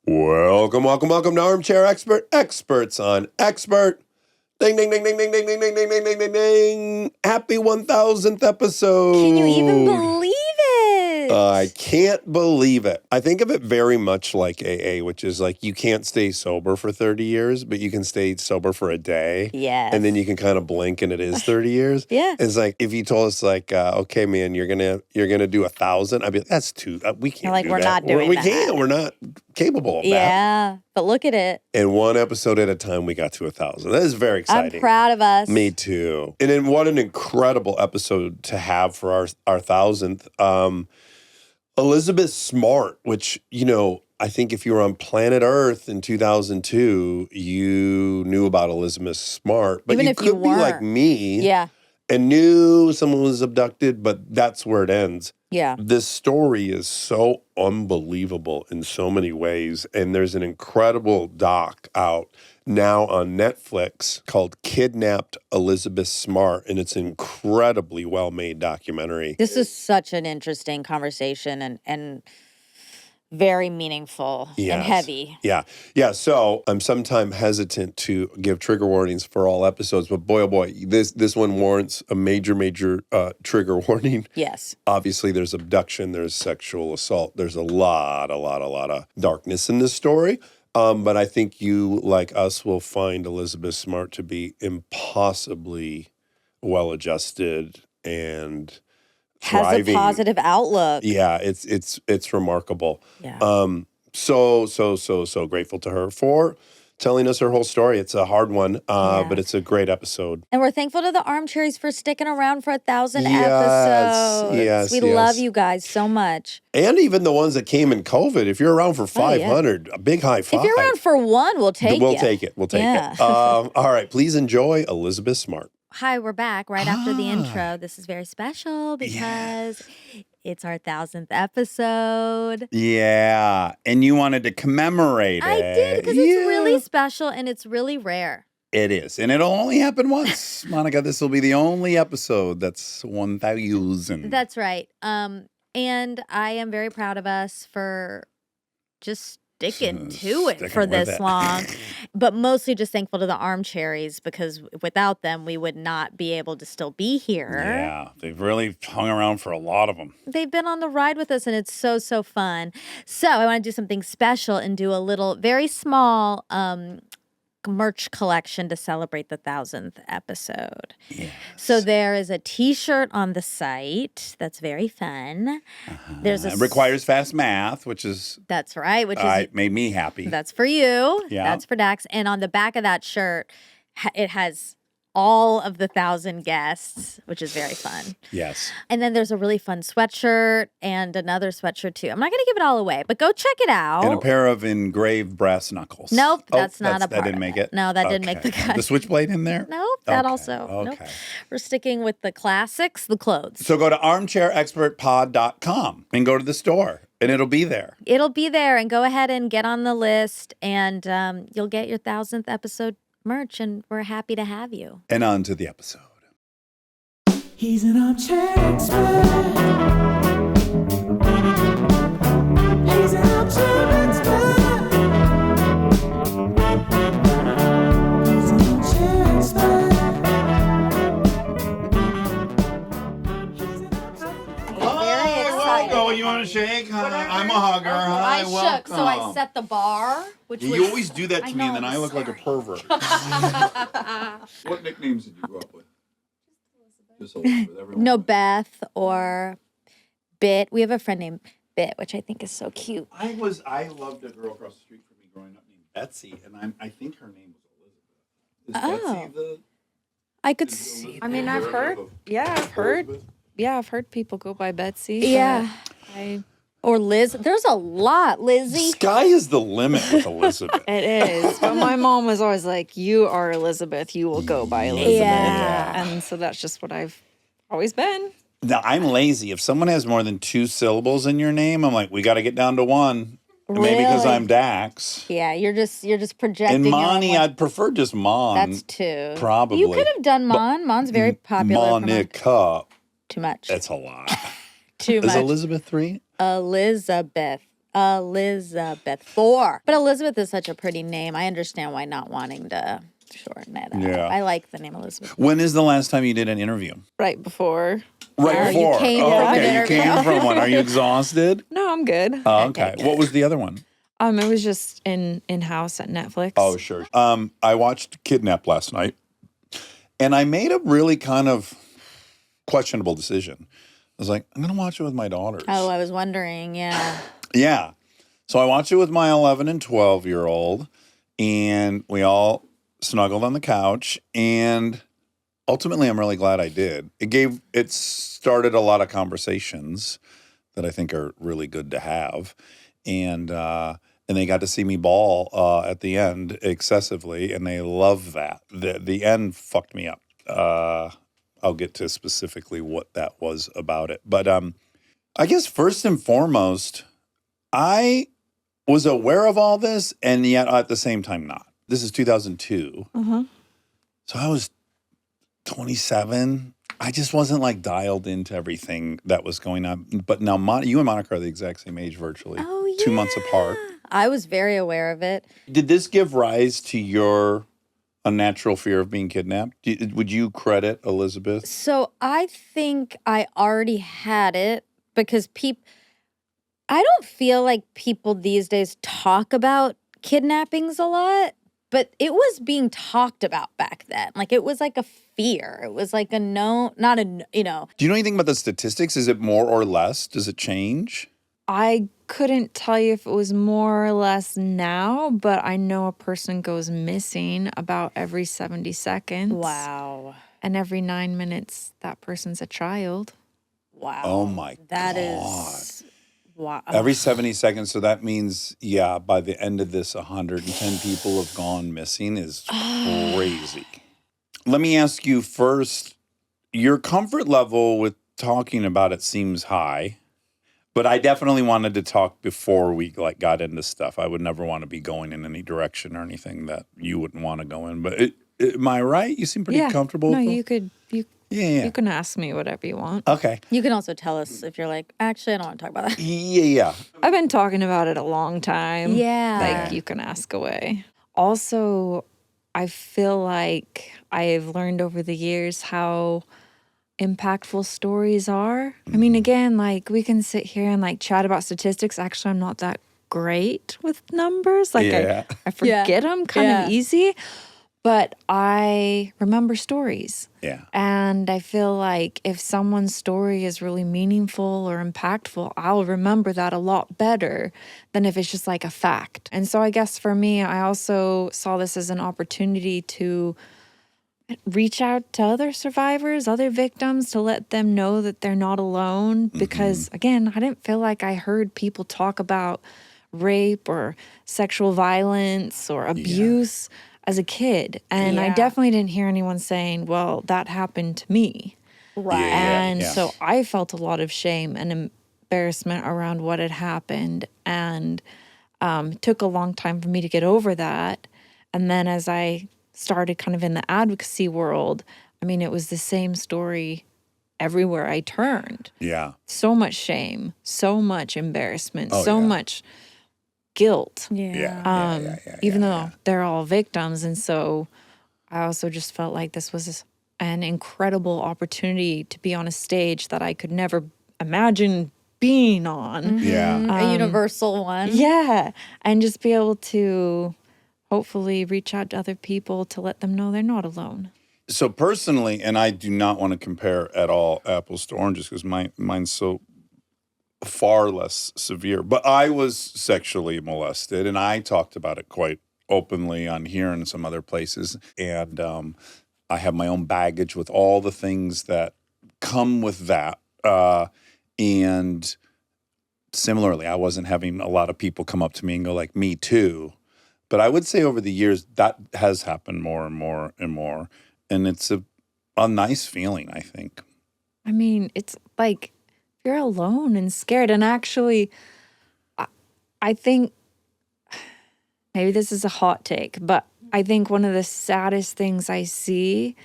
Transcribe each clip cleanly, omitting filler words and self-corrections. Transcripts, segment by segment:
Welcome to Armchair Expert, experts on expert. Ding, ding, ding, ding, ding, ding, ding, ding, ding, ding, ding, ding, ding. Happy 1000th episode. Can you even believe it? I can't believe it. I think of it very much like AA, which is like you can't stay sober for 30 years, but you can stay sober for a day. Yes. And then you can kind of blink and it is 30 years. Yeah. It's like if you told us like, okay, man, you're gonna do 1,000. I'd be like, that's too. We can't. Like do we're that. not doing we that. can't. We're not capable of that. Yeah, but look at it. And one episode at a time, we got to 1,000. That is very exciting. I'm proud of us. Me too. And then what an incredible episode to have for our 1,000th. Elizabeth Smart, which, you know, I think if you were on planet Earth in 2002, you knew about Elizabeth Smart. But Even you if could you be like weren't. me Yeah. and knew someone was abducted, but that's where it ends. Yeah. This story is so unbelievable in so many ways. And there's an incredible doc out now on Netflix called Kidnapped Elizabeth Smart. And it's an incredibly well-made documentary. This is such an interesting conversation and very meaningful and Yes. heavy. Yeah. Yeah. So I'm sometimes hesitant to give trigger warnings for all episodes, but boy, oh boy, this one warrants a major trigger warning. Yes. Obviously, there's abduction, there's sexual assault. There's a lot of darkness in this story. But I think you, like us, will find Elizabeth Smart to be impossibly well-adjusted and thriving. Has a positive outlook. Yeah, it's remarkable. Yeah. So grateful to her for telling us her whole story. It's a hard one, Yeah. but it's a great episode. And we're thankful to the Armchairs for sticking around for 1,000 Yes, episodes. yes, We yes. love you guys so much. And even the ones that came in COVID. If you're around for 500, a big high five. If you're around for one, we'll take We'll it. take it. We'll take Yeah. it. All right. Please enjoy Elizabeth Smart. Hi, we're back right after the intro. This is very special because it's our 1,000th episode. Yeah, and you wanted to commemorate I it. did because it's really special and it's really rare. It is, and it'll only happen once. Monica, this will be the only episode that's 1,000. That's right. And I am very proud of us for just sticking to it for this long, but mostly just thankful to the Armchaires because without them, we would not be able to still be here. Yeah, they've really hung around for a lot of them. They've been on the ride with us and it's so fun. So I want to do something special and do a little, very small merch collection to celebrate the 1,000th episode. Yes. So there is a t-shirt on the site that's very fun. There's It requires fast math, which is That's right, which is made me happy. that's for you. Yeah. That's for Dax. And on the back of that shirt, it has all of the 1,000 guests, which is very fun. Yes. And then there's a really fun sweatshirt and another sweatshirt too. I'm not going to give it all away, but go check it out. And a pair of engraved brass knuckles. Nope, that's not a that part didn't of make it. it. No, that didn't make the cut. The switchblade in there. Nope, that Okay, also. Nope. okay. We're sticking with the classics, the clothes. So go to armchairexpertpod.com and go to the store, and it'll be there. It'll be there, and go ahead and get on the list, and you'll get your 1,000th episode merch, and we're happy to have you. And on to the episode. He's an armchair expert. He's an armchair expert. He's an armchair expert. Very excited. Oh, you want to shake? I'm a hugger. Hi, I shook, so I set the bar, which was... You always do that to I me, know, and then I'm I look like a sorry. pervert. What nicknames did you grow up with? Just Elizabeth. Everyone. No, Beth or Bit. We have a friend named Bit, which I think is so cute. I loved a girl across the street from me growing up named Betsy, and I think her name was Elizabeth. Is Betsy the? I could see. I mean, I've heard people go by Betsy. but Yeah. Or Liz. There's a lot, Lizzie. Sky is the limit with Elizabeth. It is. But my mom was always like, you are Elizabeth. You will go by Elizabeth. Yeah. And so that's just what I've always been. Now, I'm lazy. If someone has more than 2 syllables in your name, I'm like, we got to get down to 1. Maybe because Really? I'm Dax. Yeah, you're just projecting. And your own Monty, one. I'd prefer just Mon. That's 2. Probably. You could have done Mon. Mon's very popular. for Mon. Monica. Too much. That's a lot. Too Is much. Elizabeth 3? Elizabeth. Elizabeth 4. But Elizabeth is such a pretty name. I understand why not wanting to shorten it up. Yeah. I like the name Elizabeth. When is the last time you did an interview? Right before. Right Oh, you before. came Oh, from an okay, you interview. came from one. Are you exhausted? No, I'm good. Oh, Okay, okay. good. What was the other one? It was just in-house at Netflix. Oh, sure. I watched Kidnap last night, and I made a really kind of questionable decision. I was like, I'm going to watch it with my daughters. Oh, I was wondering. Yeah. Yeah. So I watched it with my 11 and 12-year-old, and we all snuggled on the couch, and ultimately I'm really glad I did. It started a lot of conversations that I think are really good to have. And they got to see me bawl at the end excessively, and they love that. The end fucked me up. I'll get to specifically what that was about it. But I guess first and foremost, I was aware of all this, and yet at the same time not. This is 2002. Uh-huh. So I was 27. I just wasn't like dialed into everything that was going on. But now you and Monica are the exact same age virtually. Oh, yeah. 2 months apart. I was very aware of it. Did this give rise to your unnatural fear of being kidnapped? Would you credit Elizabeth? So I think I already had it because I don't feel like people these days talk about kidnappings a lot, but it was being talked about back then. Like it was like a fear. It was like a no, not a, Do you know anything about the statistics? Is it more or less? Does it change? I couldn't tell you if it was more or less now, but I know a person goes missing about every 70 seconds. Wow. And every 9 minutes, that person's a child. Wow. Oh my That God. is, wow. Every 70 seconds. So that means, yeah, by the end of this, 110 people have gone missing is crazy. Let me ask you first, your comfort level with talking about it seems high. But I definitely wanted to talk before we got into stuff. I would never want to be going in any direction or anything that you wouldn't want to go in. But am I right? You seem pretty comfortable. No, with you can ask me whatever you want. Okay. You can also tell us if you're like, actually, I don't want to talk about that. Yeah. I've been talking about it a long time. Yeah. Like, you can ask away. Also, I feel like I've learned over the years how impactful stories are. I mean, again, like we can sit here and like chat about statistics. Actually, I'm not that great with numbers. Like Yeah. I forget them kind of easy, but I remember stories. Yeah. And I feel like if someone's story is really meaningful or impactful, I'll remember that a lot better than if it's just like a fact. And so I guess for me, I also saw this as an opportunity to reach out to other survivors, other victims, to let them know that they're not alone. Because again, I didn't feel like I heard people talk about rape or sexual violence or abuse as a kid. And I definitely didn't hear anyone saying, well, that happened to me. Right. And so I felt a lot of shame and embarrassment around what had happened. And it took a long time for me to get over that. And then as I started kind of in the advocacy world, I mean, it was the same story everywhere I turned. Yeah. So much shame, so much embarrassment, Oh, so yeah. much guilt. Yeah. Even though they're all victims. And so I also just felt like this was an incredible opportunity to be on a stage that I could never imagine being on. Yeah. A universal one. Yeah. And just be able to hopefully reach out to other people to let them know they're not alone. So personally, and I do not want to compare at all apples to oranges because mine's so far less severe. But I was sexually molested, and I talked about it quite openly on here and some other places. And I have my own baggage with all the things that come with that. And similarly, I wasn't having a lot of people come up to me and go like, me too. But I would say over the years, that has happened more and more and more. And it's a nice feeling, I think. I mean, it's like you're alone and scared. And actually, I think maybe this is a hot take, but I think one of the saddest things I see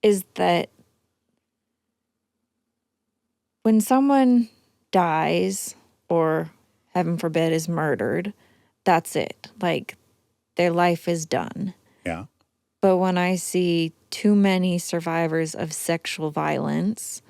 is that when someone dies or heaven forbid, is murdered, that's it. Like, their life is done. Yeah. But when I see too many survivors of sexual violence,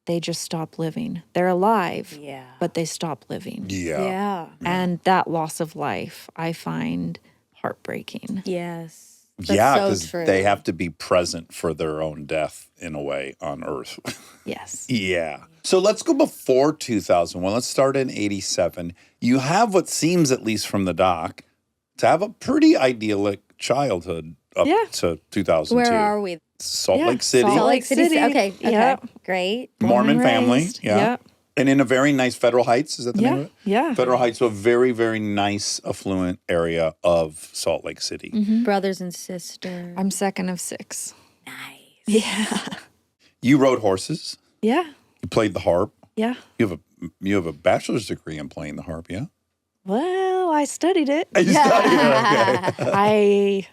they just stop living. They're alive, Yeah. but they stop living. Yeah. Yeah. And that loss of life, I find heartbreaking. Yes. That's Yeah, so because true. they have to be present for their own death in a way on Earth. Yes. Yeah. So let's go before 2001. Let's start in 87. You have what seems, at least from the doc, to have a pretty idyllic childhood up Yeah. to 2002. Where are we? Salt Yeah, Lake City. Salt Salt Lake Lake City. City. Okay. Okay. Yep. Great. Born Mormon and family. raised. Yeah. Yep. And in a very nice Federal Heights. Is that the name of it? Yeah. Federal Heights, so a very, very nice, affluent area of Salt Lake City. Brothers and sisters. I'm second of 6. Nice. Yeah. You rode horses. Yeah. You played the harp. Yeah. You have a bachelor's degree in playing the harp, yeah? Well, I studied it. You studied it, okay. I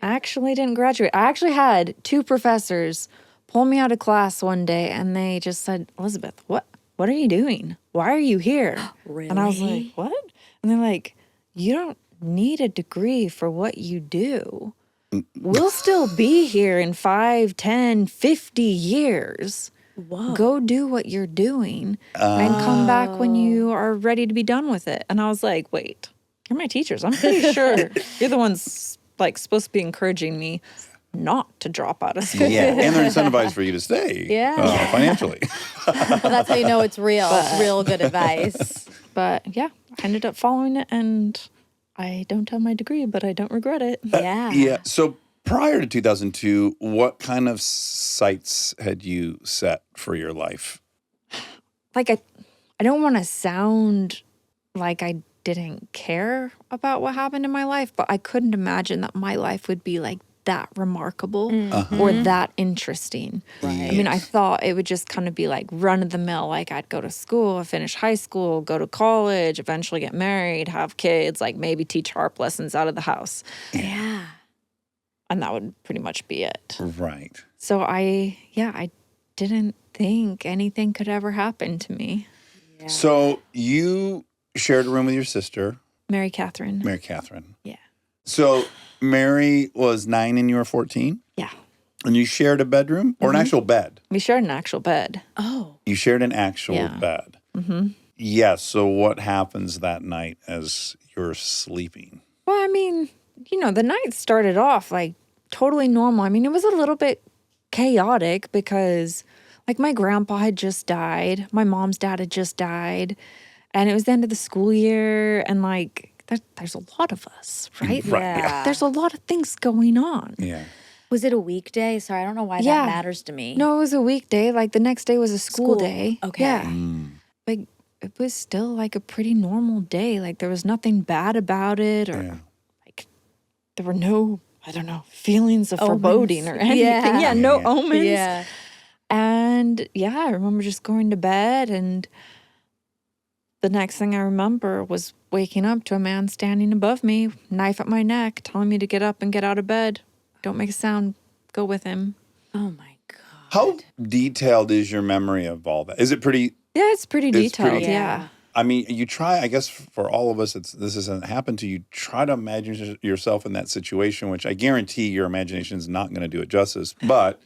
actually didn't graduate. I actually had 2 professors pull me out of class one day and they just said, Elizabeth, what are you doing? Why are you here? Really? And I was like, what? And they're like, you don't need a degree for what you do. We'll still be here in 5, 10, 50 years. Whoa. Go do what you're doing and come back when you are ready to be done with it. And I was like, wait, you're my teachers. I'm pretty sure you're the ones like supposed to be encouraging me not to drop out of school. Yeah, and they're incentivized for you to stay financially. Well, that's how you know it's real. It's real good advice. But yeah, I ended up following it and I don't have my degree, but I don't regret it. Yeah. Yeah. So prior to 2002, what kind of sights had you set for your life? Like I don't want to sound like I didn't care about what happened in my life, but I couldn't imagine that my life would be like that remarkable or that interesting. Right. I mean, I thought it would just kind of be like run of the mill. Like I'd go to school, finish high school, go to college, eventually get married, have kids, like maybe teach harp lessons out of the house. Yeah. And that would pretty much be it. Right. So I didn't think anything could ever happen to me. Yeah. So you shared a room with your sister, Mary Catherine. Mary Catherine. Yeah. So Mary was 9 and you were 14? Yeah. And you shared a bedroom or an actual bed? We shared an actual bed. Oh. You shared an actual Yeah. bed. Mm-hmm. Yes. So what happens that night as you're sleeping? Well, I mean, the night started off like totally normal. I mean, it was a little bit chaotic because like my grandpa had just died. My mom's dad had just died. And it was the end of the school year. And like, there's a lot of us, right? Right, Yeah. There's a lot of things going on. Yeah. Was it a weekday? Sorry, I don't know why Yeah. that matters to me. No, it was a weekday. Like the next day was a school School. day. Okay. Yeah. Mm. But it was still like a pretty normal day. Like there was nothing bad about it or Yeah. like there were no, I don't know, feelings of Omens. foreboding or anything. Yeah. Yeah, no Yeah. omens. Yeah. And yeah, I remember just going to bed and the next thing I remember was waking up to a man standing above me, knife at my neck, telling me to get up and get out of bed. Don't make a sound. Go with him. Oh my God. How detailed is your memory of all that? Is it pretty? Yeah, it's pretty It's detailed. pretty- Yeah. I mean, you try, I guess for all of us, this hasn't happened to you. Try to imagine yourself in that situation, which I guarantee your imagination is not going to do it justice. But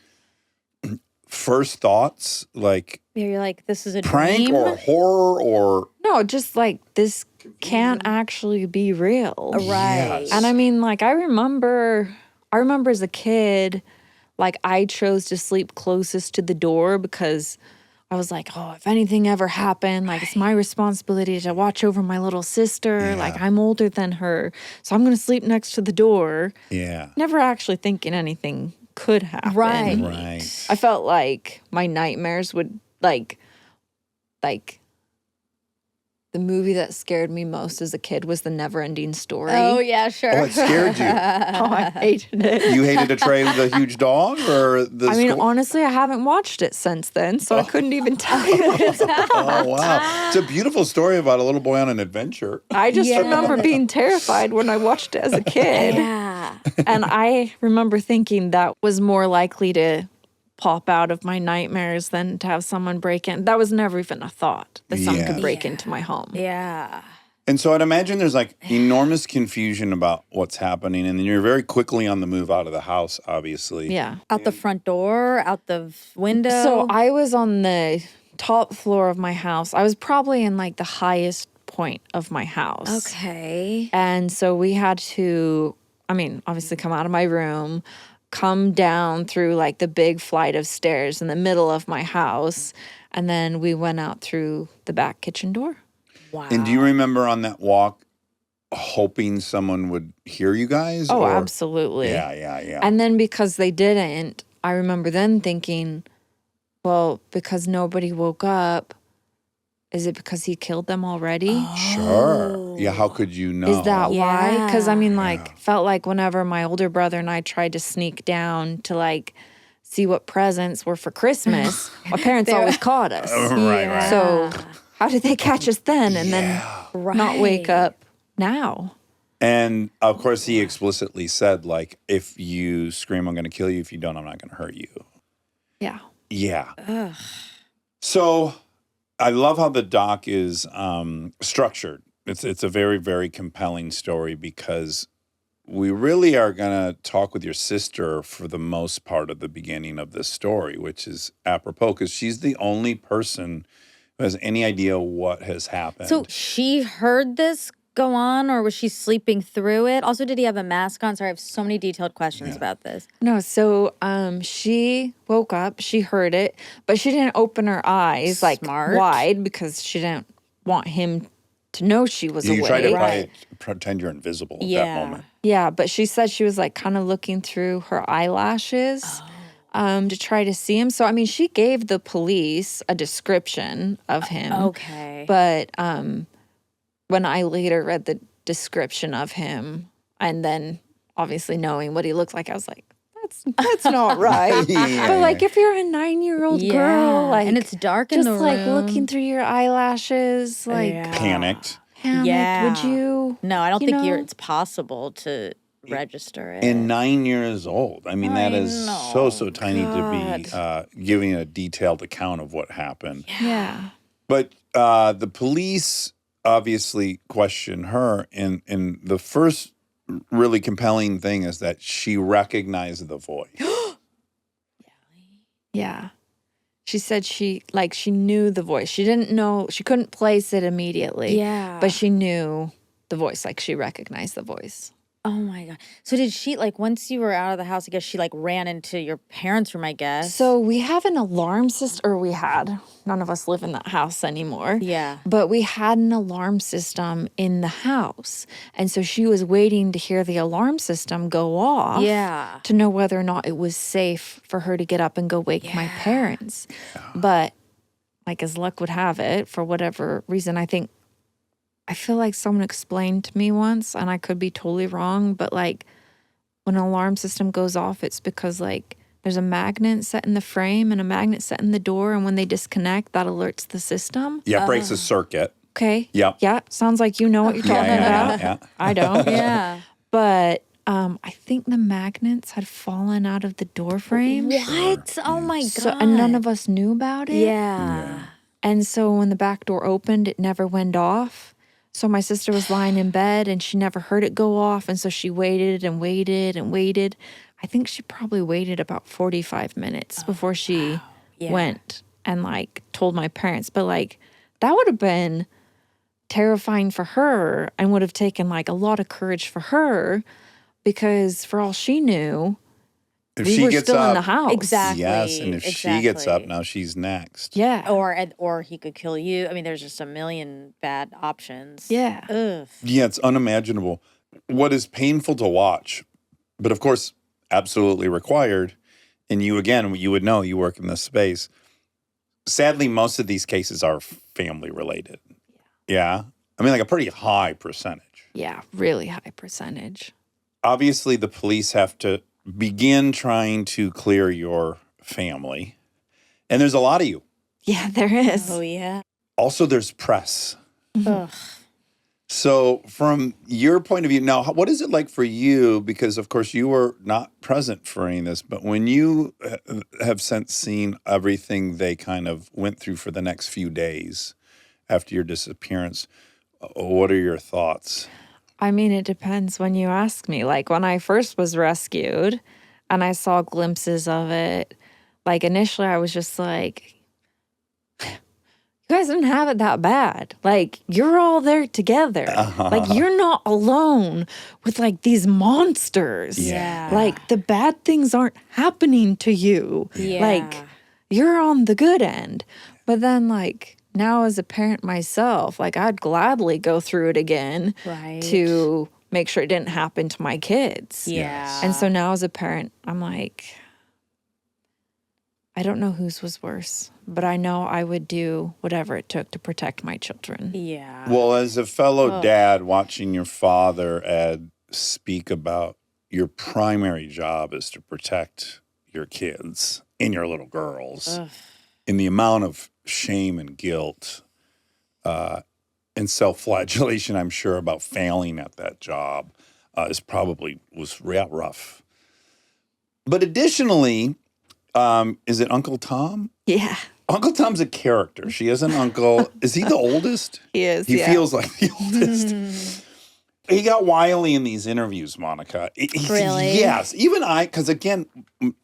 first thoughts, like Yeah, you're like, this is a prank dream. or horror or. No, just like this can't actually be real. Right. Yes. And I mean, like I remember as a kid, like I chose to sleep closest to the door because I was like, oh, if anything ever happened, like it's my responsibility to watch over my little sister. Like I'm older than her. So I'm going to sleep next to the door. Yeah. Never actually thinking anything could happen. Right. Right. I felt like my nightmares would like the movie that scared me most as a kid was The Never-Ending Story. Oh, yeah, sure. Oh, it scared you. Oh, I hated it. You hated to trade with a huge dog or the I mean, school- honestly, I haven't watched it since then, so I couldn't even tell you what it's about. Oh, wow. It's a beautiful story about a little boy on an adventure. I just Yeah. remember being terrified when I watched it as a kid. Yeah. And I remember thinking that was more likely to pop out of my nightmares than to have someone break in. That was never even a thought that someone could break into my home. Yeah. And so I'd imagine there's like enormous confusion about what's happening. And then you're very quickly on the move out of the house, obviously. Yeah. Out the front door, out the window. So I was on the top floor of my house. I was probably in like the highest point of my house. Okay. And so we had to, obviously come out of my room, come down through like the big flight of stairs in the middle of my house. And then we went out through the back kitchen door. Wow. And do you remember on that walk hoping someone would hear you guys? Oh, absolutely. Yeah. And then because they didn't, I remember then thinking, well, because nobody woke up, is it because he killed them already? Sure. Yeah, how could you know? Is that why? Because Yeah. felt like whenever my older brother and I tried to sneak down to like see what presents were for Christmas, my parents always caught us. Right. So how did they catch us then and then not wake up now? And of course, he explicitly said, like, if you scream, I'm going to kill you. If you don't, I'm not going to hurt you. Yeah. Yeah. Ugh. So I love how the doc is structured. It's a very, very compelling story because we really are going to talk with your sister for the most part of the beginning of this story, which is apropos because she's the only person who has any idea what has happened. So she heard this go on, or was she sleeping through it? Also, did he have a mask on? Sorry, I have so many detailed questions about this. No, so she woke up, she heard it, but she didn't open her eyes like Smart. wide because she didn't want him to know she was you awake. try to Right. pretend you're invisible at Yeah. that moment. Yeah, but she said she was like kind of looking through her eyelashes to try to see him. So, she gave the police a description of him. Okay. But when I later read the description of him and then obviously knowing what he looked like, I was like, that's not right. Yeah. But like if you're a 9-year-old girl, like and it's dark in just the room. like looking through your eyelashes, like Panicked. panicked, would you? No, I don't you think know? it's possible to register it. And 9 years old. that is know. so tiny to be giving a detailed account of what happened. Yeah. But the police obviously question her. And the first really compelling thing is that she recognized the voice. Yeah. She said she knew the voice. She didn't know, she couldn't place it immediately. Yeah. But she knew the voice, like she recognized the voice. Oh my God. So did she, once you were out of the house, I guess she, ran into your parents' room, I guess? So we have an alarm system, or we had, none of us live in that house anymore. Yeah. But we had an alarm system in the house. And so she was waiting to hear the alarm system go off. Yeah. To know whether or not it was safe for her to get up and go wake my parents. But as luck would have it, for whatever reason, I feel like someone explained to me once, and I could be totally wrong, but when an alarm system goes off, it's because there's a magnet set in the frame and a magnet set in the door, and when they disconnect, that alerts the system. Yeah, breaks a circuit. Okay. Yep. Yeah, sounds like you know what you're talking about. Yeah. I don't. Yeah. But I think the magnets had fallen out of the door frame. What? Oh my God. So, and none of us knew about it. Yeah. And so when the back door opened, it never went off. So my sister was lying in bed and she never heard it go off. And so she waited and waited and waited. I think she probably waited about 45 minutes before she went and told my parents. But that would have been terrifying for her and would have taken a lot of courage for her because for all she knew, If we she were gets still up, in the house. Exactly. yes, and if she gets up, now she's next. Yeah. Or he could kill you. There's just a million bad options. Yeah. Ugh. Yeah, it's unimaginable. What is painful to watch, but of course, absolutely required, and you would know, you work in this space. Sadly, most of these cases are family related. Yeah. A pretty high percentage. Yeah. Really high percentage. Obviously, the police have to begin trying to clear your family. And there's a lot of you. Yeah, there is. Oh, yeah. Also, there's press. Ugh. So from your point of view, now, what is it like for you? Because, of course, you were not present for any of this, but when you have since seen everything they kind of went through for the next few days after your disappearance, what are your thoughts? I mean, it depends when you ask me. Like when I first was rescued and I saw glimpses of it, like initially I was just like, you guys didn't have it that bad. Like, you're all there together. Like, you're not alone with like these monsters. Yeah. Like, the bad things aren't happening to you. Yeah. Like, you're on the good end. But then, like, now as a parent myself, like, I'd gladly go through it again Right. to make sure it didn't happen to my kids. Yeah. And so now as a parent, I'm like, I don't know whose was worse, but I know I would do whatever it took to protect my children. Yeah. Well, as a fellow dad, watching your father, Ed, speak about your primary job is to protect your kids and your little girls. And the amount of shame and guilt and self-flagellation, I'm sure, about failing at that job was rough. But additionally, is it Uncle Tom? Yeah, Uncle Tom's a character. She has an uncle. Is he the oldest? he is. He yeah. feels like the oldest. He got wily in these interviews, Monica. Really? Yes. Even because again,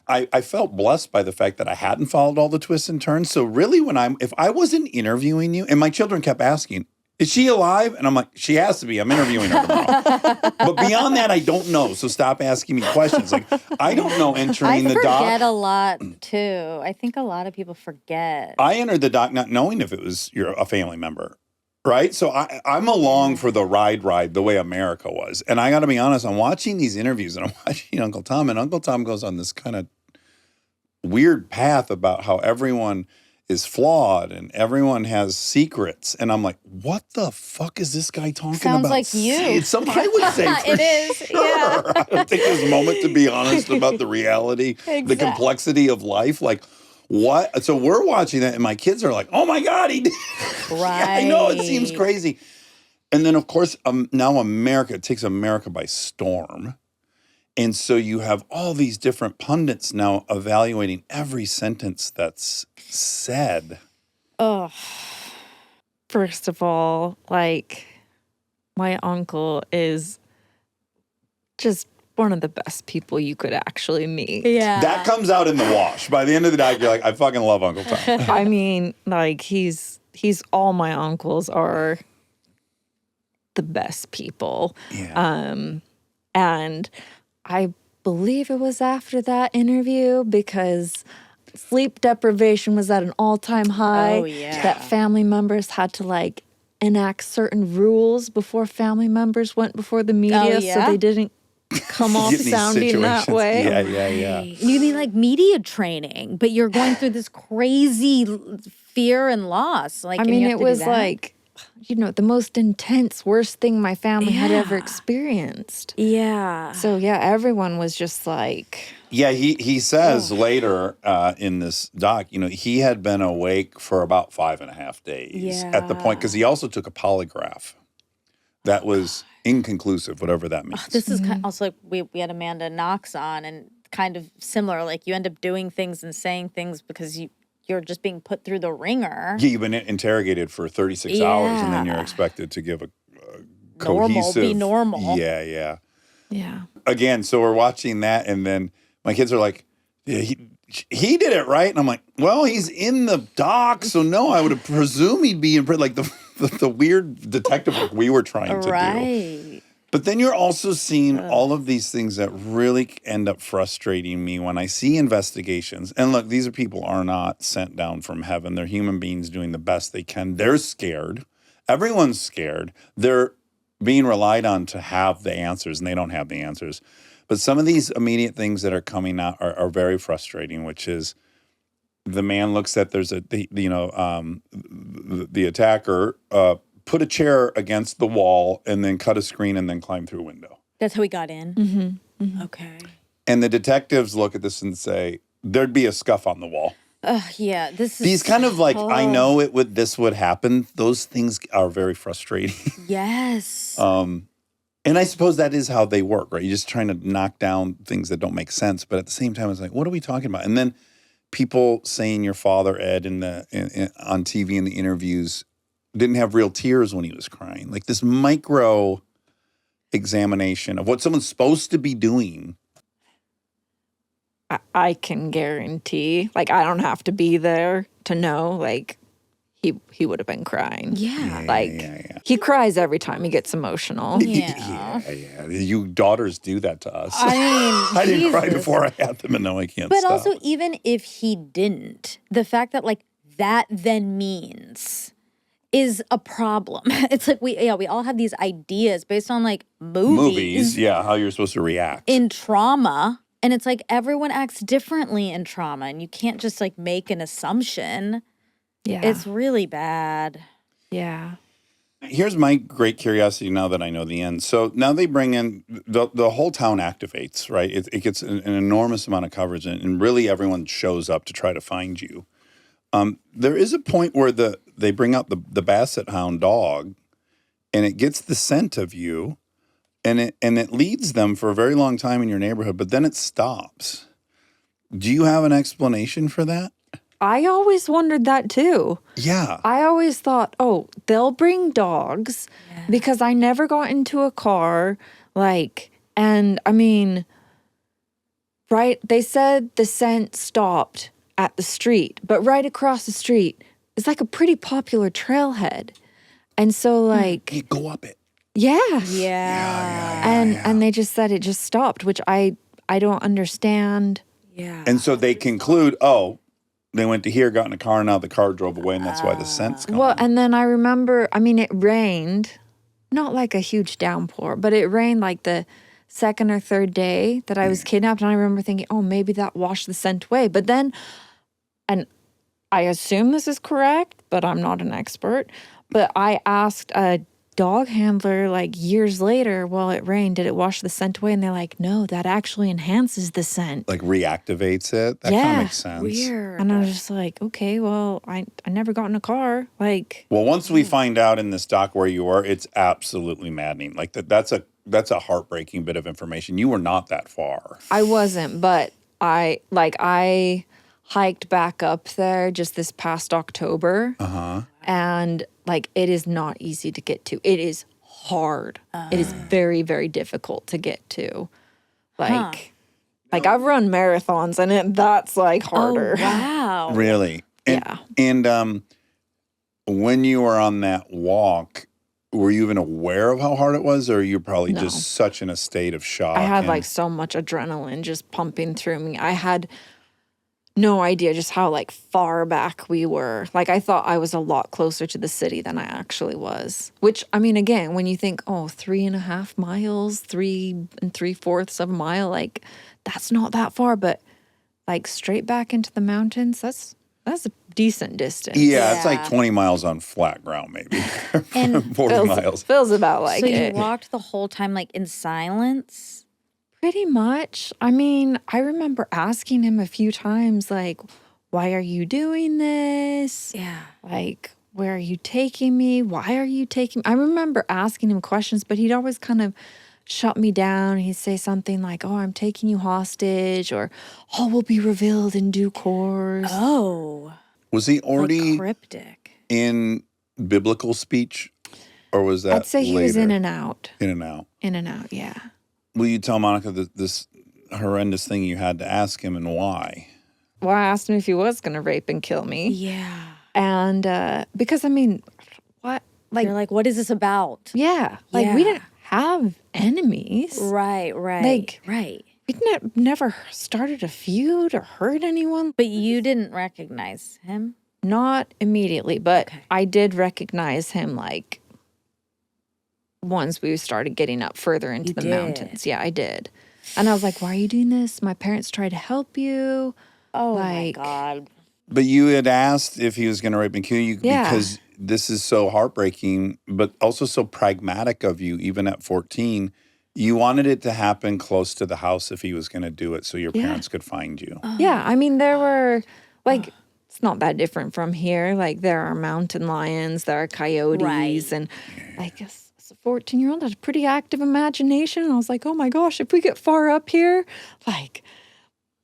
I felt blessed by the fact that I hadn't followed all the twists and turns. So really, if I wasn't interviewing you, and my children kept asking, is she alive? And I'm like, she has to be. I'm interviewing her tomorrow. But beyond that, I don't know. So stop asking me questions. Like, I don't know entering the doc. I forget a lot, too. I think a lot of people forget. I entered the doc not knowing if it was a family member, right? So I'm along for the ride the way America was. And I got to be honest, I'm watching these interviews and I'm watching Uncle Tom, and Uncle Tom goes on this kind of weird path about how everyone is flawed and everyone has secrets. And I'm like, what the fuck is this guy talking Sounds about? like you. It's something I would say for It is, sure. yeah. I don't take this moment to be honest about the reality, the Exactly. complexity of life. Like, what? So we're watching that and my kids are like, oh my God, he did. Right. Yeah, I know, it seems crazy. And then, of course, now it takes America by storm. And so you have all these different pundits now evaluating every sentence that's said. Oh, first of all, like, my uncle is just one of the best people you could actually meet. Yeah. That comes out in the wash. By the end of the day, you're like, I fucking love Uncle Tom. I mean, like, he's all my uncles are the best people. Yeah. And I believe it was after that interview, because sleep deprivation was at an all-time high. Oh, yeah. That family members had to like enact certain rules before family members went before the media, yeah? so they didn't come off Get in these sounding that situations. way. Yeah. You mean like media training, but you're going through this crazy fear and loss. Like, I and mean, you it have to do was that? like, the most intense, worst thing my family had ever Yeah. experienced. Yeah. So yeah, everyone was just like, Yeah, he says later in this doc, he had been awake for about 5.5 days at the point, because he also took a polygraph that was inconclusive, whatever that means. This is kind also like we had Amanda Knox on, and kind of similar. Like, you end up doing things and saying things because you're just being put through the ringer. Yeah, you've been interrogated for 36 hours, and then you're expected to give a cohesive... Be normal. Yeah. yeah. Again, so we're watching that, and then my kids are like, yeah, he did it, right? And I'm like, well, he's in the doc, so no, I would have presumed he'd be in prison, like the weird detective work we were trying to do. Right. But then you're also seeing all of these things that really end up frustrating me when I see investigations. And look, these people are not sent down from heaven. They're human beings doing the best they can. They're scared. Everyone's scared. They're being relied on to have the answers, and they don't have the answers. But some of these immediate things that are coming out are very frustrating, which is the man looks at the attacker put a chair against the wall and then cut a screen and then climb through a window. That's how we got in. Mm-hmm. Okay. And the detectives look at this and say, there'd be a scuff on the wall. Yeah, this is These kind of like, I know this would happen. Those things are very frustrating. Yes. And I suppose that is how they work, right? You're just trying to knock down things that don't make sense. But at the same time, it's like, what are we talking about? And then people saying your father, Ed, on TV in the interviews didn't have real tears when he was crying. Like this micro examination of what someone's supposed to be doing. I can guarantee, like, I don't have to be there to know, like, he would have been crying. Yeah. Like, he cries every time he gets emotional. Yeah. Yeah. You daughters do that to us. I mean, I didn't cry Jesus. before I had them, and now I can't But stop. also, even if he didn't, the fact that like that then means is a problem. It's like we all have these ideas based on like movies yeah, how you're supposed to react. in trauma. And it's like everyone acts differently in trauma, and you can't just like make an assumption. Yeah. It's really bad. Yeah. Here's my great curiosity now that I know the end. So now they bring in, the whole town activates, right? It gets an enormous amount of coverage, and really everyone shows up to try to find you. There is a point where they bring out the basset hound dog, and it gets the scent of you, and it leads them for a very long time in your neighborhood, but then it stops. Do you have an explanation for that? I always wondered that too. Yeah. I always thought, oh, they'll bring dogs because I never got into a car. Like, and I mean, right? They said the scent stopped at the street, but right across the street is like a pretty popular trailhead. And so, like, You go up it. yeah. Yeah. And they just said it just stopped, which I don't understand. Yeah. And so they conclude, oh, they went to here, got in a car, now the car drove away, and that's why the scent's gone. Well, and then I remember, I mean, it rained, not like a huge downpour, but it rained like the second or third day that I was kidnapped. And I remember thinking, oh, maybe that washed the scent away. But then, and I assume this is correct, but I'm not an expert. But I asked a dog handler like years later, while it rained, did it wash the scent away? And they're like, no, that actually enhances the scent. Like reactivates it. That kind Yeah. of makes sense. Weird. And I was just like, okay, well, I never got in a car. Like, Well, once we find out in this doc where you were, it's absolutely maddening. Like that's a heartbreaking bit of information. You were not that far. I wasn't, but I hiked back up there just this past October. And like, it is not easy to get to. It is hard. It is very, very difficult to get to. Like, I've run marathons and that's like harder. Oh, wow. Really? Yeah. And when you were on that walk, were you even aware of how hard it was, or you probably No. just such in a state of shock? I had and- like so much adrenaline just pumping through me. I had no idea just how like far back we were. Like, I thought I was a lot closer to the city than I actually was. Which, I mean, again, when you think, oh, 3.5 miles, 3 3/4 of a mile, like that's not that far. But like straight back into the mountains, that's a decent distance. Yeah, it's Yeah. like 20 miles on flat ground, maybe. And 40 miles. Feels about like so you it. walked the whole time like in silence? Pretty much. I mean, I remember asking him a few times, like, why are you doing this? Yeah. Like, where are you taking me? Why are you taking me? I remember asking him questions, but he'd always kind of shut me down. He'd say something like, oh, I'm taking you hostage, or all will be revealed in due course. Oh. Was he Like already cryptic. in biblical speech, or was that I'd say he was in later? and out. In and out. In and out, yeah. Will you tell Monica this horrendous thing you had to ask him, and why? Well, I asked him if he was going to rape and kill me. Yeah. And because, I mean, what? Like, You're like, what is this about? yeah. Like, we Yeah. didn't have enemies. Right. Like- right. We never started a feud or hurt anyone. But you didn't recognize him? Not immediately, but Okay. I did recognize him, like, once we started getting up further into You the did. mountains. Yeah, I did. And I was like, why are you doing this? My parents tried to help you. Oh Like- my God. But you had asked if he was going to rape and kill you Yeah. because this is so heartbreaking, but also so pragmatic of you, even at 14. You wanted it to happen close to the house if he was going to do it so your Yeah. parents could find you. Yeah, I mean, there were, like, it's not that different from here. Like there are mountain lions, there are coyotes, Right. and I guess as a 14-year-old, I had a pretty active imagination. And I was like, oh my gosh, if we get far up here, like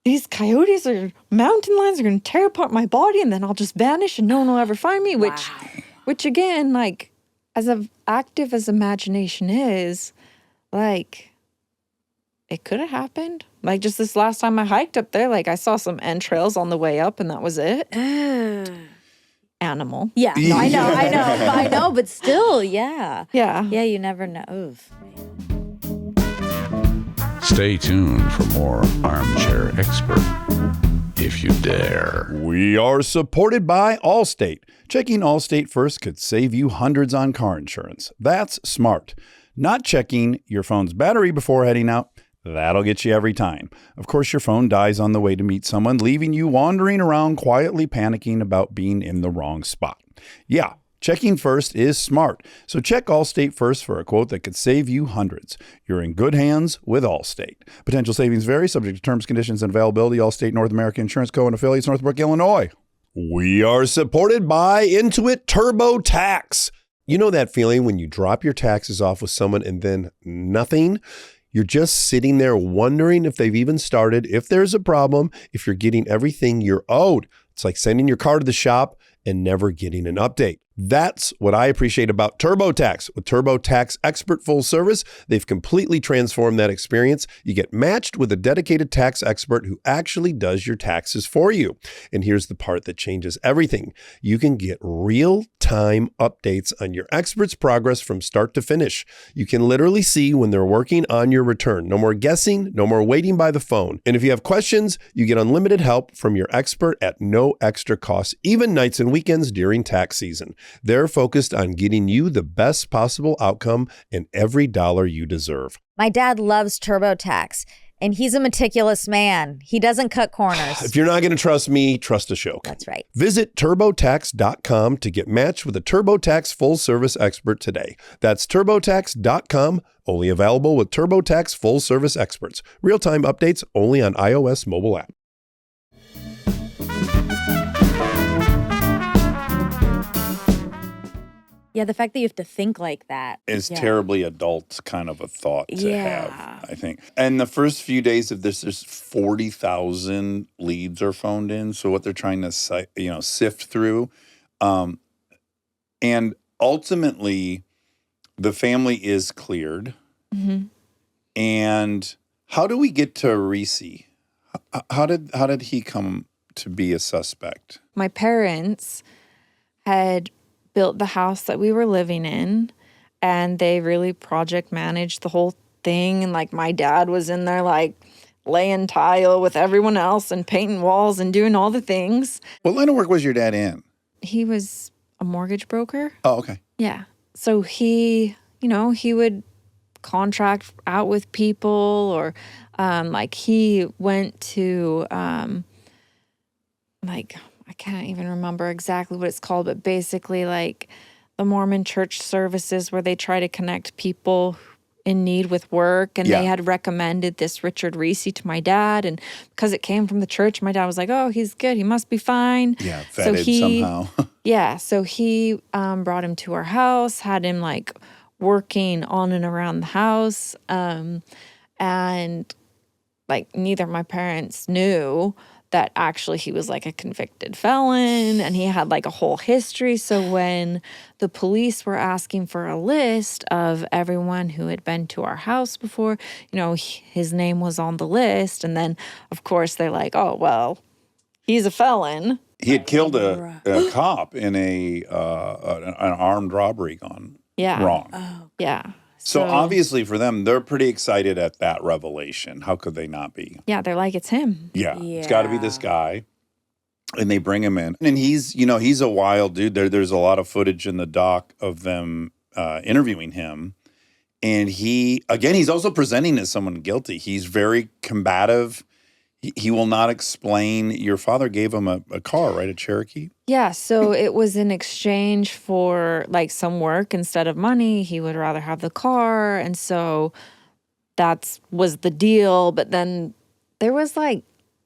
these coyotes or mountain lions are going to tear apart my body, and then I'll just vanish and no one will ever find me. Which again, like as active as imagination is, like it could have happened. Like just this last time I hiked up there, like I saw some entrails on the way up, and that was it. Animal. Yeah, no, I know, but still, yeah. Yeah. Yeah, you never know. Oof. Stay tuned for more Armchair Expert, if you dare. We are supported by Allstate. Checking Allstate first could save you hundreds on car insurance. That's smart. Not checking your phone's battery before heading out, that'll get you every time. Of course, your phone dies on the way to meet someone, leaving you wandering around quietly panicking about being in the wrong spot. Yeah, checking first is smart. So check Allstate first for a quote that could save you hundreds. You're in good hands with Allstate. Potential savings vary, subject to terms, conditions, and availability. Allstate North American Insurance Co. and affiliates, Northbrook, Illinois. We are supported by Intuit TurboTax. You know that feeling when you drop your taxes off with someone and then nothing? You're just sitting there wondering if they've even started, if there's a problem, if you're getting everything you're owed. It's like sending your car to the shop and never getting an update. That's what I appreciate about TurboTax. With TurboTax Expert Full Service, they've completely transformed that experience. You get matched with a dedicated tax expert who actually does your taxes for you. And here's the part that changes everything. You can get real-time updates on your expert's progress from start to finish. You can literally see when they're working on your return. No more guessing, no more waiting by the phone. And if you have questions, you get unlimited help from your expert at no extra cost, even nights and weekends during tax season. They're focused on getting you the best possible outcome and every dollar you deserve. My dad loves TurboTax, and he's a meticulous man. He doesn't cut corners. If you're not going to trust me, trust Ashok. That's right. Visit TurboTax.com to get matched with a TurboTax full service expert today. That's TurboTax.com, only available with TurboTax full service experts. Real-time updates only on iOS mobile app. Yeah, the fact that you have to think like that. Is Yeah. terribly adult kind of a thought to Yeah. have, I think. And the first few days of this, there's 40,000 leads are phoned in. So what they're trying to sift through. And ultimately, the family is cleared. Mm-hmm. And how do we get to Reese? How did he come to be a suspect? My parents had built the house that we were living in, and they really project managed the whole thing. And like my dad was in there like laying tile with everyone else and painting walls and doing all the things. What line of work was your dad in? He was a mortgage broker. Oh, okay. Yeah. So he would contract out with people, or like he went to like I can't even remember exactly what it's called, but basically like the Mormon church services where they try to connect people in need with work. And they had recommended this Richard Reese to my dad. And because it came from the church, my dad was like, oh, he's good. He must be fine. Yeah, vetted somehow. Yeah. So he brought him to our house, had him like working on and around the house. And like neither of my parents knew that actually he was like a convicted felon and he had like a whole history. So when the police were asking for a list of everyone who had been to our house before, his name was on the list. And then, of course, they're like, oh, well, he's a felon. He had killed a cop in an armed robbery gone wrong. Oh, Yeah. So obviously for them, they're pretty excited at that revelation. How could they not be? Yeah, they're like, it's him. Yeah. It's got to be this guy. And they bring him in. And he's a wild dude. There's a lot of footage in the doc of them interviewing him. And he's also presenting as someone guilty. He's very combative. He will not explain. Your father gave him a car, right? A Cherokee? Yeah, so it was in exchange for like some work instead of money. He would rather have the car. And so that was the deal. But then there was like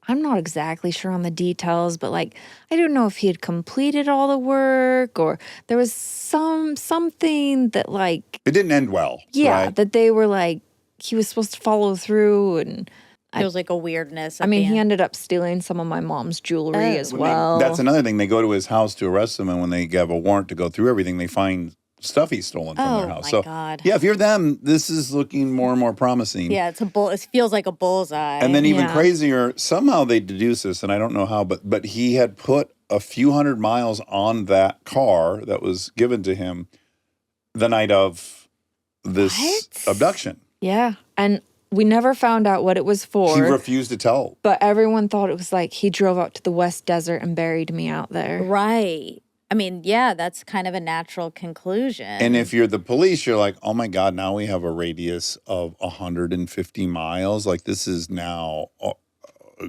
I'm not exactly sure on the details, but like, I don't know if he had completed all the work or there was something that like, It didn't end well. yeah, right? that they were like, he was supposed to follow through. And Feels like a weirdness. I mean, he ended up stealing some of my mom's jewelry as well. That's another thing. They go to his house to arrest him, and when they have a warrant to go through everything, they find stuff he's stolen from their house. Oh, my God. Yeah, if you're them, this is looking more and more promising. Yeah, it feels like a bullseye. And then even Yeah. crazier, somehow they deduce this, and I don't know how, but he had put a few hundred miles on that car that was given to him the night of this What? abduction. Yeah. And we never found out what it was for. He refused to tell. But everyone thought it was like he drove out to the West Desert and buried me out there. Right. I mean, yeah, that's kind of a natural conclusion. And if you're the police, you're like, oh my God, now we have a radius of 150 miles. Like, this is now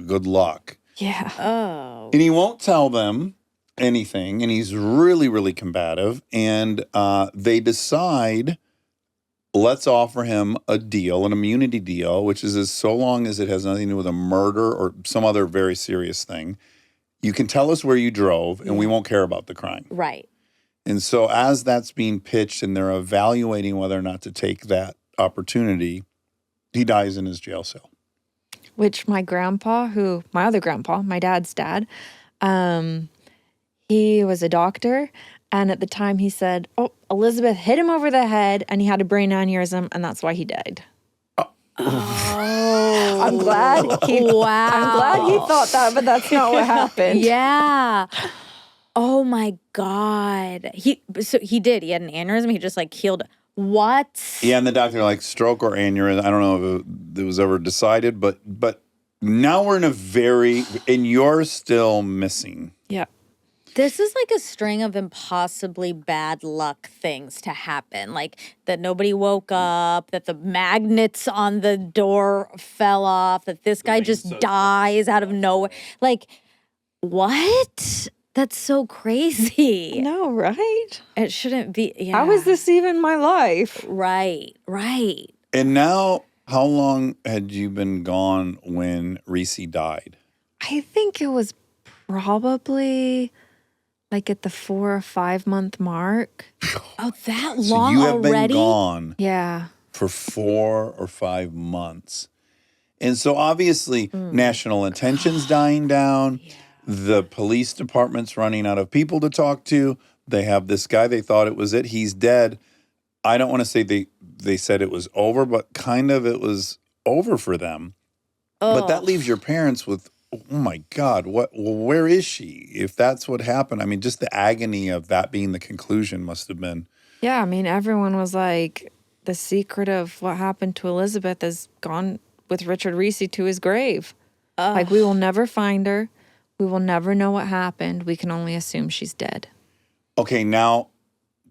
good luck. Yeah. Oh. And he won't tell them anything. And he's really, really combative. And they decide, let's offer him a deal, an immunity deal, which is as so long as it has nothing to do with a murder or some other very serious thing. You can tell us where you drove and we won't care about the crime. Right. And so as that's being pitched and they're evaluating whether or not to take that opportunity, he dies in his jail cell. Which my other grandpa, my dad's dad, he was a doctor. And at the time he said, Elizabeth hit him over the head and he had a brain aneurysm and that's why he died. Oh. I'm glad he thought that, but that's not what happened. Yeah. Oh my God. He did. He had an aneurysm. He just like healed. What? Yeah, and the doctor like stroke or aneurysm. I don't know if it was ever decided, but now we're in and you're still missing. Yeah. This is like a string of impossibly bad luck things to happen. Like that nobody woke up, that the magnets on the door fell off, that this guy just dies out of nowhere. Like, what? That's so crazy. No, right? It shouldn't be. Yeah. How is this even my life? Right. And now, how long had you been gone when Reese died? I think it was probably like at the 4 or 5 month mark. Oh, that So long you have already? been gone Yeah. for 4 or 5 months. And so obviously national attention's dying down. Yeah. The police department's running out of people to talk to. They have this guy, they thought it was it. He's dead. I don't want to say they said it was over, but kind of it was over for them. But that leaves your parents with, oh my God, where is she? If that's what happened, I mean, just the agony of that being the conclusion must have been. Yeah, I mean, everyone was like, the secret of what happened to Elizabeth has gone with Richard Reese to his grave. Like, we will never find her. We will never know what happened. We can only assume she's dead. Okay, now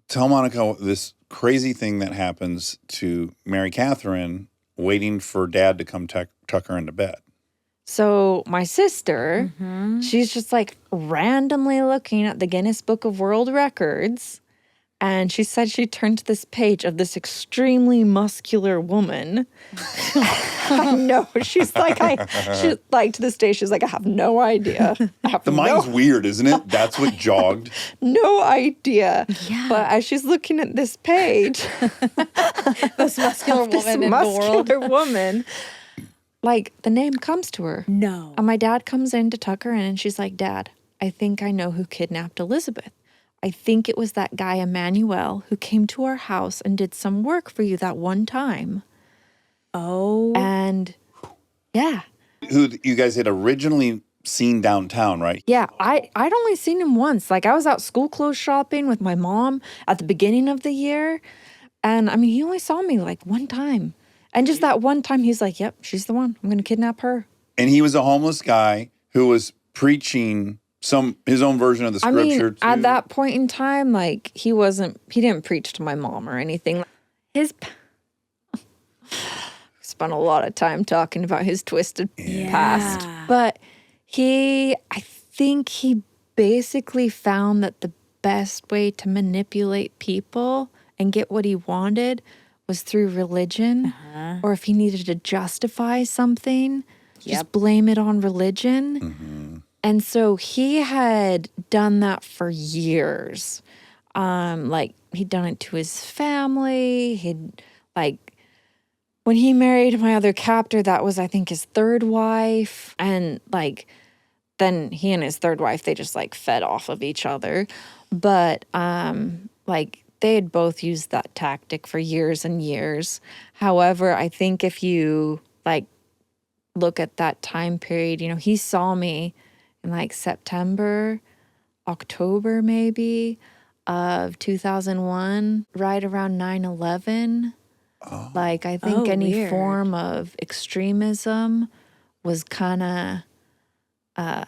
tell Monica this crazy thing that happens to Mary Catherine waiting for Dad to come tuck her into bed. So my sister, she's just like randomly looking at the Guinness Book of World Records. And she said she turned to this page of this extremely muscular woman. I know. She's like, to this day, she's like, I have no idea. The mind's weird, isn't it? That's what jogged. No idea. Yeah. But as she's looking at this page, This muscular woman this in the world. muscular woman, like the name comes to her. No. And my dad comes in to tuck her in and she's like, Dad, I think I know who kidnapped Elizabeth. I think it was that guy Emmanuel who came to our house and did some work for you that one time. Oh. And yeah. Who you guys had originally seen downtown, right? Yeah, I'd only seen him once. Like I was out school clothes shopping with my mom at the beginning of the year. And I mean, he only saw me like one time. And just that one time, he's like, yep, she's the one. I'm going to kidnap her. And he was a homeless guy who was preaching his own version of the I scripture. mean, at that point in time, like he didn't preach to my mom or anything. Spent a lot of time talking about his twisted past. But I think he basically found that the best way to manipulate people and get what he wanted was through religion, or if he needed to justify something, just blame it on religion. And so he had done that for years. Like he'd done it to his family. He'd like when he married my other captor, that was I think his third wife. And like then he and his third wife, they just like fed off of each other. But like they had both used that tactic for years and years. However, I think if you like look at that time period, you know, he saw me in like September, October maybe of 2001, right around 9/11. Like I think any weird. form of extremism was kind of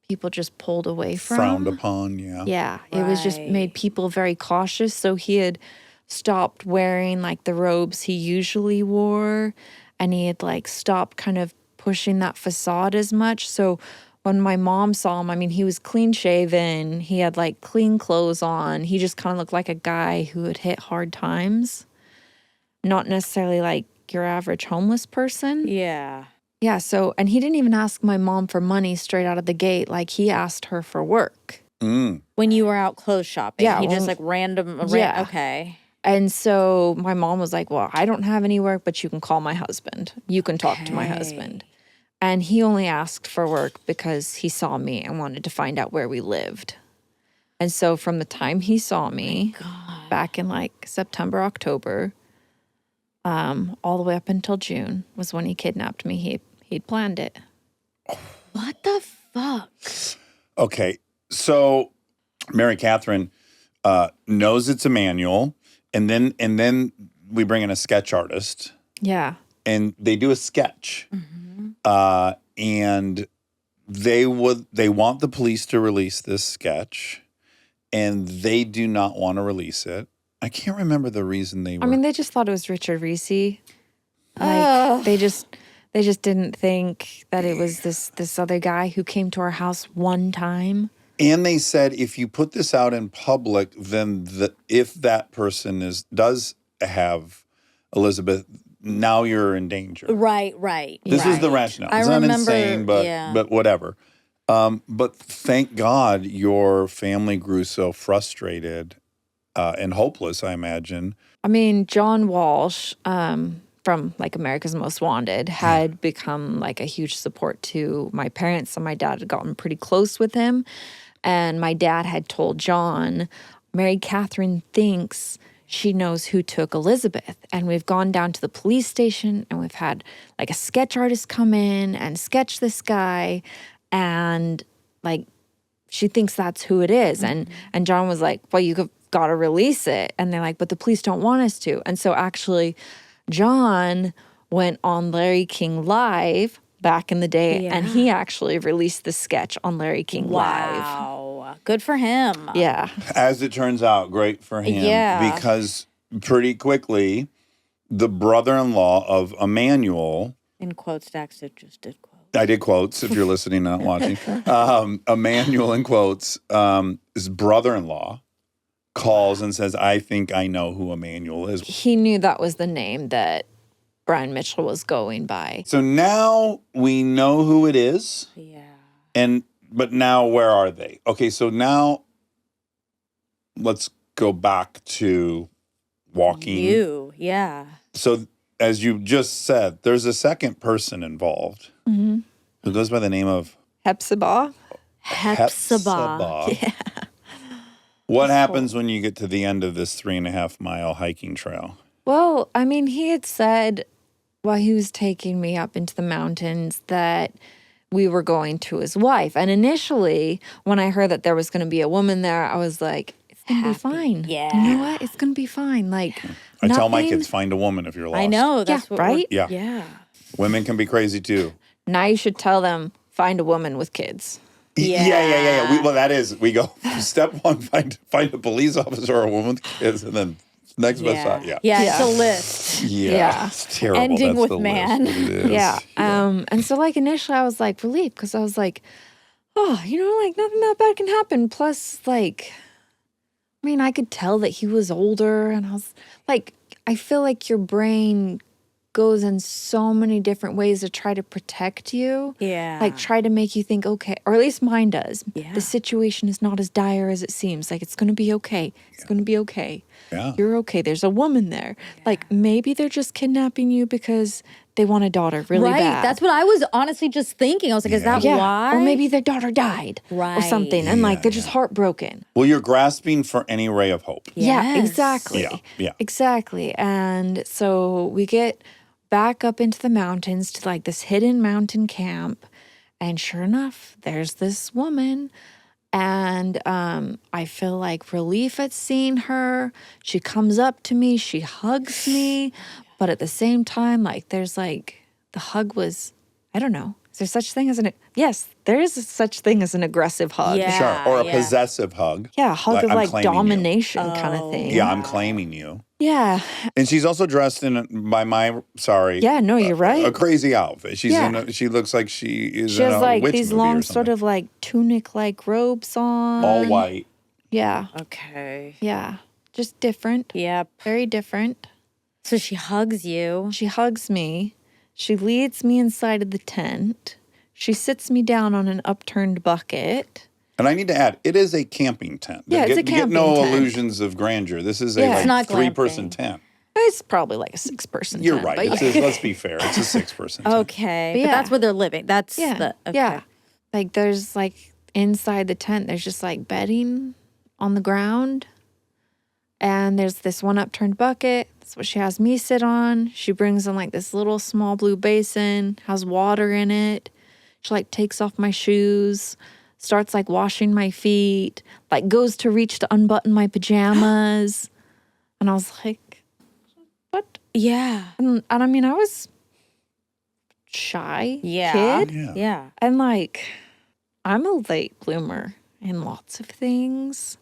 people just pulled away from. Frowned upon, yeah. Yeah, it was just made people very cautious. So he had stopped wearing like the robes he usually wore, and he had like stopped kind of pushing that facade as much. So when my mom saw him, I mean, he was clean shaven, he had like clean clothes on. He just kind of looked like a guy who had hit hard times, not necessarily like your average homeless person. Yeah. Yeah, so, and he didn't even ask my mom for money straight out of the gate. Like, he asked her for work. When you were out clothes shopping. Yeah, He just when- like random. Yeah. Okay. And so my mom was like, well, I don't have any work, but you can call my husband. You can talk to my husband. And he only asked for work because he saw me and wanted to find out where we lived. And so from the time he saw me back in like September, October, all the way up until June was when he kidnapped me. He'd planned it. What the fuck? Okay, so Mary Catherine knows it's a manual, and then we bring in a sketch artist, Yeah. and they do a sketch, and they want the police to release this sketch, and they do not want to release it. I can't remember the reason they were. I mean, they just thought it was Richard Reese. Like they just didn't think that it was this other guy who came to our house one time. And they said if you put this out in public, then if that person does have Elizabeth, now you're in danger. Right. This is the rationale. I It's not remember, insane, but yeah. but whatever. But thank God your family grew so frustrated and hopeless, I imagine. I mean, John Walsh from like America's Most Wanted had become like a huge support to my parents, and my dad had gotten pretty close with him. And my dad had told John, Mary Catherine thinks she knows who took Elizabeth. And we've gone down to the police station and we've had like a sketch artist come in and sketch this guy. And like, she thinks that's who it is. And John was like, well, you've got to release it. And they're like, but the police don't want us to. And so actually, John went on Larry King Live back in the day, and he actually released the sketch on Larry King Live. Wow. Good for him. Yeah. As it turns out, great for him. Yeah. Because pretty quickly, the brother-in-law of Emmanuel, In quotes, Dax just did quote. I did quotes if you're listening, not watching, Emmanuel in quotes, his brother-in-law calls and says, I think I know who Emmanuel is. He knew that was the name that Brian Mitchell was going by. So now we know who it is. Yeah. But now where are they? Okay, so now let's go back to walking. Yeah. So as you just said, there's a second person involved who goes by the name of Hepzibah. Hepzibah. Yeah. What happens when you get to the end of this 3.5 mile hiking trail? Well, I mean, he had said while he was taking me up into the mountains that we were going to his wife. And initially, when I heard that there was going to be a woman there, I was like, it's going to be fine. Yeah. You know what? It's going to be fine. Like, I tell my nothing- kids, find a woman if you're lost. I know. That's Yeah, what right? Yeah. Yeah. Women can be crazy too. Now you should tell them, find a woman with kids. Yeah. Well, that is, we go, step one, find a police officer or a woman with kids, and then next best out. Yeah. It's a list. Yeah. It's terrible. Ending That's with the man. list, but it is. Yeah. And so like initially I was like relieved because I was like, oh, you know, like nothing that bad can happen. Plus, like, I mean, I could tell that he was older, and I was like, I feel like your brain goes in so many different ways to try to protect you. Yeah. Like try to make you think, okay, or at least mine does. Yeah. The situation is not as dire as it seems. Like it's going to be okay. It's going to be okay. Yeah. You're okay. There's a woman there. Like maybe they're just kidnapping you because they want a daughter really right. bad. That's what I was honestly just thinking. I was like, is that why? Or maybe their daughter died or something. And like they're just heartbroken. Well, you're grasping for any ray of hope. Yeah, Yes. exactly. Yeah. Exactly. And so we get back up into the mountains to like this hidden mountain camp. And sure enough, there's this woman. And I feel like relief at seeing her. She comes up to me, she hugs me. But at the same time, like there's like the hug was, I don't know. Is there such thing as yes, there is such thing as an aggressive hug. Yeah. Sure. Or a possessive hug. Yeah, a hug of I'm like claiming you. domination kind of thing. Yeah, I'm claiming you. Yeah. And she's also dressed in, Yeah, no, you're right. a crazy outfit. She's Yeah. she looks like she is She in has a like witch these movie or long something. sort of like tunic-like robes on. all white. Yeah, Okay. yeah. Just different. Yep. Very different. So she hugs you. She hugs me. She leads me inside of the tent. She sits me down on an upturned bucket. And I need to add, it is a camping tent. Yeah, it's a Get camping no tent. illusions of grandeur. This is Yeah. It's a not like 3-person glamping. tent. It's probably like a 6-person You're tent. right. But It's let's be fair. It's a 6-person tent. Okay. But But yeah. that's where they're living. That's yeah. the okay. Yeah. Like there's like inside the tent, there's just like bedding on the ground. And there's this one upturned bucket. That's what she has me sit on. She brings in like this little small blue basin, has water in it. She like takes off my shoes, starts like washing my feet, like goes to reach to unbutton my pajamas. And I was like, what? Yeah. And I mean, I was shy Yeah. kid. Yeah. Yeah. And like, I'm a late bloomer in lots of things.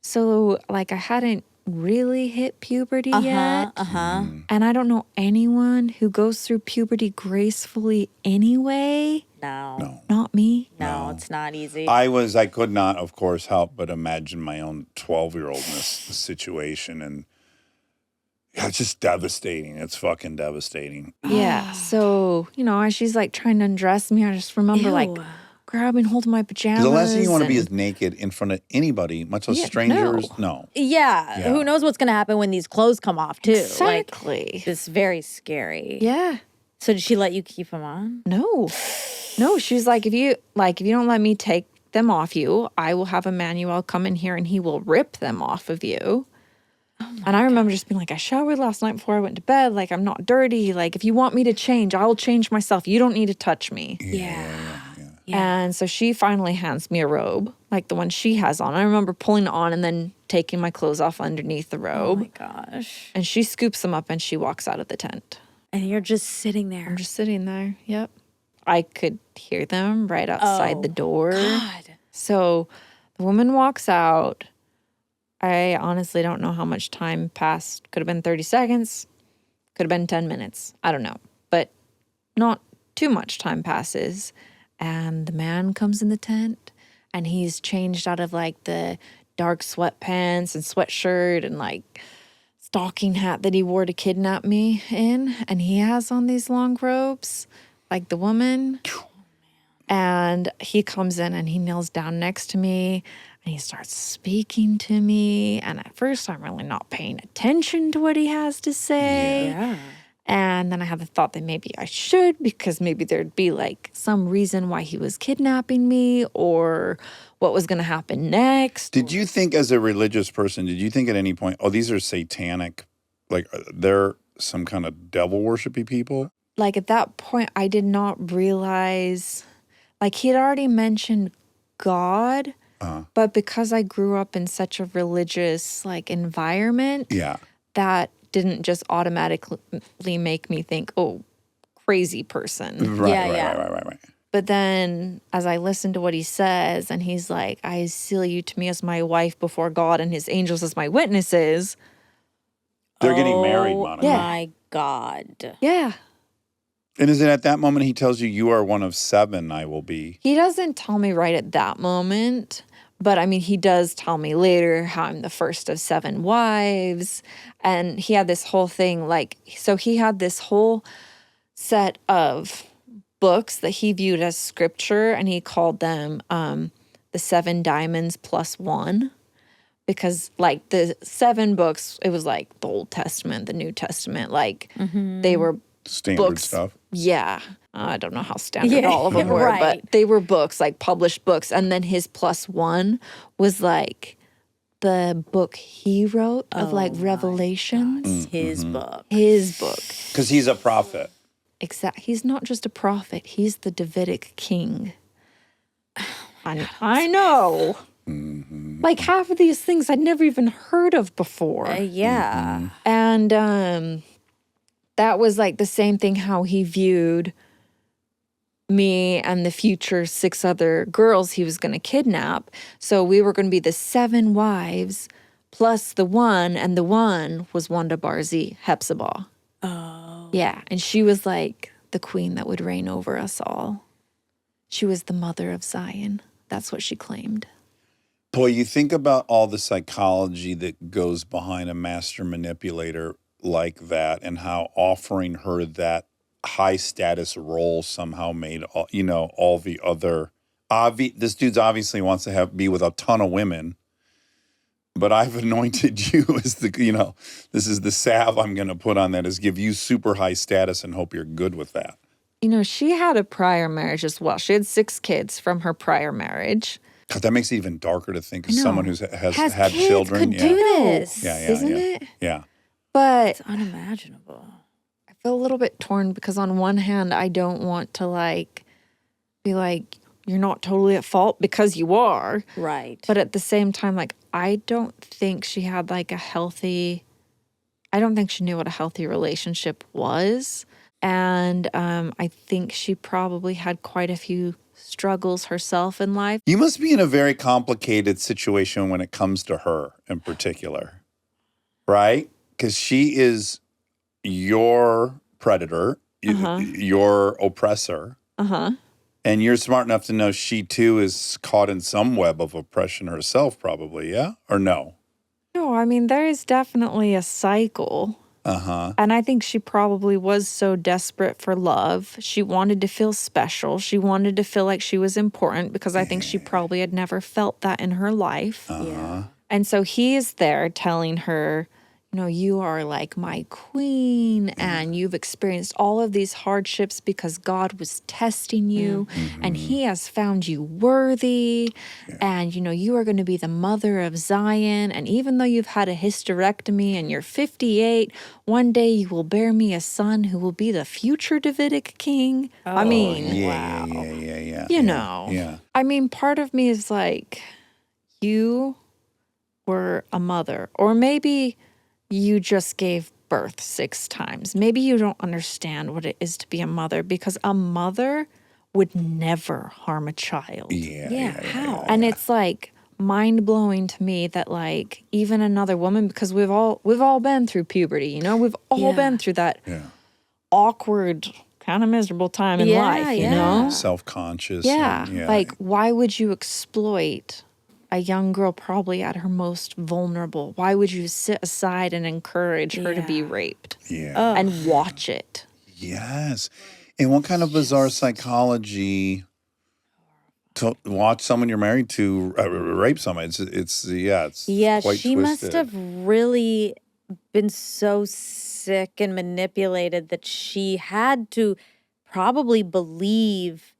So like, I hadn't really hit puberty yet. And I don't know anyone who goes through puberty gracefully anyway. No. Not me. No, it's not easy. I could not, of course, help but imagine my own 12-year-old in this situation. And yeah, it's just devastating. It's fucking devastating. Yeah. So, you know, as she's like trying to undress me, I just remember like Ew. grabbing hold of my pajamas. The last thing you want to be and- is naked in front of anybody, much less Yeah, strangers. No. Yeah. Yeah. Who knows what's going to happen when these clothes come off, too? Exactly. Like, it's very scary. Yeah. So did she let you keep them on? No, she's like, if you don't let me take them off you, I will have Emmanuel come in here and he will rip them off of you. And I remember just being like, I showered last night before I went to bed. Like, I'm not dirty. Like, if you want me to change, I will change myself. You don't need to touch me. Yeah. And so she finally hands me a robe, like the one she has on. I remember pulling it on and then taking my clothes off underneath the Oh robe. my gosh. And she scoops them up and she walks out of the tent. And you're just sitting there. I'm just sitting there. Yep. I could hear them right outside the door. God. So the woman walks out. I honestly don't know how much time passed. Could have been 30 seconds. Could have been 10 minutes. I don't know. But not too much time passes. And the man comes in the tent and he's changed out of like the dark sweatpants and sweatshirt and like stocking hat that he wore to kidnap me in. And he has on these long robes like the woman. And he comes in and he kneels down next to me and he starts speaking to me. And at first, I'm really not paying attention to what he has to say. Yeah. And then I had the thought that maybe I should, because maybe there'd be like some reason why he was kidnapping me or what was going to happen next. Did you think, as a religious person, did you think at any point, oh, these are satanic, like they're some kind of devil worshipy people? Like at that point, I did not realize, like he had already mentioned God, but because I grew up in such a religious like environment, Yeah. that didn't just automatically make me think, oh, crazy person. Right, Yeah, right. But then as I listen to what he says, and he's like, I seal you to me as my wife before God and his angels as my witnesses. They're getting married, Oh Monica. my God. Yeah. And is it at that moment he tells you, you are one of 7 I will be? He doesn't tell me right at that moment, But I mean, he does tell me later how I'm the first of 7 wives. And he had this whole thing so he had this whole set of books that he viewed as scripture, and he called them the 7 diamonds plus 1. Because the 7 books, it was the Old Testament, the New Testament, they were Standard books. stuff. Yeah. I don't know how standard all of them were, right. but they were books, published books. And then his plus 1 was the book he wrote of Revelations. It's his book. His book. Because he's a prophet. He's not just a prophet, he's the Davidic king. I know. Half of these things I'd never even heard of before. Yeah. And that was the same thing how he viewed me and the future 6 other girls he was going to kidnap. So we were going to be the 7 wives plus the 1, and the 1 was Wanda Barzi, Hepzibah. Oh. Yeah, and she was the queen that would reign over us all. She was the mother of Zion. That's what she claimed. Boy, you think about all the psychology that goes behind a master manipulator like that, and how offering her that high status role somehow made all the other this dude's obviously wants to be with a ton of women, but I've anointed you as this is the salve I'm going to put on that, is give you super high status and hope you're good with that. She had a prior marriage as well. She had 6 kids from her prior marriage. God, that makes it even darker to think of someone who has had kids, children. could do this. Isn't it? Yeah. But It's unimaginable. I feel a little bit torn because on one hand, I don't want to be you're not totally at fault, because you are. Right. But at the same time, I don't think she had I don't think she knew what a healthy relationship was. And I think she probably had quite a few struggles herself in life. You must be in a very complicated situation when it comes to her in particular, right? Because she is your predator, your oppressor. And you're smart enough to know she too is caught in some web of oppression herself, probably, yeah? Or no? No, I mean, there is definitely a cycle. And I think she probably was so desperate for love. She wanted to feel special. She wanted to feel like she was important, because I think she probably had never felt that in her life. Yeah. And so he is there telling her, you are my queen, and you've experienced all of these hardships because God was testing you, and he has found you worthy, and, you are going to be the mother of Zion, and even though you've had a hysterectomy and you're 58, one day you will bear me a son who will be the future Davidic king. I mean, Yeah. Yeah. I mean, part of me is you were a mother, or maybe you just gave birth 6 times. Maybe you don't understand what it is to be a mother, because a mother would never harm a child. Yeah. How? And it's mind-blowing to me that even another woman, because we've all been through puberty, we've all been through that awkward, kind of miserable time in life, you know? Self-conscious. Yeah. And, Why would you exploit a young girl probably at her most vulnerable? Why would you sit aside and encourage her to be raped? Yeah. And watch it? Yes. And what kind of bizarre psychology to watch someone you're married to rape someone? It's quite she must twisted. have really been so sick and manipulated that she had to probably believe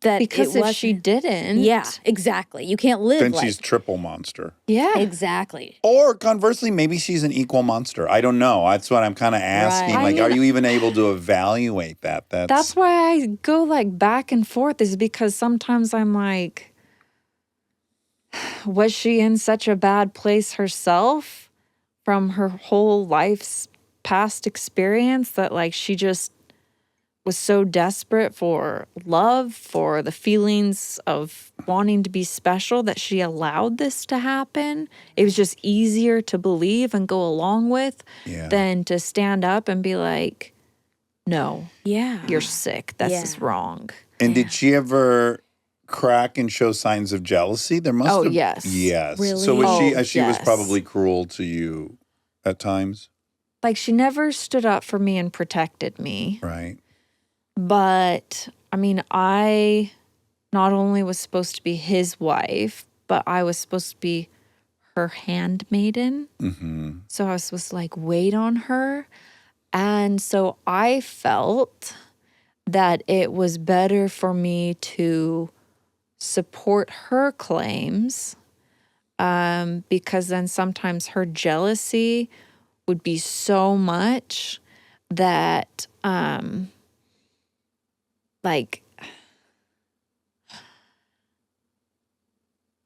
that Because it if was she didn't, Yeah, exactly. You can't live Then like she's triple monster. yeah, exactly. Or conversely, maybe she's an equal monster. I don't know. That's what I'm kind of asking. Right. I Are mean- you even able to evaluate that? that's why I go back and forth, is because sometimes I'm was she in such a bad place herself from her whole life's past experience that she just was so desperate for love, for the feelings of wanting to be special, that she allowed this to happen. It was just easier to believe and go along with than to stand up and be no, Yeah. you're sick. This is wrong. And did she ever crack and show signs of jealousy? There must Oh, have. yes. Yes. Really? So was Oh, she was yes. probably cruel to you at times, Like, she never stood up for me and protected me. right? But I mean, I not only was supposed to be his wife, but I was supposed to be her handmaiden. Mm-hmm. So I was supposed to like wait on her. And so I felt that it was better for me to support her claims because then sometimes her jealousy would be so much that like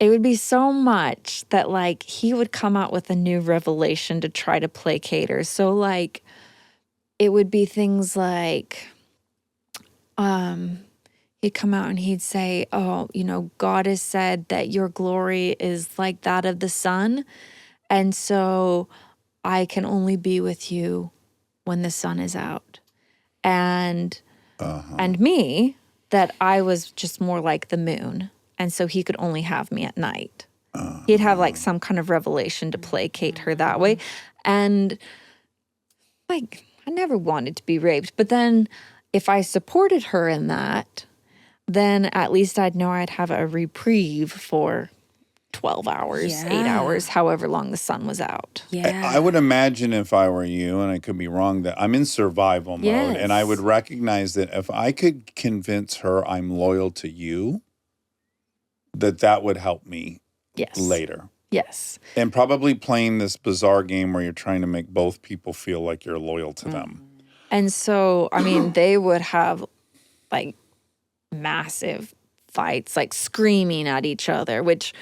it would be so much that like he would come out with a new revelation to try to placate her. So like it would be things like he'd come out and he'd say, oh, you know, God has said that your glory is like that of the sun. And so I can only be with you when the sun is out. And me, that I was just more like the moon. And so he could only have me at night. He'd have like some kind of revelation to placate her that way. And like, I never wanted to be raped. But then if I supported her in that, then at least I'd know I'd have a reprieve for 12 hours, 8 Yeah. hours, however long the sun was out. Yeah. I would imagine if I were you, and I could be wrong, that I'm in survival mode, and I would Yes. recognize that if I could convince her I'm loyal to you, that would help me Yes. later. Yes. And probably playing this bizarre game where you're trying to make both people feel like you're loyal to them. And so, I mean, they would have like massive fights, like screaming at each other, which,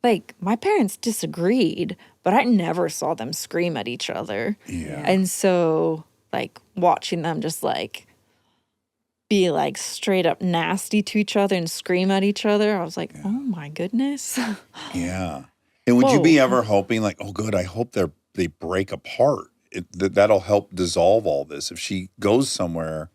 like, my parents disagreed, but I never saw them scream at each other. Yeah. And so, like, watching them just like be like straight up nasty to each other and scream at each other, I was like, oh my goodness. Yeah. And would you be Whoa. ever hoping like, oh, good, I hope they break apart. That'll help dissolve all this. If she goes somewhere.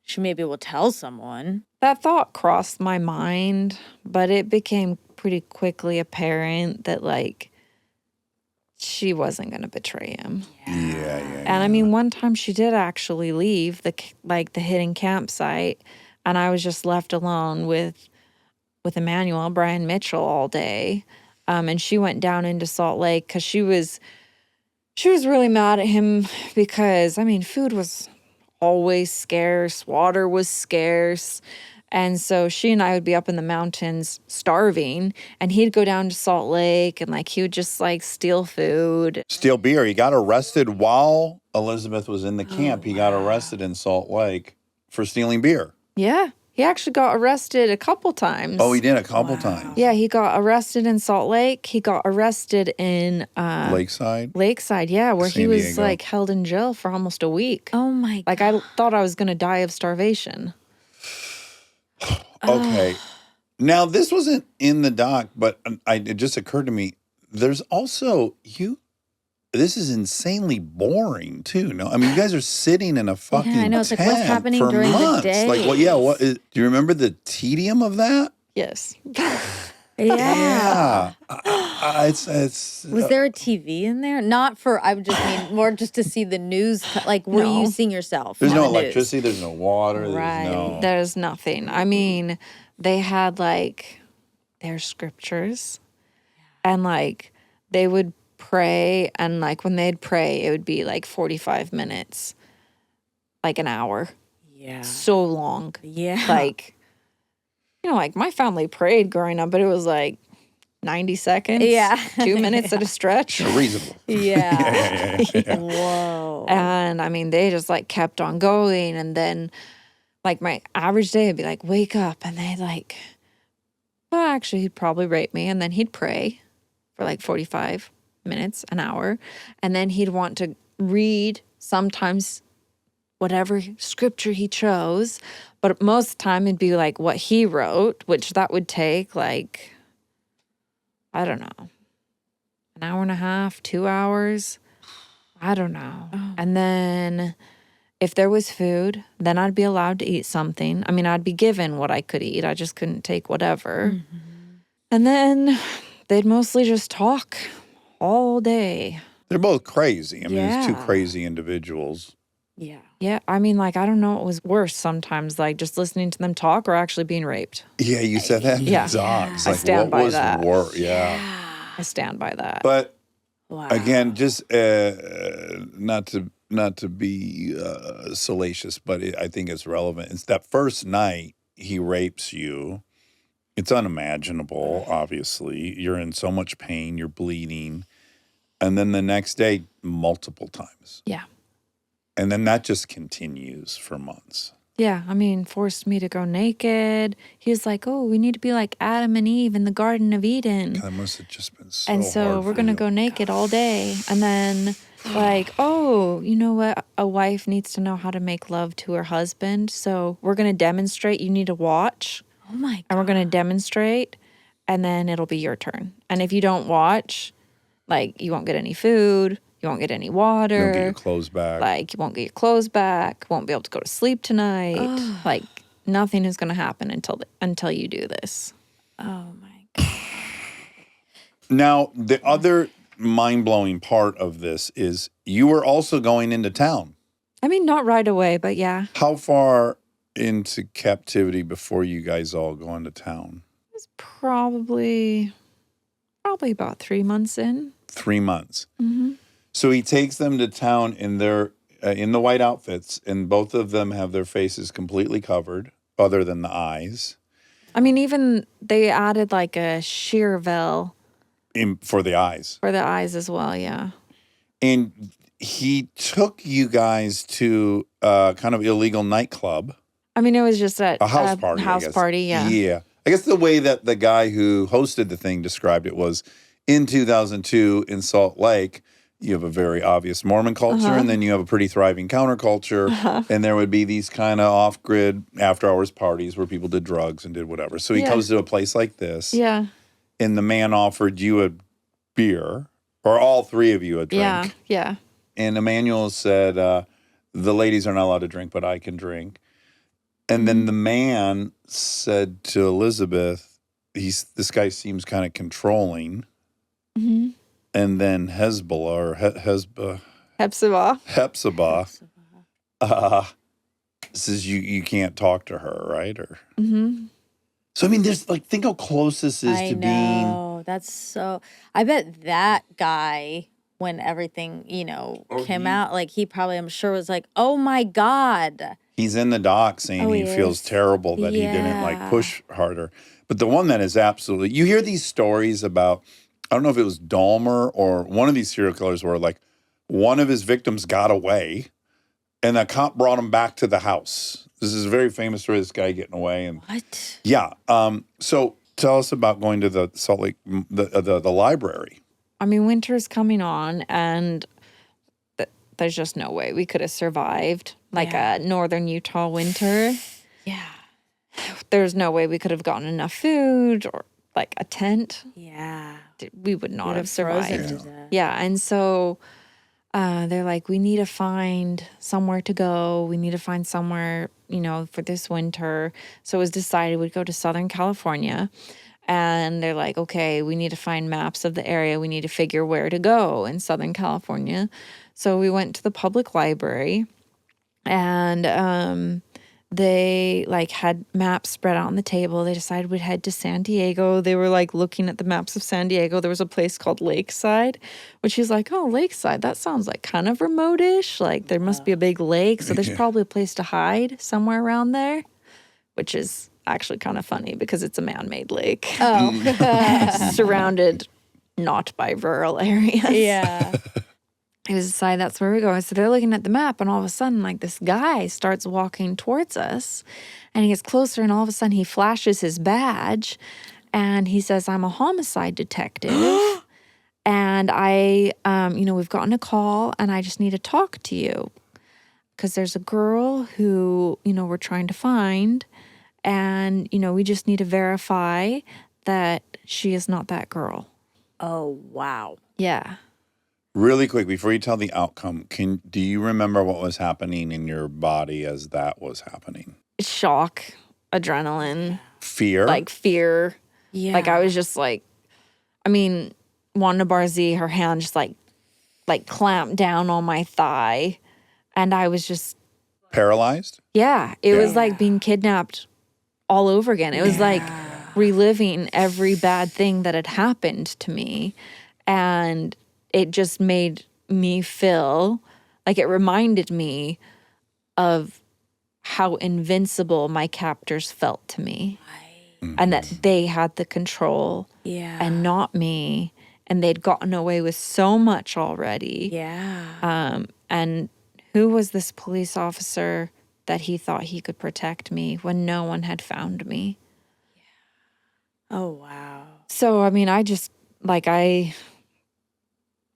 She maybe will tell someone. That thought crossed my mind, but it became pretty quickly apparent that like she wasn't going to betray him. Yeah. And I mean, one time she did actually leave the hidden campsite, and I was just left alone with Emmanuel, Brian Mitchell, all day. And she went down into Salt Lake because she was really mad at him because, I mean, food was always scarce, water was scarce. And so she and I would be up in the mountains starving, and he'd go down to Salt Lake and like he would just like steal food. Steal beer. He got arrested while Elizabeth was in the camp. He got arrested in Salt Lake for stealing beer. Yeah. He actually got arrested a couple times. Oh, he did a couple times. Yeah, he got arrested in Salt Lake. He got arrested in Lakeside. yeah, where he San was Diego. like held in jail for almost a week. Oh my Like I thought I was going to die of starvation. Okay. Now, this wasn't in the doc, but it just occurred to me. There's also this is insanely boring too. No, I mean, you guys are sitting in a fucking I know. It's like, what's tent happening for during the months. day? Like, what do you remember the tedium of that? Yes. Yeah. It's Was there a TV in there? Not for, I would just mean more just to see the news. Like, were No. you seeing yourself? there's on no the news? electricity. There's no water. Right. There's no. There's nothing. I mean, they had like their scriptures and like they would pray, and like when they'd pray, it would be like 45 minutes, like an hour. Yeah. So long. Yeah. Like, you know, like my family prayed growing up, but it was like 90 seconds. Yeah. 2 minutes at a stretch. Reasonable. Yeah. Yeah. Whoa. And I mean, they just like kept on going. And then like my average day would be like, wake up. And they'd like, well, actually, he'd probably rape me. And then he'd pray for like 45 minutes, an hour. And then he'd want to read sometimes whatever scripture he chose. But most of the time it'd be like what he wrote, which that would take like, I don't know, an hour and a half, 2 hours. I don't know. Oh. And then If there was food, then I'd be allowed to eat something. I mean, I'd be given what I could eat. I just couldn't take whatever. And then they'd mostly just talk all day. They're both crazy. I mean, it's two Yeah. crazy individuals. Yeah. Yeah, I mean, like, I don't know what was worse sometimes, like just listening to them talk or actually being raped. Yeah, you said that in the Yeah. docs. I Like, stand what by was that. worse? Yeah. I stand by that. But Wow. again, just not to be salacious, but I think it's relevant. It's that first night he rapes you. It's unimaginable, obviously. You're in so much pain. You're bleeding. And then the next day, multiple times. Yeah. And then that just continues for months. Yeah, I mean, forced me to go naked. He was like, "Oh, we need to be like Adam and Eve in the Garden of Eden." God, that must have just been so And so hard we're for going to you. go naked all day. And then, like, oh, you know what? A wife needs to know how to make love to her husband. So we're going to demonstrate. You need to watch. Oh my God. And we're going to demonstrate. And then it'll be your turn. And if you don't watch, like, you won't get any food. You won't get any You water. don't get your clothes back. Like, you won't get your clothes back. Won't be able to go to sleep tonight. Like, nothing is going to happen until you do this. Oh my God. Now, the other mind-blowing part of this is you were also going into town. I mean, not right away, but yeah. How far into captivity before you guys all go into town? It's probably about 3 months in. 3 months. Mm-hmm. So he takes them to town in their in the white outfits, and both of them have their faces completely covered, other than the eyes, I mean, even they added like a sheer veil for the eyes. for the eyes as well. Yeah. And he took you guys to a kind of illegal nightclub. I mean, it was just at A house party. I House guess. party. Yeah. Yeah. I guess the way that the guy who hosted the thing described it was in 2002 in Salt Lake, you have a very obvious Mormon culture, and then you have a pretty thriving counterculture. And there would be these kind of off grid after hours parties where people did drugs and did whatever. So he Yeah. comes to a place like this, Yeah. and the man offered you a beer, or all three of you a drink. Yeah. Yeah. And Emmanuel said, the ladies are not allowed to drink, but I can drink. And then the man said to Elizabeth, this guy seems kind of controlling. Mm-hmm. And then Hezbollah, or Hepzibah. says you can't talk to her, right? Or Mm-hmm. so I mean, there's like, think how close this is I to know. That's so. I bet that guy, when everything, came out, like he probably, I'm sure, was like, oh my God. he's in the dock saying Oh, he he feels is? terrible that he didn't like Yeah. push harder. But the one that is absolutely, you hear these stories about, I don't know if it was Dahmer or one of these serial killers where like one of his victims got away and the cop brought him back to the house. This is a very famous story, this guy getting away. And What? yeah. So tell us about going to the Salt Lake, the library. I mean, winter's coming on, and there's just no way we could have survived like a northern Utah winter. Yeah. There's no way we could have gotten enough food or like a tent. Yeah. We would not Would have survived. frozen to death. Yeah, and so they're like, we need to find somewhere to go. We need to find somewhere, for this winter. So it was decided we'd go to Southern California. And they're like, okay, we need to find maps of the area. We need to figure where to go in Southern California. So we went to the public library, and they like had maps spread out on the table. They decided we'd head to San Diego. They were like looking at the maps of San Diego. There was a place called Lakeside, which he's like, oh, Lakeside, that sounds like kind of remote-ish. Like there must be a big lake. So there's probably a place to hide somewhere around there, which is actually kind of funny because it's a man-made lake. Oh. Surrounded not by rural areas. Yeah. It was decided that's where we go. So they're looking at the map, and all of a sudden, like, this guy starts walking towards us, and he gets closer, and all of a sudden he flashes his badge, and he says, I'm a homicide detective, and we've gotten a call, and I just need to talk to you, because there's a girl who, we're trying to find, and, we just need to verify that she is not that girl. Oh, wow. Yeah. Really quick, before you tell the outcome, do you remember what was happening in your body as that was happening? Shock, adrenaline, Fear? like fear. Yeah. Like I was just like, I mean, Wanda Barzee, her hand just like clamped down on my thigh. And I was just, Paralyzed? yeah, it was like being kidnapped all over again. It was like reliving every bad thing that had happened to me. And it just made me feel like it reminded me of how invincible my captors felt to me. And that they had the control and not me. And they'd gotten away with so much already. Yeah. And who was this police officer that he thought he could protect me when no one had found me? Oh, wow. So, I mean, I just, I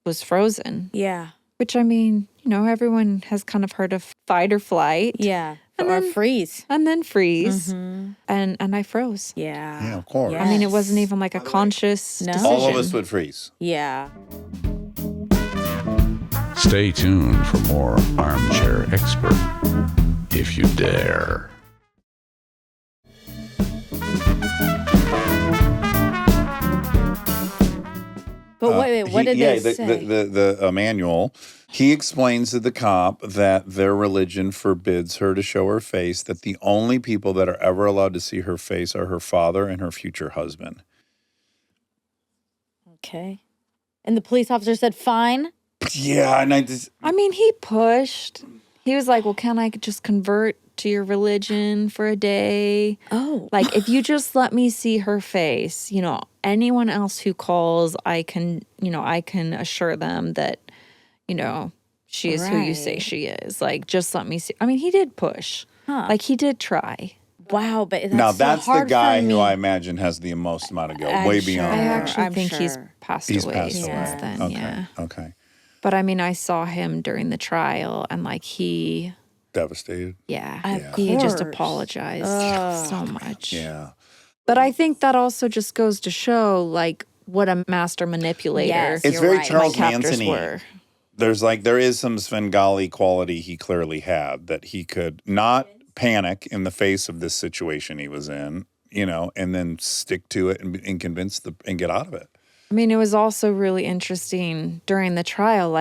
was frozen. Yeah. Which, I mean, everyone has kind of heard of fight or flight. Yeah. And Or then- freeze. And then freeze. And I froze. Yeah. Yeah, of course. I mean, it wasn't Yes. even like a conscious No. decision. All of us would freeze. Yeah. Stay tuned for more Armchair Expert, if you dare. But wait, what did they say? The manual, he explains to the cop that their religion forbids her to show her face, that the only people that are ever allowed to see her face are her father and her future husband. Okay. And the police officer said, fine. Yeah, and I mean, he pushed. He was like, well, can I just convert to your religion for a day? Oh. Like, if you just let me see her face, anyone else who calls, I can assure them that, she is who you say Right. she is. Like, just let me see. I mean, he did push. Huh. Like, he did try. Wow, but that's now so that's the hard guy for who me. I imagine has the most amount of guilt, I'm way sure. beyond. I Sure, actually I'm think he's sure. passed He's away passed since away. then. Okay, Yeah. okay. But I mean, I saw him during the trial, and he, Devastated. Of he just course. apologized Ugh. so much. Yeah. But I think that also just goes to show, what a master manipulator Yes, It's you're very right. Charles my captors Manson-y. were. There is some Svengali quality he clearly had, that he could not panic in the face of this situation he was in, and then stick to it and convince and get out of it. I mean, it was also really interesting during the trial,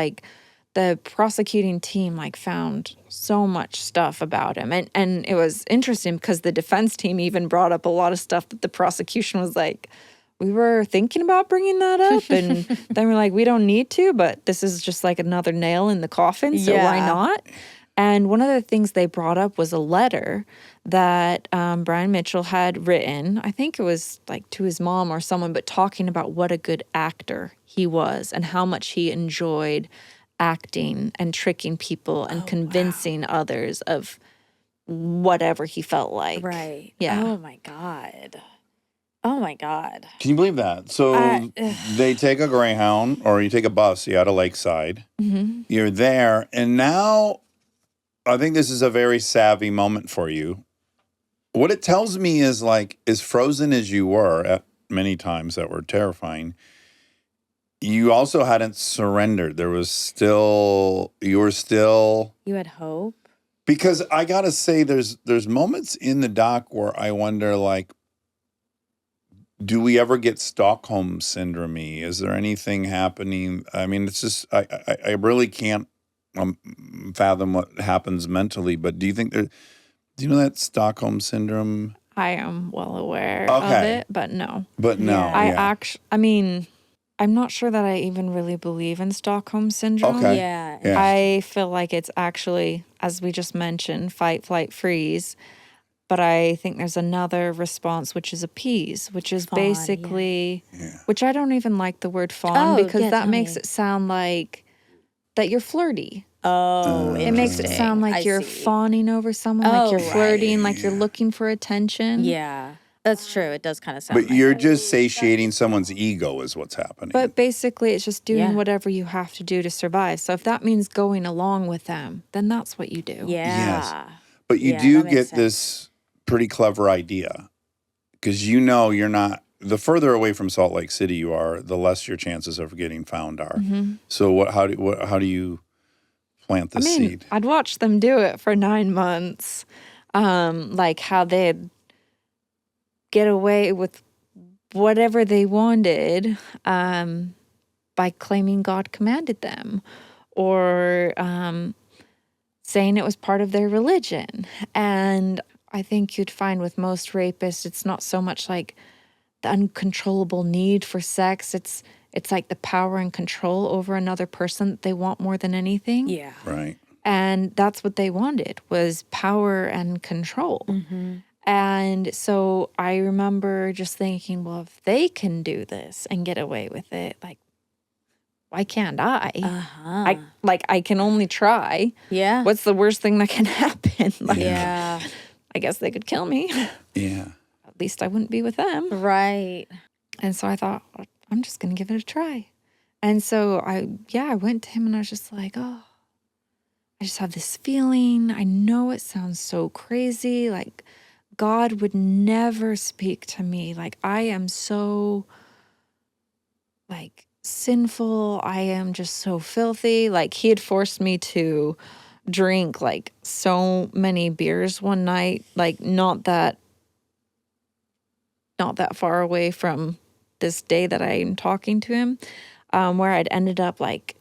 the prosecuting team found so much stuff about him. And it was interesting because the defense team even brought up a lot of stuff that the prosecution was like, we were thinking about bringing that up. And then we're like, we don't need to, but this is just another nail in the coffin. So why Yeah. not? And one of the things they brought up was a letter that Brian Mitchell had written. I think it was to his mom or someone, but talking about what a good actor he was and how much he enjoyed acting and tricking people and convincing others of whatever he felt like. Right. Yeah. Oh, my God. Oh, my God. Can you believe that? So they take a Greyhound, or you take a bus, you out of Lakeside. Mm-hmm. You're there, and now I think this is a very savvy moment for you. What it tells me is as frozen as you were at many times that were terrifying, you also hadn't surrendered. You were still. You had hope? Because I gotta say, there's moments in the doc where I wonder, do we ever get Stockholm syndrome-y? Is there anything happening? I mean, it's just I really can't fathom what happens mentally. But do you think do you know that Stockholm syndrome? I am well aware of Okay. it, but no. But no, Yeah. I mean, I'm not sure that I even really believe in Stockholm syndrome. Okay. Yeah. Yeah. I feel like it's actually, as we just mentioned, fight, flight, freeze. But I think there's another response, which is appease, which is Fawn, yeah. basically, Yeah. which I don't even like the word fawn Oh, because yeah, that tell makes me. it sound like that you're flirty. Oh, It makes it interesting. sound like I you're see. fawning over someone, like you're Oh, flirting, like you're yeah. looking for attention. Yeah. That's true. It does kind of sound But like you're that. just satiating someone's ego is what's happening. But basically, it's just doing Yeah. whatever you have to do to survive. So if that means going along with them, then that's what you do. Yeah. But you Yeah, do that makes get sense. this pretty clever idea, because you're not the further away from Salt Lake City you are, the less your chances of getting found are. Mm-hmm. So how do you plant the seed? I'd watch them do it for 9 months, like how they'd get away with whatever they wanted by claiming God commanded them, or saying it was part of their religion. And I think you'd find with most rapists, it's not so much like the uncontrollable need for sex. It's like the power and control over another person that they want more than anything. Yeah. Right. And that's what they wanted, was power and control. Mm-hmm. And so I remember just thinking, well, if they can do this and get away with it, like, why can't I? Uh-huh. I can only try. Yeah. What's the worst thing that can happen? Like, Yeah. I guess they could kill me. Yeah. At least I wouldn't be with them. Right. And so I thought, I'm just going to give it a try. And so I went to him and I was just like, oh, I just have this feeling. I know it sounds so crazy. Like, God would never speak to me. Like, I am so, like, sinful. I am just so filthy. Like, he had forced me to drink, like, so many beers one night. Like, not that far away from this day that I'm talking to him, where I'd ended up, like,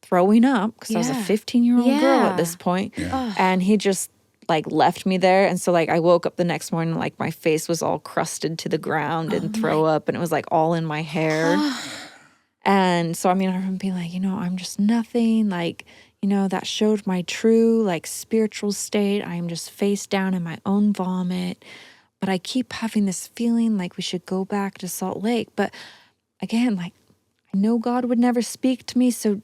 throwing up because I was a 15-year-old girl at this point. Yeah. And he just, like, left me there. And so, like, I woke up the next morning, like, my face was all crusted to the ground and throw up, and it was, like, all in my hair. And so, I mean, I remember being like, I'm just nothing. Like, that showed my true, like, spiritual state. I am just face down in my own vomit. But I keep having this feeling like we should go back to Salt Lake. But again, like, I know God would never speak to me. So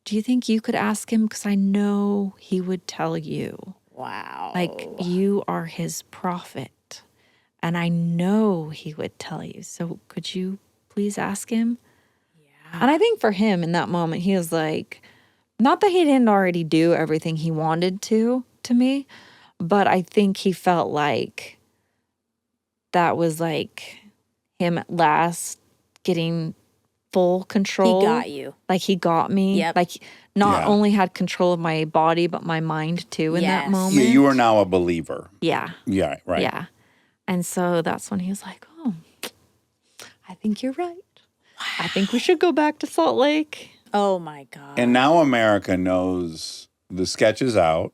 do you think you could ask him? Because I know he would tell you. Wow. Like, you are his prophet. And I know he would tell you. So could you please ask him? Yeah. And I think for him in that moment, he was like, not that he didn't already do everything he wanted to me, but I think he felt like that was like him at last getting full control. He got you. Like, he got me. Yep. Like, not Yeah. only had control of my body, but my mind too in that Yes. moment. Yeah, you are now a believer. Yeah. Yeah, right. Yeah. And so that's when he was like, oh, I think you're right. I think we should go back to Salt Lake. Oh my God. And now America knows the sketch is out.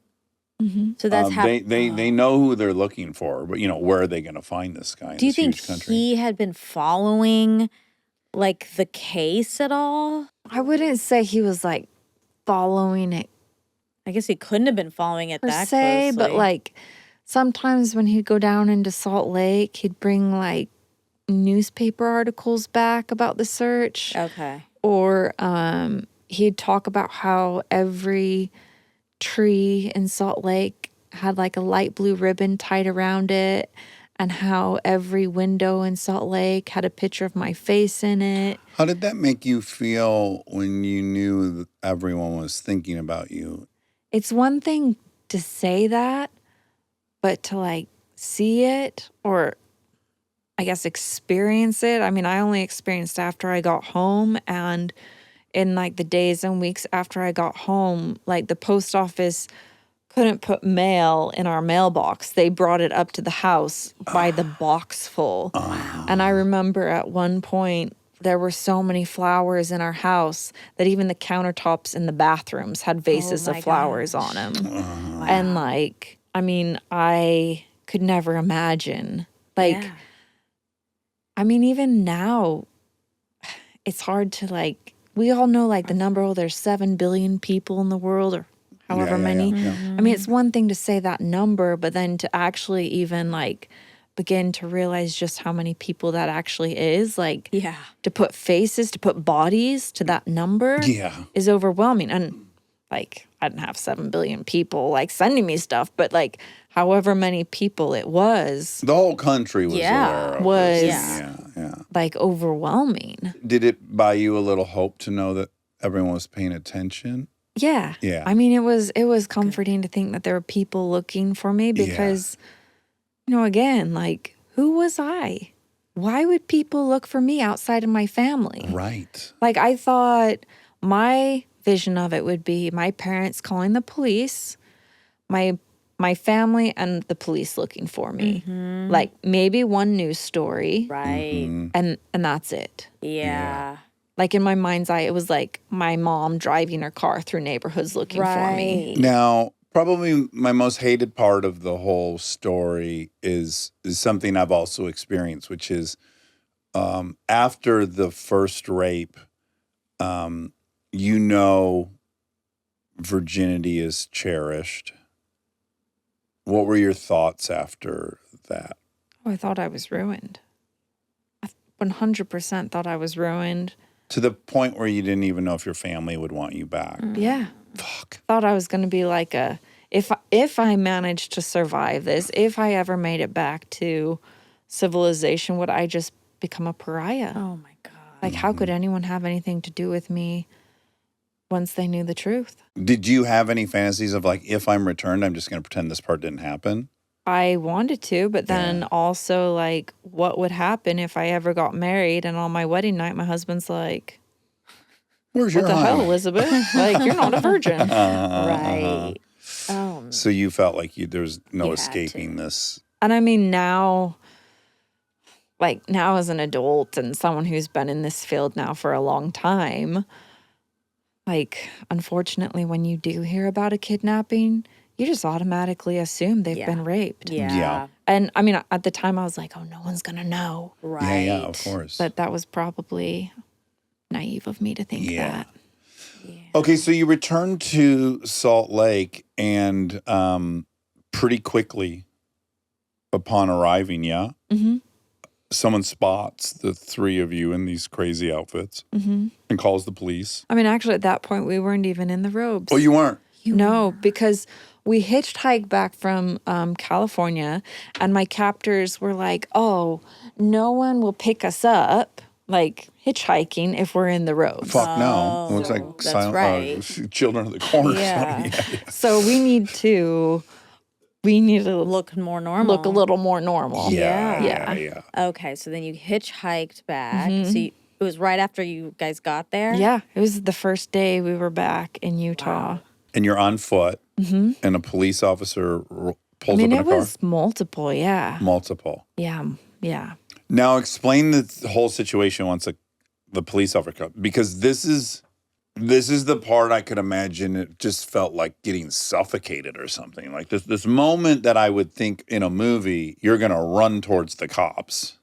So that's how They know who they're looking for, but where are they going to find this guy in Do you this think huge country? he had been following, like, the case at all? I wouldn't say he was like following it I guess he couldn't have been following it per that se, but closely. like sometimes when he'd go down into Salt Lake, he'd bring like newspaper articles back about the search. Okay. Or he'd talk about how every tree in Salt Lake had like a light blue ribbon tied around it, and how every window in Salt Lake had a picture of my face in it. How did that make you feel when you knew that everyone was thinking about you? It's one thing to say that, but to like see it, or I guess experience it. I mean, I only experienced after I got home, and in like the days and weeks after I got home, like the post office couldn't put mail in our mailbox. They brought it up to the house by the box full. And I remember at one point, there were so many flowers in our house that even the countertops in the bathrooms had vases my of flowers gosh. on them. And like, I mean, I could never imagine. Like, Yeah. I mean, even now, it's hard to like, we all know like the number, oh, there's 7 billion people in the world, or however many. Yeah. I mean, it's one thing to say that number, but then to actually even like begin to realize just how many people that actually is, like Yeah. to put faces, to put bodies to that number Yeah. is overwhelming. And like, I didn't have 7 billion people like sending me stuff, but like however many people it was, The whole country was Yeah. aware of Was- this. Yeah. Yeah. like overwhelming. Did it buy you a little hope to know that everyone was paying attention? Yeah. Yeah. I mean, it was comforting to think that there were people looking for me because, again, like, who was I? why would people look for me outside of my family? Right. Like, I thought my vision of it would be my parents calling the police, my family and the police looking for me. Like, maybe one news story, Right. and that's it. Yeah. Like, in my mind's eye, it was like my mom driving her car through neighborhoods looking for me. Right. Now, probably my most hated part of the whole story is something I've also experienced, which is after the first rape, virginity is cherished. What were your thoughts after that? Oh, I thought I was ruined. I 100% thought I was ruined. To the point where you didn't even know if your family would want you back. Yeah. Fuck. Thought I was going to be like if I managed to survive this, if I ever made it back to civilization, would I just become a pariah? Oh my God. Like, how could anyone have anything to do with me once they knew the truth? Did you have any fantasies of like, if I'm returned, I'm just going to pretend this part didn't happen? I wanted to, but then also, like, what would happen if I ever got married and on my wedding night, my husband's like, Where's what your the hell, home? Elizabeth? Like, you're not a virgin. Right. Oh, So you felt like there was no You had escaping this. And I mean, now as an adult and someone who's been in this field now for a long time, like, unfortunately, when you do hear about a kidnapping, you just automatically assume they've been raped. yeah. Yeah. And I mean, at the time, I was like, oh, no one's going to know. Right. Yeah, of course. But that was probably naive of me to think that. Okay, so you returned to Salt Lake and pretty quickly upon arriving, Mm-hmm. someone spots the three of you in these crazy outfits and calls the police. I mean, actually, at that point, we weren't even in the robes. Oh, you weren't? No, because we hitchhiked back from California, and my captors were like, oh, no one will pick us up, like hitchhiking, if we're in the robes. Fuck no. It looks like Oh, that's right. Children of the Corn. Yeah. So we need to Look more normal. look a little more normal. Yeah. Okay, so then you hitchhiked back. So it was right after you guys got there? Yeah, it was the first day we were back in Utah. And you're on foot, and a police officer pulls I mean, up in it a car. was multiple, yeah. Multiple. Yeah. Now explain the whole situation once the police officer comes, because this is the part I could imagine it just felt like getting suffocated or something. Like this moment that I would think in a movie, you're going to run towards the cops.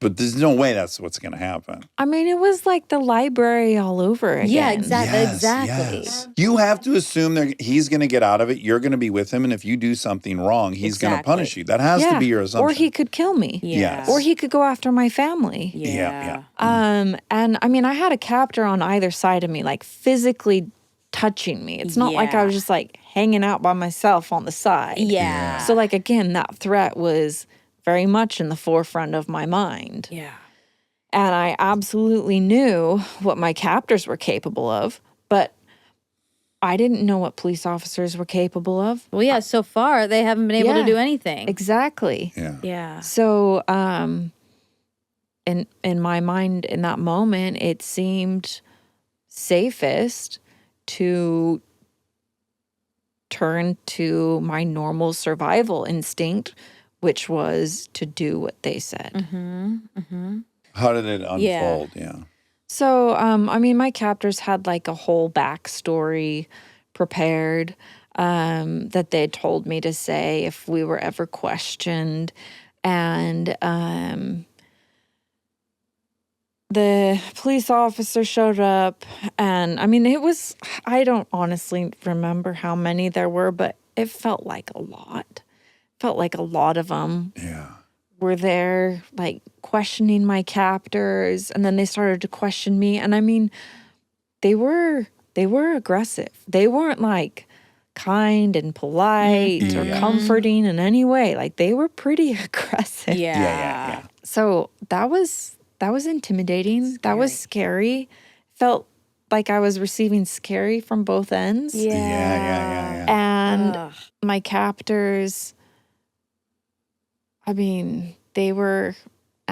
But there's no way that's what's going to happen. I mean, it was like the library all over again. Yeah, exactly. Yes, Exactly. yes. You have to assume he's going to get out of it. You're going to be with him. And if you do something wrong, he's going to Exactly. punish you. That has to be your assumption. Or he could kill me. Yeah. Yes. Or he could go after my family. Yeah. And I mean, I had a captor on either side of me, like physically touching me. It's not like I was just like hanging out by myself on the side. Yeah. So, like, again, that threat was very much in the forefront of my mind. Yeah. And I absolutely knew what my captors were capable of, but I didn't know what police officers were capable of. Well, yeah, so far they haven't been able to Yeah. do anything. Exactly. Yeah. Yeah. So, in my mind, in that moment, it seemed safest to turn to my normal survival instinct, which was to do what they said. How did it unfold? Yeah. So, I mean, my captors had like a whole backstory prepared that they told me to say if we were ever questioned. And the police officer showed up, and I mean, I don't honestly remember how many there were, but it felt like a lot. Felt like a lot of them Yeah. were there, like, questioning my captors, and then they started to question me. And I mean, they were aggressive. They weren't like kind and polite or comforting in any way. Like, they were pretty aggressive. Yeah. So that was intimidating. That was scary. Felt like I was receiving scary from both ends. Yeah. And my captors, I mean, they were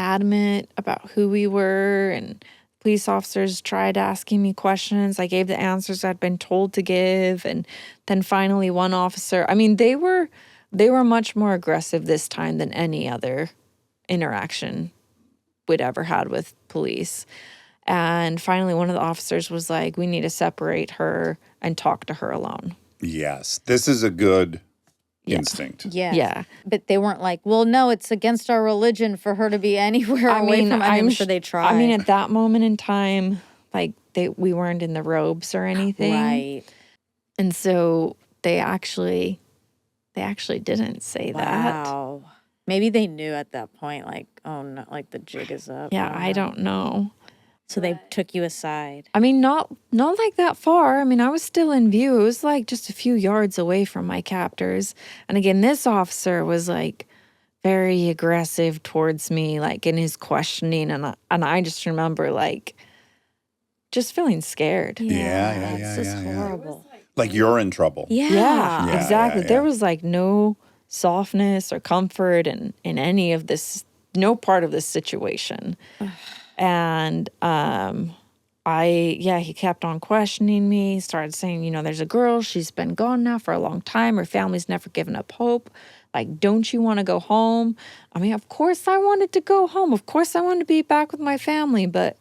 adamant about who we were, and police officers tried asking me questions. I gave the answers I'd been told to give, and then finally one officer, I mean, they were much more aggressive this time than any other interaction we'd ever had with police. And finally one of the officers was like, we need to separate her and talk to her alone. Yes. This is a good instinct. Yeah. Yeah. But they weren't like, well, no, it's against our religion for her to be anywhere away from. I'm sure they tried. I mean, at that moment in time, like we weren't in the robes or anything. Right. And so they actually didn't say that. Wow. Maybe they knew at that point, like, oh no, like the jig is up. Yeah, I don't know. So they took you aside. I mean, not like that far. I mean, I was still in view. It was like just a few yards away from my captors. And again, this officer was like very aggressive towards me, like in his questioning. And I just remember like just feeling scared. Yeah. This is horrible. Like you're in trouble. Yeah. Yeah, exactly. yeah. There was like no softness or comfort in any of this, no part of this situation. And he kept on questioning me. He started saying, you know, there's a girl, she's been gone now for a long time. Her family's never given up hope. Like, don't you want to go home? I mean, of course I wanted to go home. Of course I wanted to be back with my family. But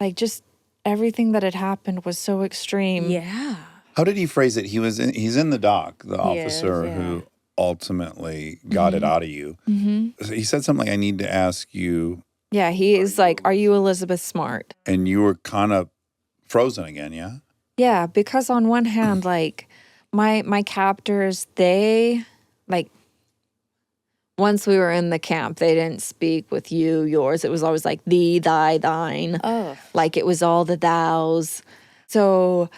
like just everything that had happened was so extreme. Yeah. How did he phrase it? He's in the dock, the He is, officer yeah. who ultimately got it out of you. Mm-hmm. He said something like, I need to ask you. Yeah, he is like, are you Elizabeth Smart? And you were kind of frozen again, yeah? Yeah, because on one hand, like my captors, they like once we were in the camp, they didn't speak with you, yours. It was always like thee, thy, thine. Oh. Like it was all the thous. So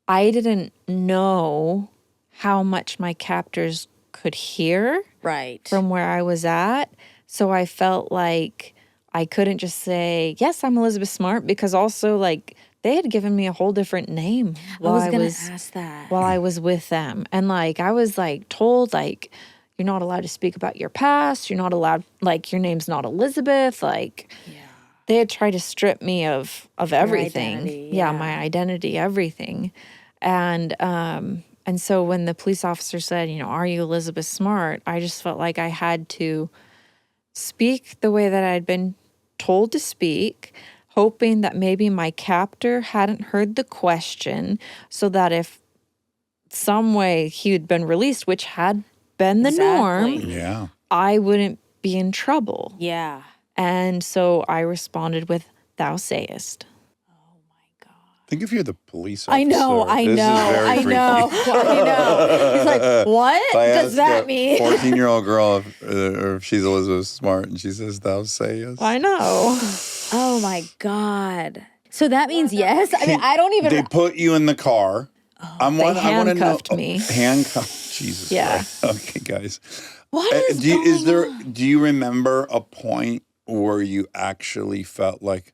I didn't know how much my captors could hear Right. from where I was at. So I felt like I couldn't just say, yes, I'm Elizabeth Smart, because also like they had given me a whole different name I was going to ask that. while I was with them. And like I was like told like you're not allowed to speak about your past. You're not allowed, like your name's not Elizabeth. Like they had tried to strip me of everything. identity, Yeah, yeah. my identity, everything. And so when the police officer said, you know, are you Elizabeth Smart? I just felt like I had to speak the way that I'd been told to speak, hoping that maybe my captor hadn't heard the question, so that if some way he had been released, which had been the norm, Yeah. I wouldn't be in trouble. Yeah. And so I responded with, thou sayest. Think if you're the police officer. I know. This is very freaky. He's like, what If I does ask that a mean? 14-year-old girl if she's Elizabeth Smart and she says, thou sayest. I know. Oh my God. So that means yes? I mean, I don't even. They put you in the car. I want to know. handcuffed me. Handcuffed. Jesus. Yeah. Christ. Okay, guys. What is Do you remember a point where you actually felt like,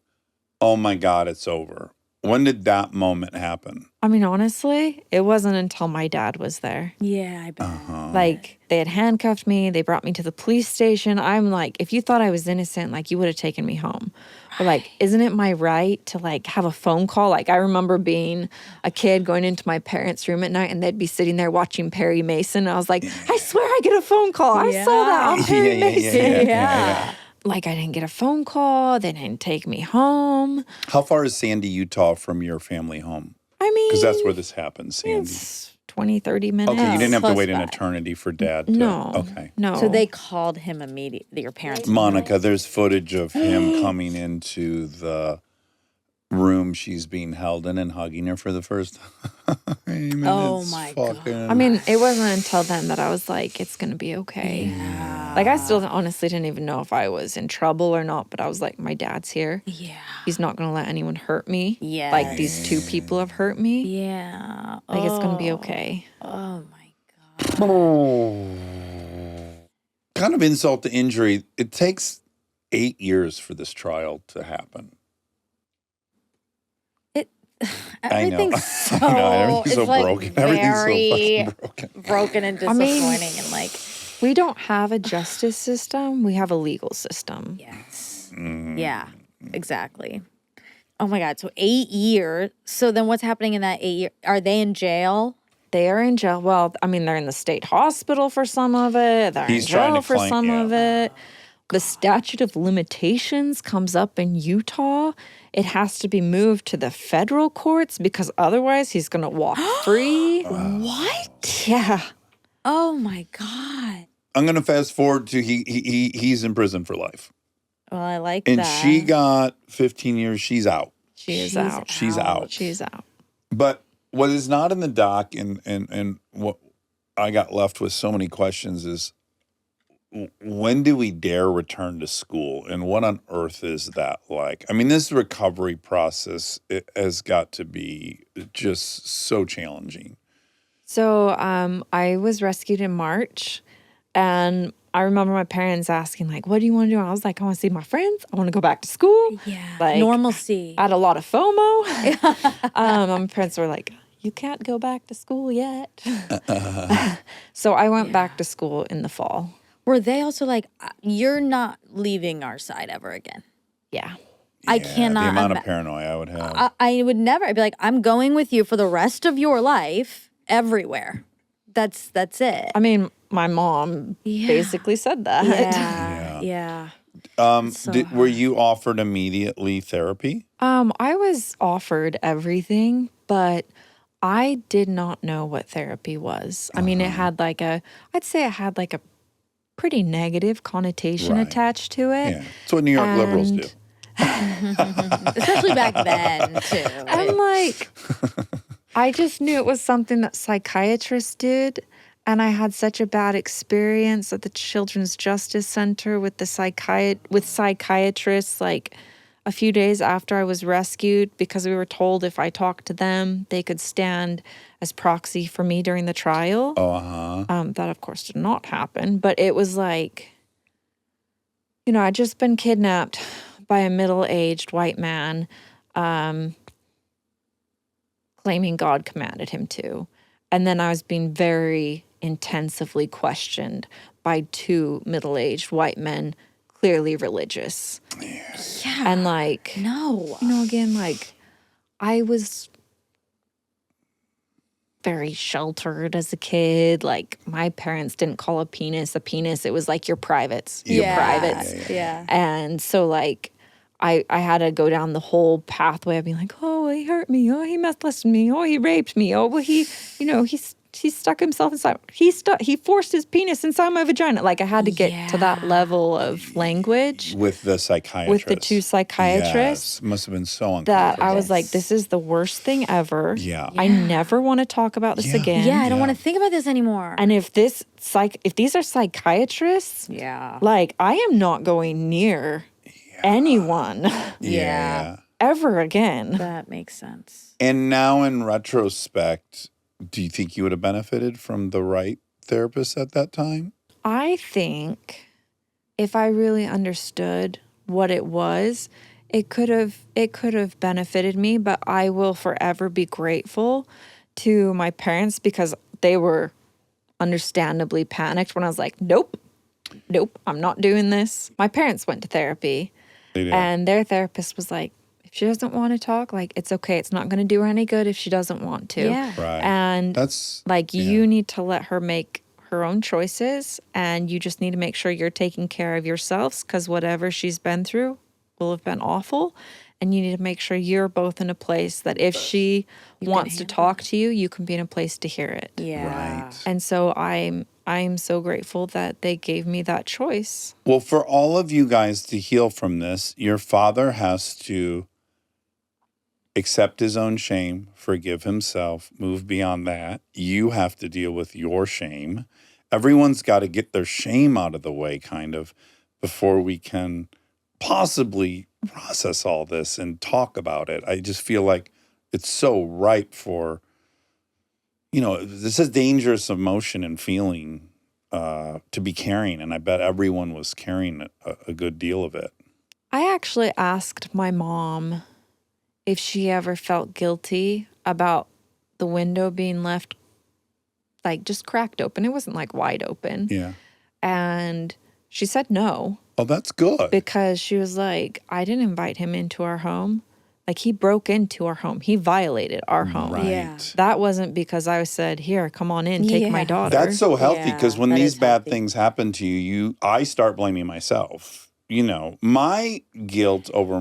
oh my God, it's over? When did that moment happen? I mean, honestly, it wasn't until my dad was there. Yeah, I bet. Like, they had handcuffed me. They brought me to the police station. I'm like, if you thought I was innocent, like, you would have taken me home. Or like, isn't it my right to, like, have a phone call? Like, I remember being a kid going into my parents' room at night, and they'd be sitting there watching Perry Mason. And I was like, I swear I get a phone call. I saw that on Perry Mason. Yeah. Like, I didn't get a phone call. They didn't take me home. How far is Sandy, Utah from your family home? I mean, Because that's where this happened, Sandy. it's 20, 30 minutes. Okay, you didn't have to Close wait an by. eternity for Dad to... No. Okay. No. So they called him immediately, your parents. Monica, there's footage of him coming into the room she's being held in and hugging her for the first time. And Oh it's my God. fucking- I mean, it wasn't until then that I was like, it's going to be okay. Like, I still honestly didn't even know if I was in trouble or not, but I was like, my dad's here. Yeah. He's not going to let anyone hurt me. Yeah. Like, these two people have hurt me. Yeah. Like, it's going to be okay. Oh my God. kind of insult to injury. It takes 8 years for this trial to happen. Everything's so, I know. Everything's it's so like broken. very Everything's so fucking broken. broken and I mean- disappointing and like, We don't have a justice system. We have a legal system. yes. Yeah, exactly. Oh my God. So 8 years. So then what's happening in that 8 years? Are they in jail? They are in jail. Well, I mean, they're in the state hospital for some of it. They're He's in trying jail to for claim- some yeah. of it. The statute of limitations comes up in Utah. It has to be moved to the federal courts because otherwise he's going to walk free. What? Yeah. Oh my God. I'm going to fast forward to he's in prison for life. Well, I like And that. she got 15 years. She's out. She's out. She's out. She's out. But what is not in the doc and what I got left with so many questions is when do we dare return to school and what on earth is that like? I mean, this recovery process it has got to be just so challenging. So I was rescued in March, and I remember my parents asking, like, what do you want to do? I was like, I want to see my friends. I want to go back to school. Yeah. Like, Normalcy. I had a lot of FOMO. My parents were like, you can't go back to school yet. So I went back to school in the fall. Were they also like, you're not leaving our side ever again? Yeah. I Yeah, cannot. the amount of paranoia I would have. I would never. I'd be like, I'm going with you for the rest of your life, everywhere. That's it. I mean, my mom basically said that. Yeah. Were you offered immediately therapy? I was offered everything, but I did not know what therapy was. I mean, it had like I'd say it had like a pretty negative connotation Right. attached to it. Yeah, that's what New York liberals do. Especially back then, too. And like, I just knew it was something that psychiatrists did. And I had such a bad experience at the Children's Justice Center with the psychiatrists, like a few days after I was rescued, because we were told if I talked to them, they could stand as proxy for me during the trial. That, of course, did not happen. But it was like, I'd just been kidnapped by a middle-aged white man, claiming God commanded him to. And then I was being very intensively questioned by 2 middle-aged white men, clearly religious. Yeah. And like, No. again, like I was very sheltered as a kid. Like my parents didn't call a penis. It was like your privates, your privates. Yeah. And so like I had to go down the whole pathway of being like, oh, he hurt me. Oh, he molested me. Oh, he raped me. Oh, well, he stuck himself inside. He forced his penis inside my vagina. Like I had to get to that level of language With the psychiatrist. with the 2 psychiatrists. Yes. Must have been so uncomfortable. That I was like, this is the worst thing ever. Yeah. I never want to talk about this again. Yeah, I don't want to think about this anymore. And if these are psychiatrists, Yeah. like I am not going near anyone Yeah. ever again. That makes sense. And now in retrospect, do you think you would have benefited from the right therapist at that time? I think if I really understood what it was, it could have benefited me, but I will forever be grateful to my parents because they were understandably panicked when I was like, nope, I'm not doing this. My parents went to therapy They did. and their therapist was like, if she doesn't want to talk, like it's okay. It's not going to do her any good if she doesn't want to. Yeah. Right. And That's like you need to let her make her own choices and you just need to make sure you're taking care of yourselves because whatever she's been through will have been awful. And you need to make sure you're both in a place that if she wants to talk to you, you can be in a place to hear it. Yeah. right. And so I'm so grateful that they gave me that choice. Well, for all of you guys to heal from this, your father has to accept his own shame, forgive himself, move beyond that. You have to deal with your shame. Everyone's got to get their shame out of the way, kind of, before we can possibly process all this and talk about it. I just feel like it's so ripe for, this is dangerous emotion and feeling to be carrying. And I bet everyone was carrying a good deal of it. I actually asked my mom if she ever felt guilty about the window being left like just cracked open. It wasn't like wide open. Yeah. And she said no. Oh, that's good. because she was like, I didn't invite him into our home. Like, he broke into our home. He violated our home. Right. Yeah. That wasn't because I said, here, come on in, take my Yeah. daughter. That's so healthy Yeah, because when that these is bad healthy. things happen to you, I start blaming myself. You know, my guilt over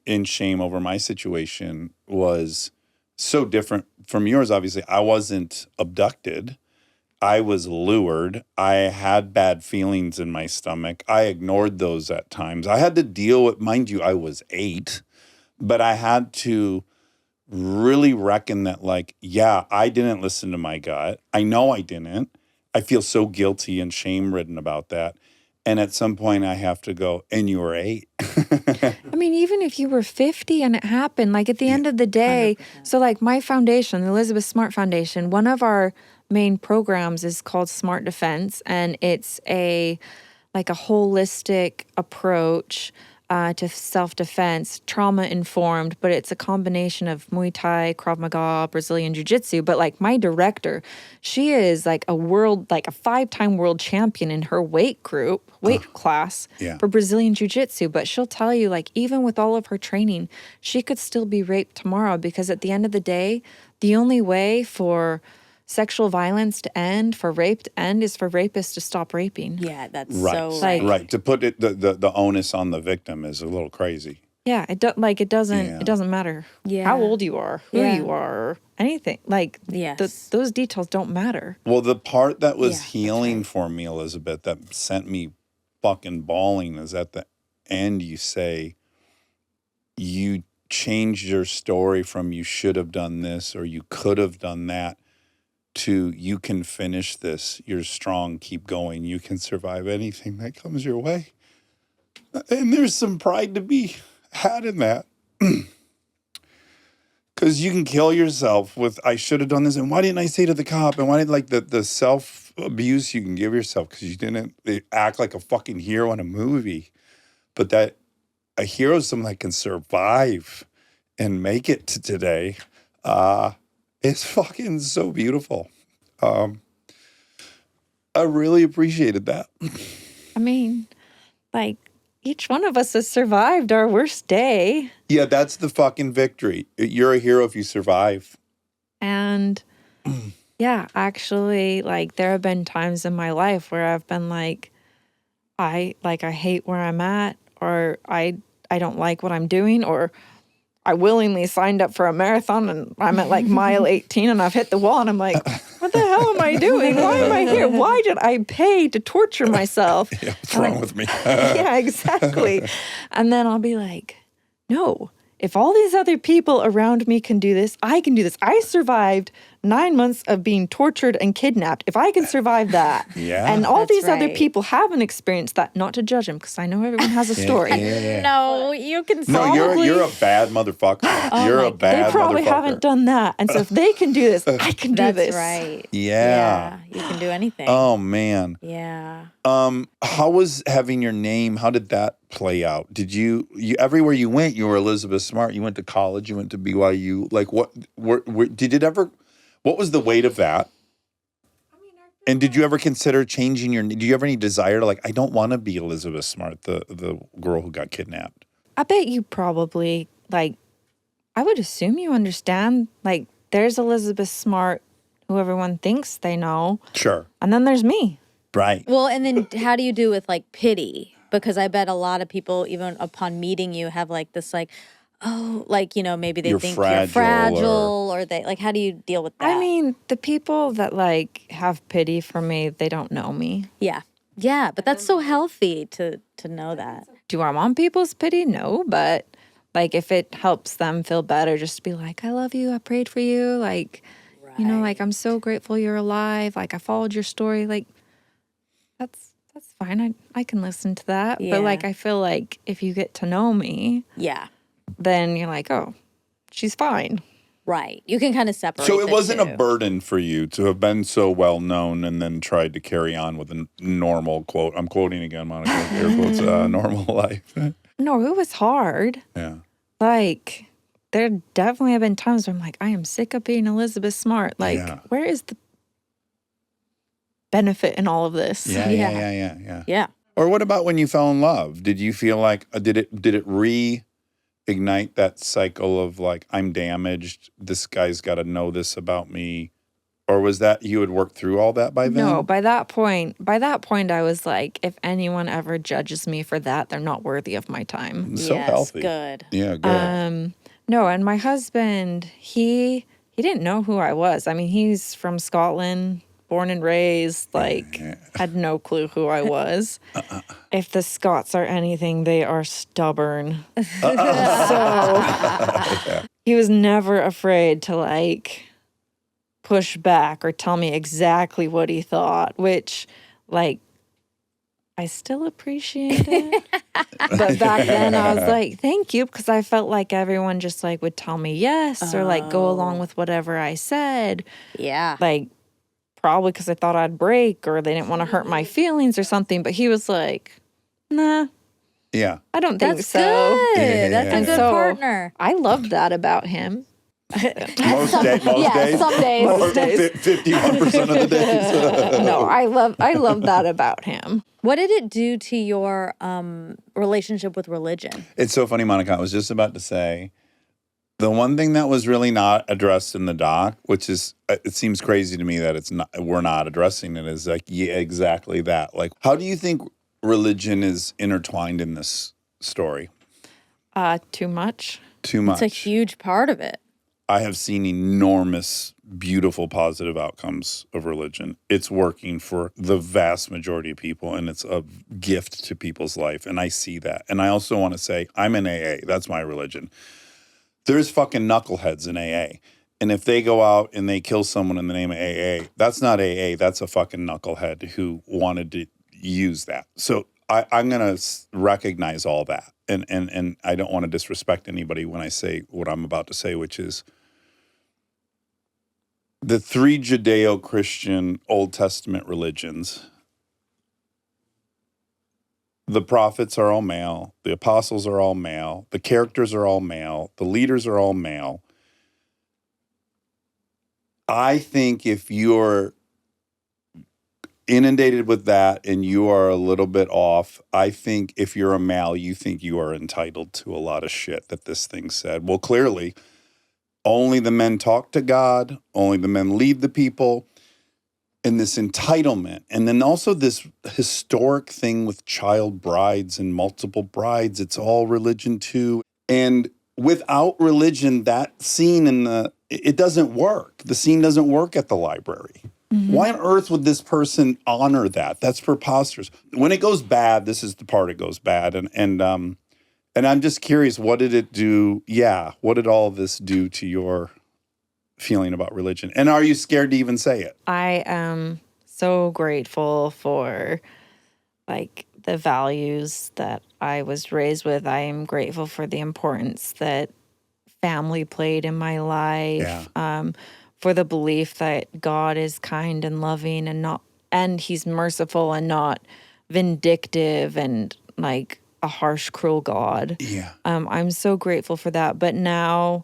and shame over my situation was so different from yours. Obviously, I wasn't abducted. I was lured. I had bad feelings in my stomach. I ignored those at times. I had to deal with, mind you, I was 8, but I had to really reckon that, like, yeah, I didn't listen to my gut. I know I didn't. I feel so guilty and shame ridden about that. And at some point I have to go, and you were 8. I mean, even if you were 50 and it happened, like at the end of the day, 100%. so like my foundation, the Elizabeth Smart Foundation, one of our main programs is called Smart Defense, and it's a holistic approach to self-defense, trauma-informed, but it's a combination of Muay Thai, Krav Maga, Brazilian Jiu-Jitsu. But like my director, she is like a 5-time world champion in her weight class Yeah. for Brazilian Jiu-Jitsu. But she'll tell you, like, even with all of her training, she could still be raped tomorrow, because at the end of the day, the only way for sexual violence to end, for rape to end, is for rapists to stop raping. Yeah, that's Right. so Like- right. Right. To put it the onus on the victim is a little crazy. Yeah, it doesn't matter Yeah. how old you are, who Yeah. you are, or anything. Like, Yes. those details don't matter. Well, the part that was Yeah, that's healing right. for me, Elizabeth, that sent me fucking bawling is at the end you say you changed your story from you should have done this or you could have done that to you can finish this. You're strong. Keep going. You can survive anything that comes your way. And there's some pride to be had in that. Because you can kill yourself with, I should have done this. And why didn't I say to the cop? And why did like the self-abuse you can give yourself because you didn't act like a fucking hero in a movie. But that a hero is someone that can survive and make it to today. It's fucking so beautiful. I really appreciated that. I mean, like, each one of us has survived our worst day. Yeah, that's the fucking victory. You're a hero if you survive. And yeah, actually, like, there have been times in my life where I've been like, I hate where I'm at, or I don't like what I'm doing, or I willingly signed up for a marathon and I'm at like mile 18 and I've hit the wall and I'm like, what the hell am I doing? Why am I here? Why did I pay to torture myself? Yeah, what's wrong with me? Yeah, exactly. And then I'll be like, no, if all these other people around me can do this, I can do this. I survived 9 months of being tortured and kidnapped. If I can survive that, Yeah. and all That's these other right. people haven't experienced that, not to judge them, because I know everyone has a story. Yeah. No, you can No, probably. you're a bad motherfucker. You're a bad They probably motherfucker. haven't done that. And so if they can do this, I can do That's this. right. Yeah. You can do anything. Oh man. Yeah. How was having your name? How did that play out? Did you everywhere you went, you were Elizabeth Smart. You went to college. You went to BYU. Like what? Did it ever? What was the weight of that? And did you ever consider changing your? Do you have any desire to, like, I don't want to be Elizabeth Smart, the girl who got kidnapped? I bet you probably, like, I would assume you understand, like, there's Elizabeth Smart, who everyone thinks they know, Sure. and then there's me. Right. Well, and then how do you do with like pity? Because I bet a lot of people, even upon meeting you, have like this, like, oh, like, you know, maybe they You're think fragile you're fragile, or they like, how do you deal with that? I mean, the people that, like, have pity for me, they don't know me. yeah, but that's so healthy to know that. Do I want people's pity? No, but, like, if it helps them feel better, just to be like, I love you, I prayed for you, like, you know, like, I'm so grateful you're alive, like, I followed your story, like, that's fine. I can listen to that. Yeah. But, like, I feel like if you get to know me, Yeah, then you're like, oh, she's fine. right. You can kind of separate. So it the wasn't two. a burden for you to have been so well known and then tried to carry on with a normal quote. I'm quoting again, Monica, air quotes, normal life. No, it was hard. Yeah. Like, there definitely have been times where I'm like, I am sick of being Elizabeth Smart. Like, Yeah. where is the benefit in all of this? Yeah. Yeah. Yeah. Yeah. Or what about when you fell in love? Did you feel like did it reignite that cycle of like, I'm damaged, this guy's got to know this about me? Or was that you had worked through all that by then? No, by that point, I was like, if anyone ever judges me for that, they're not worthy of my time. So yes, healthy. good. Yeah, good. No, and my husband, he didn't know who I was. I mean, he's from Scotland, born and raised, like had no clue who I was. If the Scots are anything, they are stubborn. So he was never afraid to like push back or tell me exactly what he thought, which like I still appreciate it. But back then I was like, thank you, because I felt like everyone just like would tell me yes or like go along with whatever I said. Yeah. Like probably because I thought I'd break or they didn't want to hurt my feelings or something. But he was like, nah, Yeah. I don't think That's so. good. Yeah. That's a And good so partner. I loved that about him. Most days. Some days. Most days. 51% of the days. No, I love that about him. What did it do to your relationship with religion? It's so funny, Monica. I was just about to say, the one thing that was really not addressed in the doc, which is, it seems crazy to me that we're not addressing it, is like, yeah, exactly that. Like, how do you think religion is intertwined in this story? Too much. Too much. It's a huge part of it. I have seen enormous, beautiful, positive outcomes of religion. It's working for the vast majority of people, and it's a gift to people's life. And I see that. And I also want to say, I'm in AA. That's my religion. There's fucking knuckleheads in AA. And if they go out and they kill someone in the name of AA, that's not AA. That's a fucking knucklehead who wanted to use that. So I'm going to recognize all that. And I don't want to disrespect anybody when I say what I'm about to say, which is the three Judeo-Christian Old Testament religions. The prophets are all male. The apostles are all male. The characters are all male. The leaders are all male. I think if you're inundated with that and you are a little bit off, I think if you're a male, you think you are entitled to a lot of shit that this thing said. Well, clearly, only the men talk to God, only the men lead the people, and this entitlement. And then also this historic thing with child brides and multiple brides. It's all religion too. And without religion, that scene it doesn't work. The scene doesn't work at the library. Mm-hmm. Why on earth would this person honor that? That's preposterous. When it goes bad, this is the part it goes bad. And I'm just curious, what did it do? Yeah, what did all of this do to your feeling about religion? And are you scared to even say it? I am so grateful for like the values that I was raised with. I am grateful for the importance that family played in my life. Yeah. For the belief that God is kind and loving and he's merciful and not vindictive and like a harsh, cruel God. Yeah. I'm so grateful for that. But now,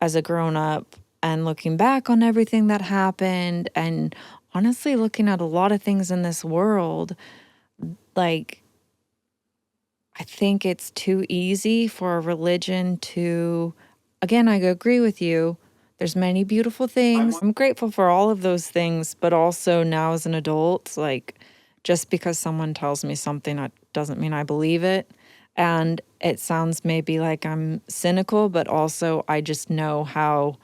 as a grown-up and looking back on everything that happened and honestly looking at a lot of things in this world, like, I think it's too easy for a religion to, again, I agree with you, there's many beautiful things. I'm grateful for all of those things, but also now as an adult, like, just because someone tells me something, that doesn't mean I believe it. And it sounds maybe like I'm cynical, but also I just know how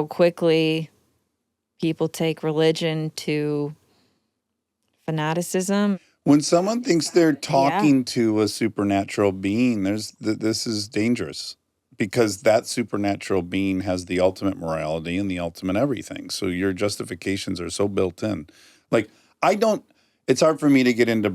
quickly people take religion to fanaticism. When someone thinks they're talking to a supernatural being, this is dangerous because that supernatural being has the ultimate morality and the ultimate everything. So your justifications are so built in. Like, it's hard for me to get into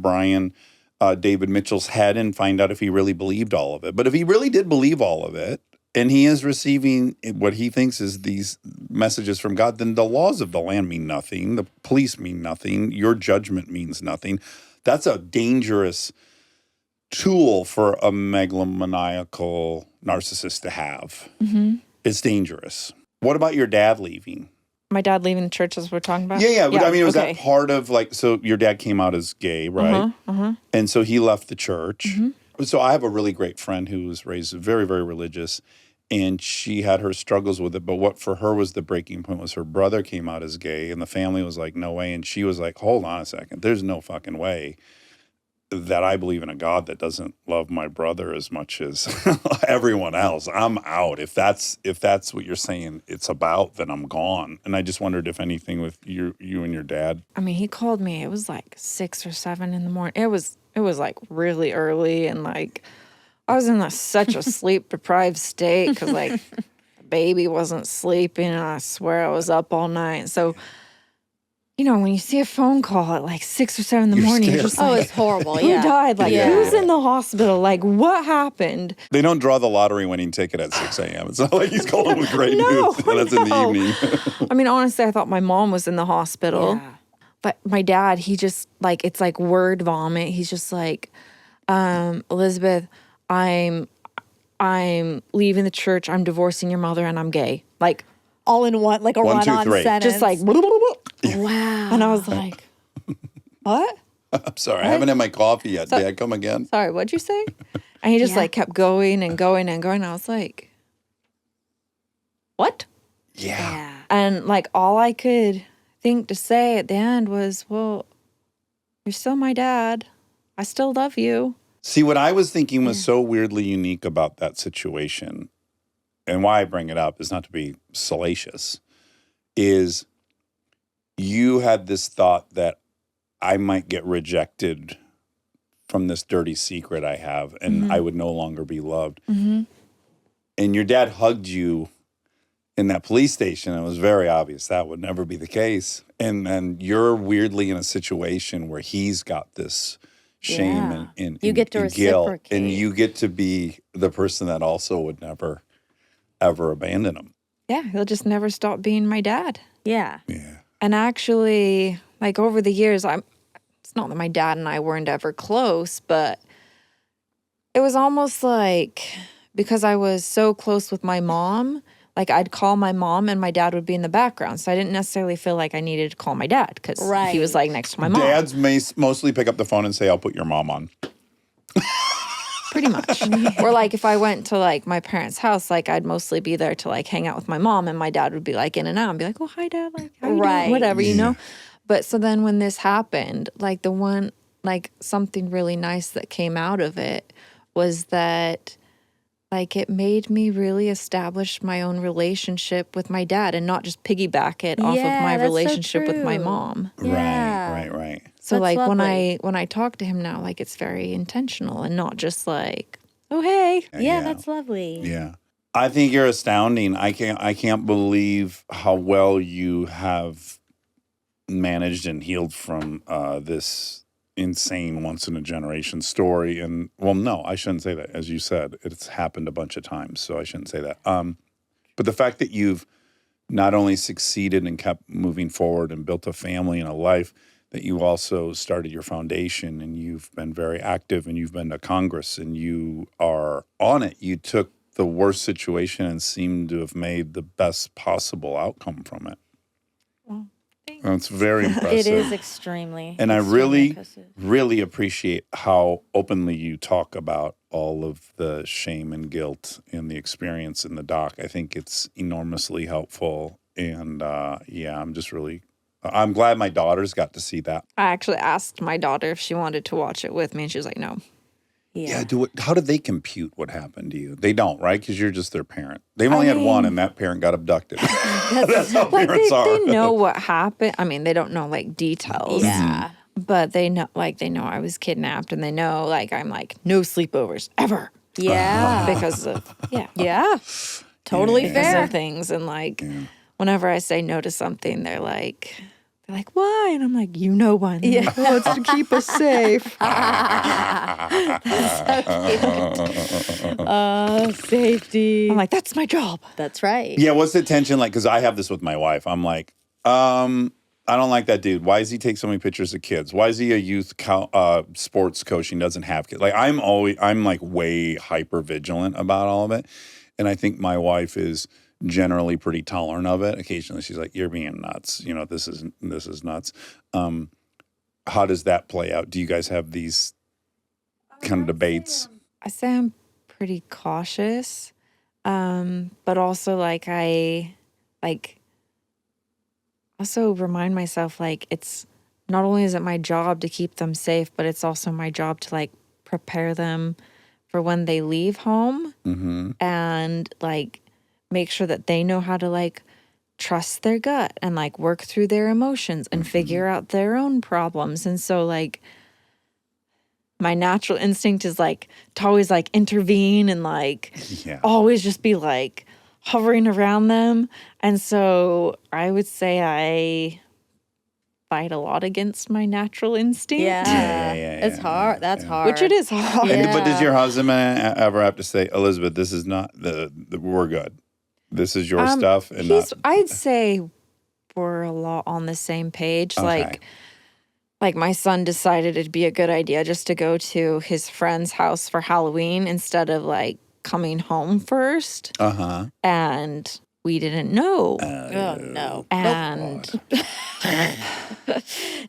David Mitchell's head and find out if he really believed all of it. But if he really did believe all of it, and he is receiving what he thinks is these messages from God, then the laws of the land mean nothing. The police mean nothing. Your judgment means nothing. That's a dangerous tool for a megalomaniacal narcissist to have. Mm-hmm. It's dangerous. What about your dad leaving? My dad leaving the church as we're talking about? Yeah. But I mean, was okay. that part of like, so your dad came out as gay, right? And so he left the church. So I have a really great friend who was raised very, very religious, and she had her struggles with it. But what for her was the breaking point was her brother came out as gay, and the family was like, no way. And she was like, hold on a second. There's no fucking way that I believe in a God that doesn't love my brother as much as everyone else. I'm out. If that's what you're saying it's about, then I'm gone. And I just wondered if anything with you and your dad. I mean, he called me. It was like 6 or 7 in the morning. It was like really early, and like I was in such a sleep deprived state because like the baby wasn't sleeping, and I swear I was up all night. So, you know, when you see a phone call at like 6 or 7 in the morning, you're just Oh, like, it's horrible. who Yeah. died? Like, Yeah. who's in the hospital? Like, what happened? They don't draw the lottery winning ticket at 6 a.m. It's not like he's calling with great No, news. That's in the no. evening. I mean, honestly, I thought my mom was in the hospital. Yeah. But my dad, he just like, it's like word vomit. He's just like, Elizabeth, I'm leaving the church. I'm divorcing your mother, and I'm gay. Like, All in one, like a 1, 2, run-on 3. sentence. just like, wow. and I was like, what? I'm sorry, I haven't had my coffee yet. Dad, come again? Sorry, what'd you say? And he just Yeah. like kept going and going and going. I was like, what? Yeah. And like all I could think to say at the end was, well, you're still my dad. I still love you. See, what I was thinking was so weirdly unique about that situation, and why I bring it up is not to be salacious, is you had this thought that I might get rejected from this dirty secret I have, and I would no longer be loved. Mm-hmm. And your dad hugged you in that police station. It was very obvious that would never be the case. And then you're weirdly in a situation where he's got this shame Yeah. and You get to and guilt, reciprocate. and you get to be the person that also would never, ever abandon him. Yeah, he'll just never stop being my dad. Yeah. Yeah. And actually, like over the years, it's not that my dad and I weren't ever close, but it was almost like because I was so close with my mom, like I'd call my mom and my dad would be in the background. So I didn't necessarily feel like I needed to call my dad because he was like next to my mom. Dads mostly pick up the phone and say, I'll put your mom on. Pretty much. Or like if I went to like my parents' house, like I'd mostly be there to like hang out with my mom, and my dad would be like in and out and be like, oh, hi, Dad. Like, how you Right. doing? Whatever, you Yeah. know? But so then when this happened, like something really nice that came out of it was that like it made me really establish my own relationship with my dad and not just piggyback it off of Yeah, my that's so relationship with my true. mom. Yeah. Right. So That's like lovely. when I talk to him now, like it's very intentional and not just like, oh hey. Yeah, that's lovely. Yeah. I think you're astounding. I can't believe how well you have managed and healed from this insane once in a generation story. And well, no, I shouldn't say that. As you said, it's happened a bunch of times, so I shouldn't say that. But the fact that you've not only succeeded and kept moving forward and built a family and a life, that you also started your foundation and you've been very active and you've been to Congress and you are on it. You took the worst situation and seemed to have made the best possible outcome from it. Well, That's very impressive. It is extremely. And I extremely really, impressive. really appreciate how openly you talk about all of the shame and guilt and the experience in the doc. I think it's enormously helpful. And I'm glad my daughters got to see that. I actually asked my daughter if she wanted to watch it with me, and she was like, no. Yeah. How do they compute what happened to you? They don't, right? Because you're just their parent. They've only had one, and that parent got abducted. That's how Like parents are. they know what happened. I mean, they don't know like details. Yeah. But they know I was kidnapped, and they know like I'm like no sleepovers ever Yeah. because of Yeah. Totally Yeah. because fair. of things. And like whenever I say no to something, they're like why? And I'm like, you know why? Yeah. Like, oh, it's to keep us safe. Safety. I'm like, that's my job. That's right. Yeah, what's the tension like? Because I have this with my wife. I'm like, I don't like that dude. Why does he take so many pictures of kids? Why is he a youth sports coach and doesn't have kids? Like I'm like way hyper vigilant about all of it. And I think my wife is generally pretty tolerant of it. Occasionally she's like, you're being nuts. This is nuts. How does that play out? Do you guys have these kind of debates? I say I'm pretty cautious, but also I also remind myself it's not only is it my job to keep them safe, but it's also my job to prepare them for when they leave home and make sure that they know how to trust their gut and work through their emotions and figure out their own problems. And so my natural instinct is to always intervene and always just be hovering around them. And so I would say I fight a lot against my natural instinct. Yeah. It's hard. That's hard. Which it is hard. Yeah. But does your husband ever have to say, Elizabeth, this is not we're good. This is your stuff, and I'd say we're a lot on the same page. Okay. Like my son decided it'd be a good idea just to go to his friend's house for Halloween instead of coming home first. And we didn't know. Oh, no. And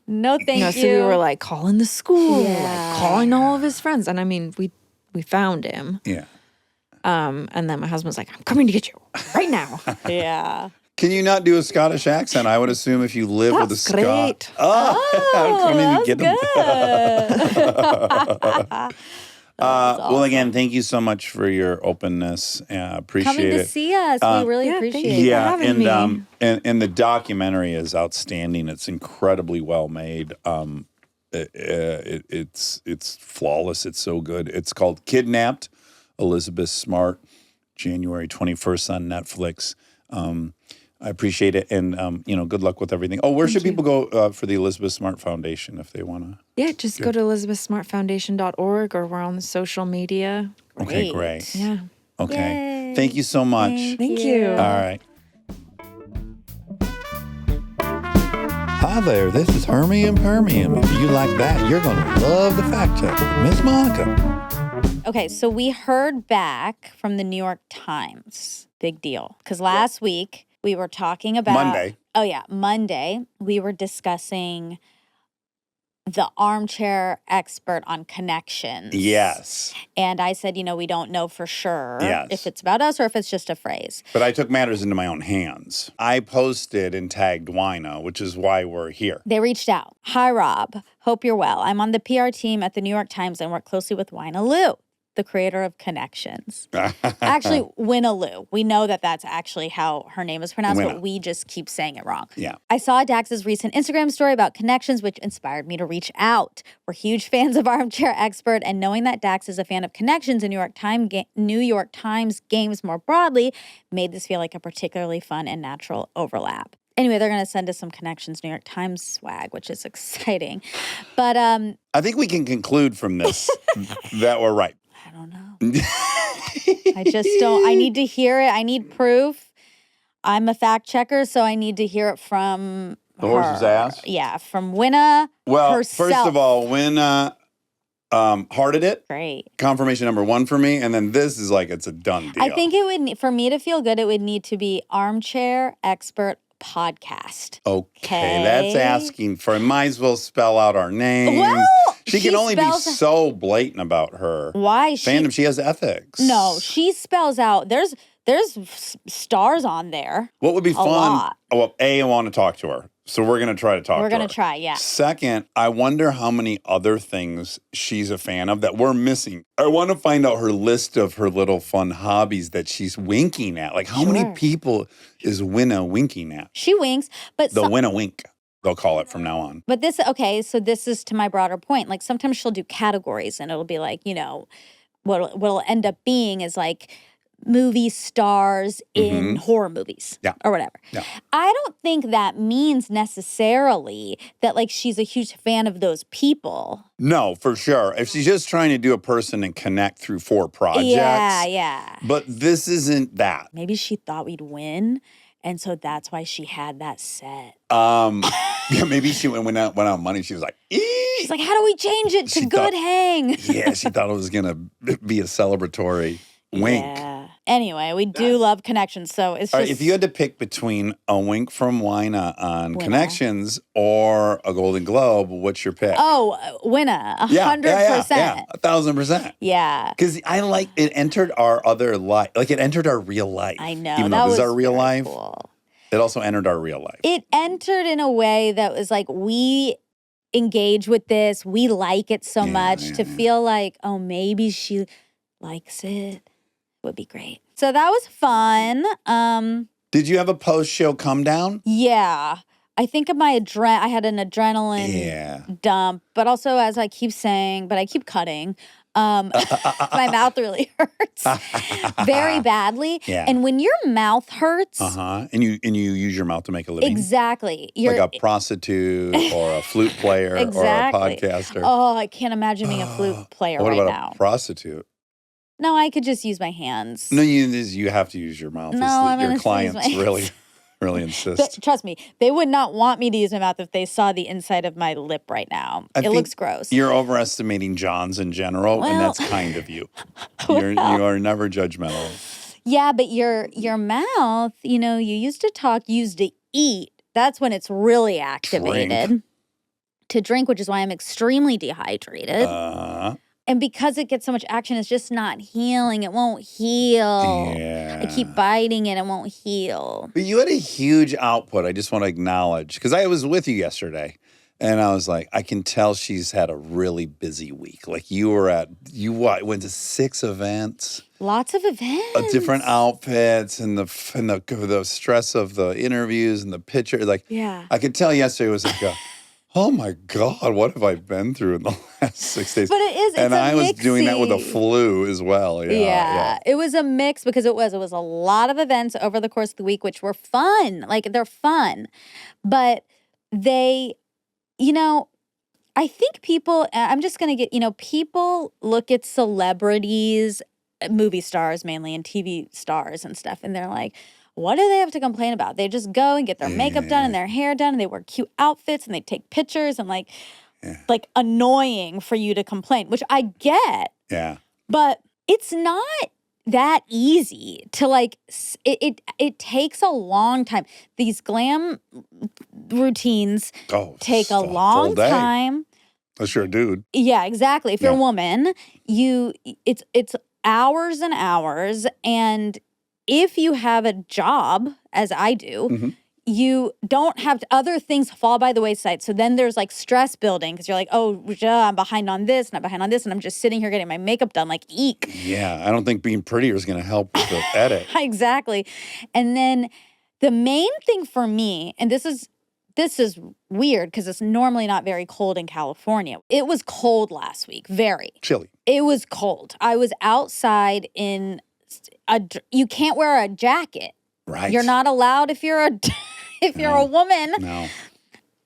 no, thank you. So we were calling the school, Yeah. calling all of his friends. And I mean, we found him. Yeah. And then my husband's like, I'm coming to get you right now. Yeah. Can you not do a Scottish accent? I would assume if you live with a That's Scot. great. I couldn't even that's get them. good. Well, again, thank you so much for your openness. Appreciate Coming to it. see us. We really yeah, thank appreciate you. it. Yeah, having me. And the documentary is outstanding. It's incredibly well made. It's flawless. It's so good. It's called Kidnapped. Elizabeth Smart, January 21st on Netflix. I appreciate it, and good luck with everything. Oh, where should people go for the Elizabeth Smart Foundation if they want to? Yeah, just go to elizabethsmartfoundation.org or we're on the social media. Okay, great. Yeah. Okay, Yay. thank you so much. Thank you. All right. Hi there, this is Hermie and Permium. If you like that, you're going to love the fact check with Miss Monica. Okay, so we heard back from the New York Times. Big deal. Because last week we were talking about Monday. Oh yeah, Monday we were discussing the Armchair Expert on connections. Yes. And I said, we don't know for sure Yes. if it's about us or if it's just a phrase. But I took matters into my own hands. I posted and tagged Wina, which is why we're here. They reached out. Hi, Rob. Hope you're well. I'm on the PR team at the New York Times and work closely with Wina Lou, the creator of Connections. Actually, Wina Lou. We know that that's actually how her name is pronounced, Wina. but we just keep saying it wrong. Yeah. I saw Dax's recent Instagram story about Connections, which inspired me to reach out. We're huge fans of Armchair Expert, and knowing that Dax is a fan of Connections and New York Times games more broadly made this feel like a particularly fun and natural overlap. Anyway, they're going to send us some Connections New York Times swag, which is exciting. But I think we can conclude from this that we're right. I don't know. I just don't. I need to hear it. I need proof. I'm a fact checker, so I need to hear it from The horse's ass? Yeah, from Wina Well, herself. first of all, Wina hearted it. Great. Confirmation number one for me. And then this is it's a done deal. I think it would, for me to feel good, it would need to be Armchair Expert Podcast. Okay, that's asking for it. Might as well spell out our names. Well, she can only be so blatant about her Why fandom. She has ethics. No, she spells out. There's stars on there. What would be fun? lot. Well, I want to talk to her. So we're going to try to talk to her. We're going to try, yeah. Second, I wonder how many other things she's a fan of that we're missing. I want to find out her list of her little fun hobbies that she's winking at. How many people is Wina winking at? She winks, but The Wina wink, they'll call it from now on. But so this is to my broader point. Sometimes she'll do categories and it'll be what'll end up being is movie stars in horror movies or whatever. Yeah. I don't think that means necessarily that she's a huge fan of those people. No, for sure. If she's just trying to do a person and connect through 4 projects. Yeah. But this isn't that. Maybe she thought we'd win. And so that's why she had that set. Yeah, maybe she went out money. She was like, "Eee!" She's like, how do we change it to She good thought- hang? Yeah, she thought it was going to be a celebratory wink. Yeah. Anyway, we do love connections, so it's All just right, if you had to pick between a wink from Wina on Winna. Connections or a Golden Globe, what's your pick? winner, 100%. Yeah, 1,000%. Yeah. Because I like it entered our other life, like it entered our real life. I know. Even that though this was is our real very life, cool. it also entered our real life. It entered in a way that was like, we engage with this. We like it so much to feel like, oh, maybe she likes it. Would be great. So that was fun. Did you have a post-show come down? Yeah. I think of my I had an adrenaline dump, but also as I keep saying, but I keep cutting. My mouth really hurts very badly. Yeah. And when your mouth hurts, And you use your mouth to make a living. exactly. You're Like a prostitute or a flute player exactly. or a podcaster. Oh, I can't imagine being a flute player What right about now. a prostitute? No, I could just use my hands. No, you have to use your mouth. No, I'm your gonna use clients my really insist. Trust me, they would not want me to use my mouth if they saw the inside of my lip right now. I It think looks gross. You're overestimating Johns in general, and Well- that's kind of you. You are never judgmental. Yeah, but your mouth, you used to talk, used to eat. That's when it's really activated. To drink, which is why I'm extremely dehydrated. And because it gets so much action, it's just not healing. It won't heal. Yeah. I keep biting it. It won't heal. But you had a huge output. I just want to acknowledge, because I was with you yesterday, and I was like, I can tell she's had a really busy week. Like you went to 6 events. Lots of events. Different outfits and the stress of the interviews and the picture. Like, Yeah. I could tell yesterday was like, oh my God, what have I been through in the last 6 days? But it's and I was doing that with a mixy. flu as well. Yeah. It was a mix because it was a lot of events over the course of the week, which were fun. Like they're fun, but they, I think people, I'm just going to get, people look at celebrities, movie stars mainly, and TV stars and stuff, and they're like, what do they have to complain about? They just go and get their makeup done and their hair done, and they wear cute outfits and they take pictures and like annoying for you to complain, which I get. Yeah. But it's not that easy to it takes a long time. These glam routines take a long time. Unless you're a dude. Yeah, exactly. If you're a woman, it's hours and hours, and if you have a job, as I do, you don't have other things fall by the wayside. So then there's like stress building because you're like, oh, I'm behind on this and I'm behind on this. And I'm just sitting here getting my makeup done, like, eek. Yeah, I don't think being prettier is going to help with the edit. Exactly. And then the main thing for me, and this is weird because it's normally not very cold in California. It was cold last week, very. Chilly. It was cold. I was outside in you can't wear a jacket. Right. You're not allowed if you're a woman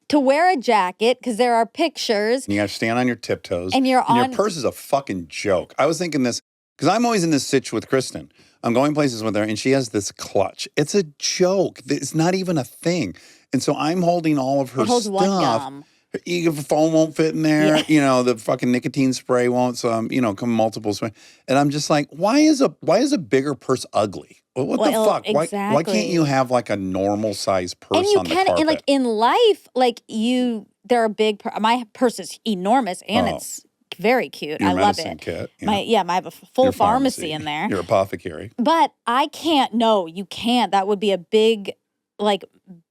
to wear a jacket because there are pictures. And you got to stand on your tiptoes. And your purse is a fucking joke. I was thinking this because I'm always in this sitch with Kristen. I'm going places with her and she has this clutch. It's a joke. It's not even a thing. And so I'm holding all of her It holds stuff. one gum. The phone won't fit in there. The fucking nicotine spray won't. So come multiple spray. And I'm just like, why is a bigger purse ugly? What the fuck? Exactly. Why can't you have like a normal size purse on the carpet? And like in life, there are big. My purse is enormous and it's very cute. Your I love medicine it. Kit, I have a full your pharmacy in there. Your apothecary. But I can't. No, you can't. That would be a big,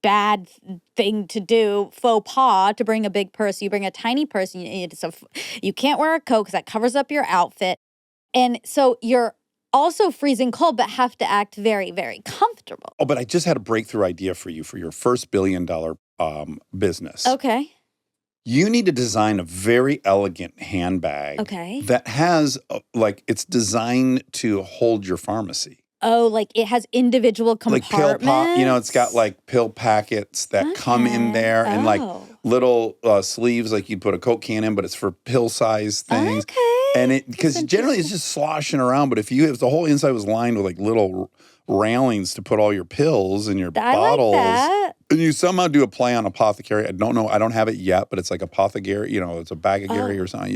bad thing to do, faux pas, to bring a big purse. You bring a tiny purse, you can't wear a coat because that covers up your outfit. And so you're also freezing cold, but have to act very, very comfortable. Oh, but I just had a breakthrough idea for you for your first $1 billion business. Okay. You need to design a very elegant handbag. Okay. That has, it's designed to hold your pharmacy. Oh, it has individual compartments? Like pill it's got pill packets that come in there and little sleeves like you'd put a Coke can in, but it's for pill size things. Okay. And because generally it's just sloshing around, but if the whole inside was lined with little railings to put all your pills and your bottles. Like that. And you somehow do a play on apothecary. I don't know. I don't have it yet, but it's like apothecary. It's a bag of Gary or something.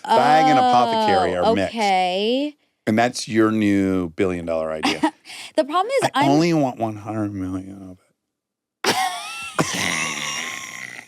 Bag and apothecary are mixed. Okay. And that's your new $1 billion idea. The problem is I only want 100 million of it.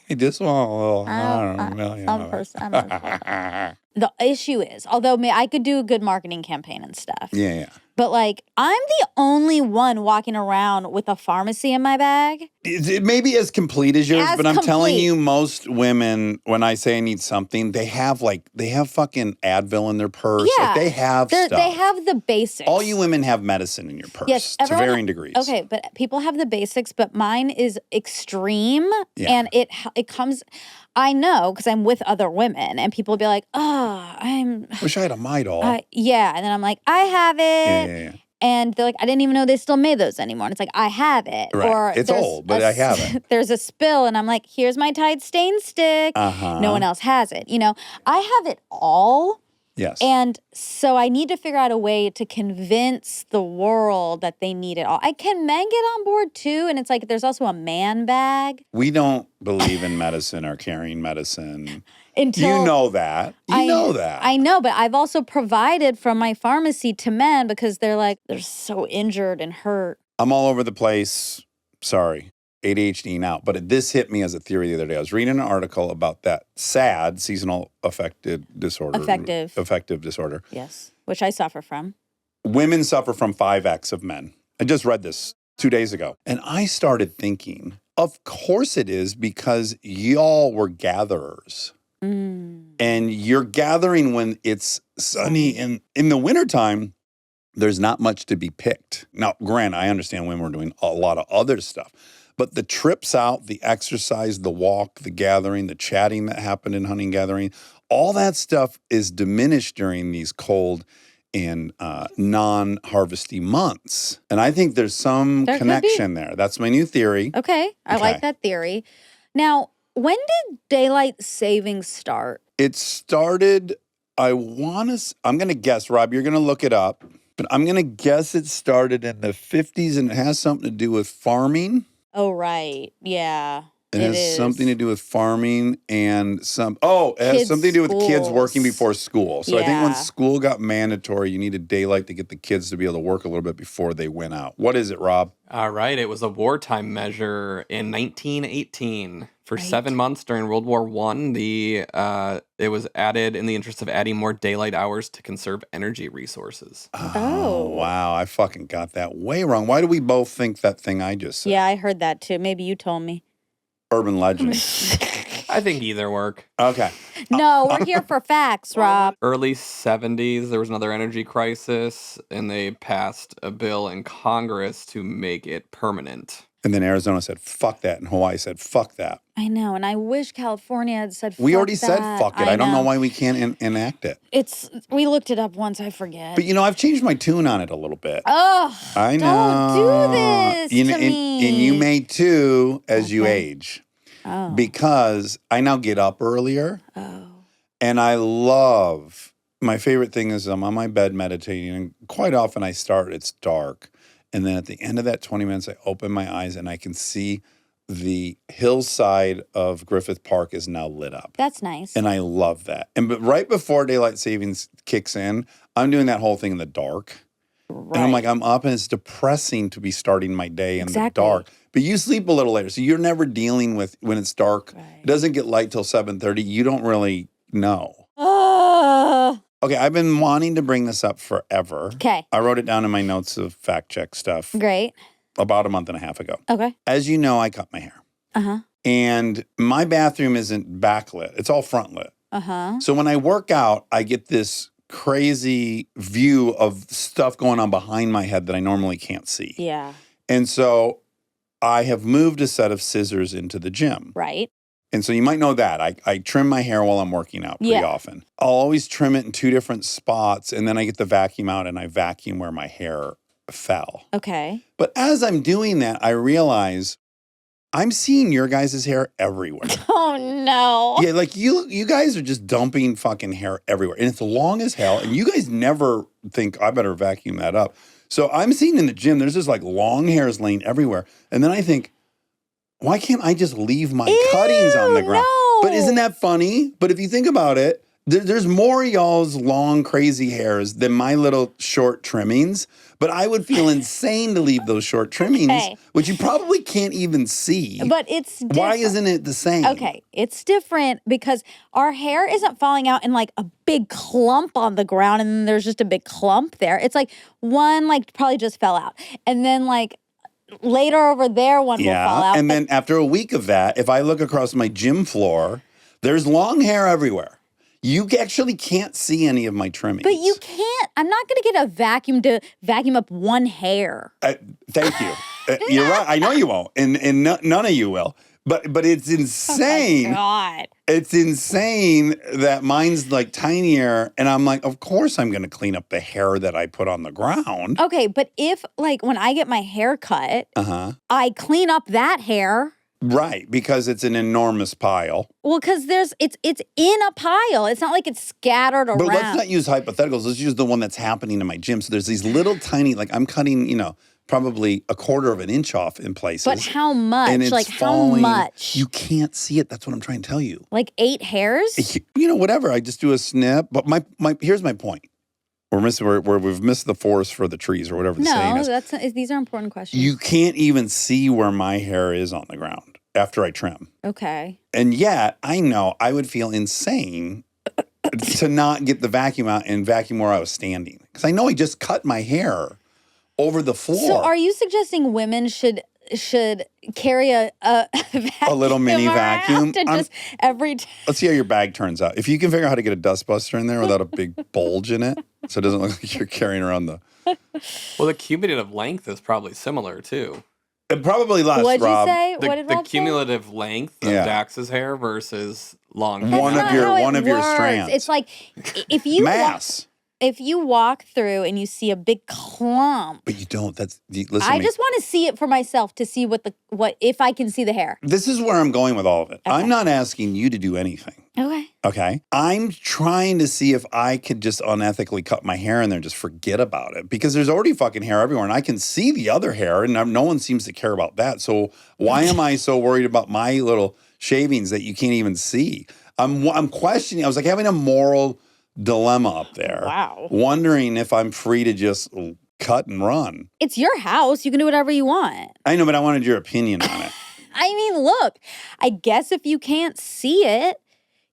I just want a little 100 million of it. The issue is, although I could do a good marketing campaign and stuff. Yeah. But like, I'm the only one walking around with a pharmacy in my bag. It may be as complete as yours, but I'm telling you, most women, when I say I need something, they have fucking Advil in their purse. Yeah. Like they have stuff. They have the basics. All you women have medicine in your purse. Yes, to varying degrees. Okay, but people have the basics, but mine is extreme. Yeah. And it comes, I know, because I'm with other women, and people will be like, Wish I had a Midol. yeah. And then I'm like, I have it. Yeah. And they're like, I didn't even know they still made those anymore. And it's like, I have it. Right. Or It's old, but I have it. There's a spill, and I'm like, here's my Tide stain stick. Uh-huh. No one else has it. You know, I have it all. Yes. And so I need to figure out a way to convince the world that they need it all. Can men get on board too? And it's like, there's also a man bag. We don't believe in medicine or carrying medicine. Until You know that. You know that. I know, but I've also provided from my pharmacy to men because they're so injured and hurt. I'm all over the place. Sorry. ADHD now. But this hit me as a theory the other day. I was reading an article about that SAD, seasonal affective disorder. Affective disorder. Yes, which I suffer from. Women suffer from 5X of men. I just read this 2 days ago. And I started thinking, of course it is, because y'all were gatherers. And you're gathering when it's sunny. And in the wintertime, there's not much to be picked. Now, granted, I understand women were doing a lot of other stuff. But the trips out, the exercise, the walk, the gathering, the chatting that happened in hunting gathering, all that stuff is diminished during these cold and non-harvesty months. And I think there's some connection there. That's my new theory. Okay. I like that theory. Now, when did daylight savings start? It started, I'm going to guess, Rob, you're going to look it up, but I'm going to guess it started in the 50s and it has something to do with farming. Oh, right. Yeah. It has something to do with farming and it has something to do with kids working before school. So I think when school got mandatory, you needed daylight to get the kids to be able to work a little bit before they went out. What is it, Rob? All right. It was a wartime measure in 1918. For 7 months during World War I, it was added in the interest of adding more daylight hours to conserve energy resources. Oh, wow. I fucking got that way wrong. Why do we both think that thing I just said? Yeah, I heard that too. Maybe you told me. Urban legend. I think either work. Okay. No, we're here for facts, Rob. Early 70s, there was another energy crisis, and they passed a bill in Congress to make it permanent. And then Arizona said, fuck that. And Hawaii said, fuck that. I know. And I wish California had said fuck We already said that. fuck it. I don't know why we can't enact it. We looked it up once. I forget. But, I've changed my tune on it a little bit. Oh, I know. Don't do this to me. And you may too as you age. Oh. Because I now get up earlier. Oh. And my favorite thing is I'm on my bed meditating. And quite often it's dark. And then at the end of that 20 minutes, I open my eyes and I can see the hillside of Griffith Park is now lit up. That's nice. And I love that. But right before daylight savings kicks in, I'm doing that whole thing in the dark. Right. And I'm like, I'm up and it's depressing to be starting my day in the dark. But you sleep a little later. So you're never dealing with when it's dark. Right. It doesn't get light till 7:30. You don't really know. Okay, I've been wanting to bring this up forever. Okay. I wrote it down in my notes of fact check stuff. Great. About a month and a half ago. Okay. As you know, I cut my hair. Uh-huh. And my bathroom isn't backlit. It's all front lit. Uh-huh. So when I work out, I get this crazy view of stuff going on behind my head that I normally can't see. Yeah. And so I have moved a set of scissors into the gym. Right. And so you might know that. I trim my hair while I'm working out pretty often. I'll always trim it in 2 different spots, and then I get the vacuum out and I vacuum where my hair fell. Okay. But as I'm doing that, I realize I'm seeing your guys' hair everywhere. Oh, no. Yeah, like you guys are just dumping fucking hair everywhere. And it's long as hell, and you guys never think, I better vacuum that up. So I'm seeing in the gym, there's just like long hairs laying everywhere. And then I think, why can't I just leave my cuttings on the ground? No. But isn't that funny? But if you think about it, There's more y'all's long, crazy hairs than my little short trimmings. But I would feel insane to leave those short trimmings, Okay. which you probably can't even see. But it's different. Why isn't it the same? Okay, it's different because our hair isn't falling out in like a big clump on the ground and then there's just a big clump there. It's like one like probably just fell out. And then like later over there one will fall out. And then after a week of that, if I look across my gym floor, there's long hair everywhere. You actually can't see any of my trimmings. But you can't. I'm not going to get a vacuum to vacuum up one hair. Thank you. You're right. I know you won't. And none of you will. But it's insane. Oh my God. It's insane that mine's like tinier. And I'm like, of course I'm going to clean up the hair that I put on the ground. Okay, but if like when I get my hair cut, I clean up that hair. Right, because it's an enormous pile. Well, because it's in a pile. It's not like it's scattered around. But let's not use hypotheticals. Let's use the one that's happening in my gym. So there's these little tiny, like I'm cutting, probably a quarter of an inch off in places. But how much? And it's like falling. how much? You can't see it. That's what I'm trying to tell you. Like 8 hairs? Whatever. I just do a snip. But here's my point. We've missed the forest for the trees or whatever the saying is. These are important questions. You can't even see where my hair is on the ground after I trim. Okay. And yet, I know I would feel insane to not get the vacuum out and vacuum where I was standing. Because I know I just cut my hair over the floor. So are you suggesting women should carry a little mini vacuum? Just every time? Let's see how your bag turns out. If you can figure out how to get a dust buster in there without a big bulge in it, so it doesn't look like you're carrying around the... Well, the cumulative length is probably similar, too. It probably lasts, What'd Rob. you say? The, What did the Rob say? cumulative length of Dax's hair versus long hair. One of your strands. It's like if you mass. If you walk through and you see a big clump, But you don't. Listen I to me. just want to see it for myself to see what if I can see the hair. This is where I'm going with all of it. Okay. I'm not asking you to do anything. Okay. Okay. I'm trying to see if I could just unethically cut my hair in there and just forget about it because there's already fucking hair everywhere and I can see the other hair and no one seems to care about that. So why am I so worried about my little shavings that you can't even see? I'm questioning. I was like having a moral dilemma up there. Wow. Wondering if I'm free to just cut and run. It's your house. You can do whatever you want. I know, but I wanted your opinion on it. I mean, look, I guess if you can't see it,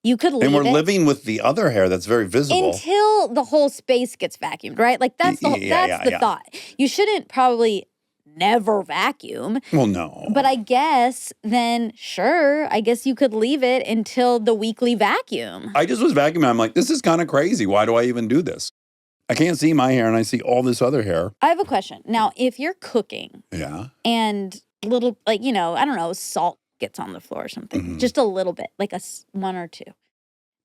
you could leave it. And we're living with the other hair that's very visible. Until the whole space gets vacuumed, right? Like that's the thought. You shouldn't probably never vacuum. Well, no. But I guess then, sure, I guess you could leave it until the weekly vacuum. I just was vacuuming. I'm like, this is kind of crazy. Why do I even do this? I can't see my hair and I see all this other hair. I have a question. Now, if you're cooking and little, like, I don't know, salt gets on the floor or something, just a little bit, like one or two.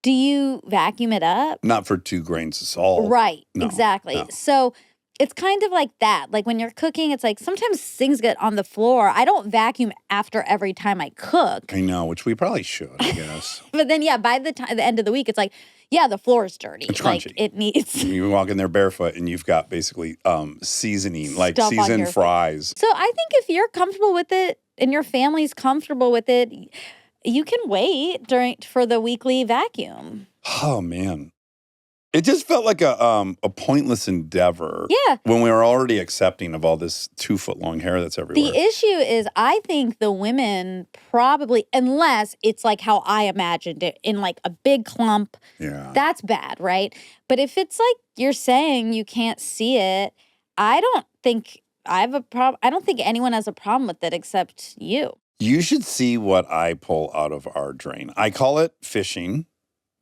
Do you vacuum it up? Not for 2 grains of salt. Right, No, exactly. no. So it's kind of like that. Like when you're cooking, it's like sometimes things get on the floor. I don't vacuum after every time I cook. I know, which we probably should, I guess. But then, by the end of the week, it's like, the floor is dirty. It's like crunchy. it needs. You walk in there barefoot and you've got basically seasoning, like Stuff on your seasoned foot. fries. So I think if you're comfortable with it and your family's comfortable with it, you can wait for the weekly vacuum. Oh, man. It just felt like a pointless endeavor. Yeah. When we were already accepting of all this 2-foot-long hair that's everywhere. The issue is, I think the women probably, unless it's like how I imagined it, in like a big clump, that's bad, right? But if it's like you're saying you can't see it, I don't think I have a problem. I don't think anyone has a problem with it except you. You should see what I pull out of our drain. I call it fishing.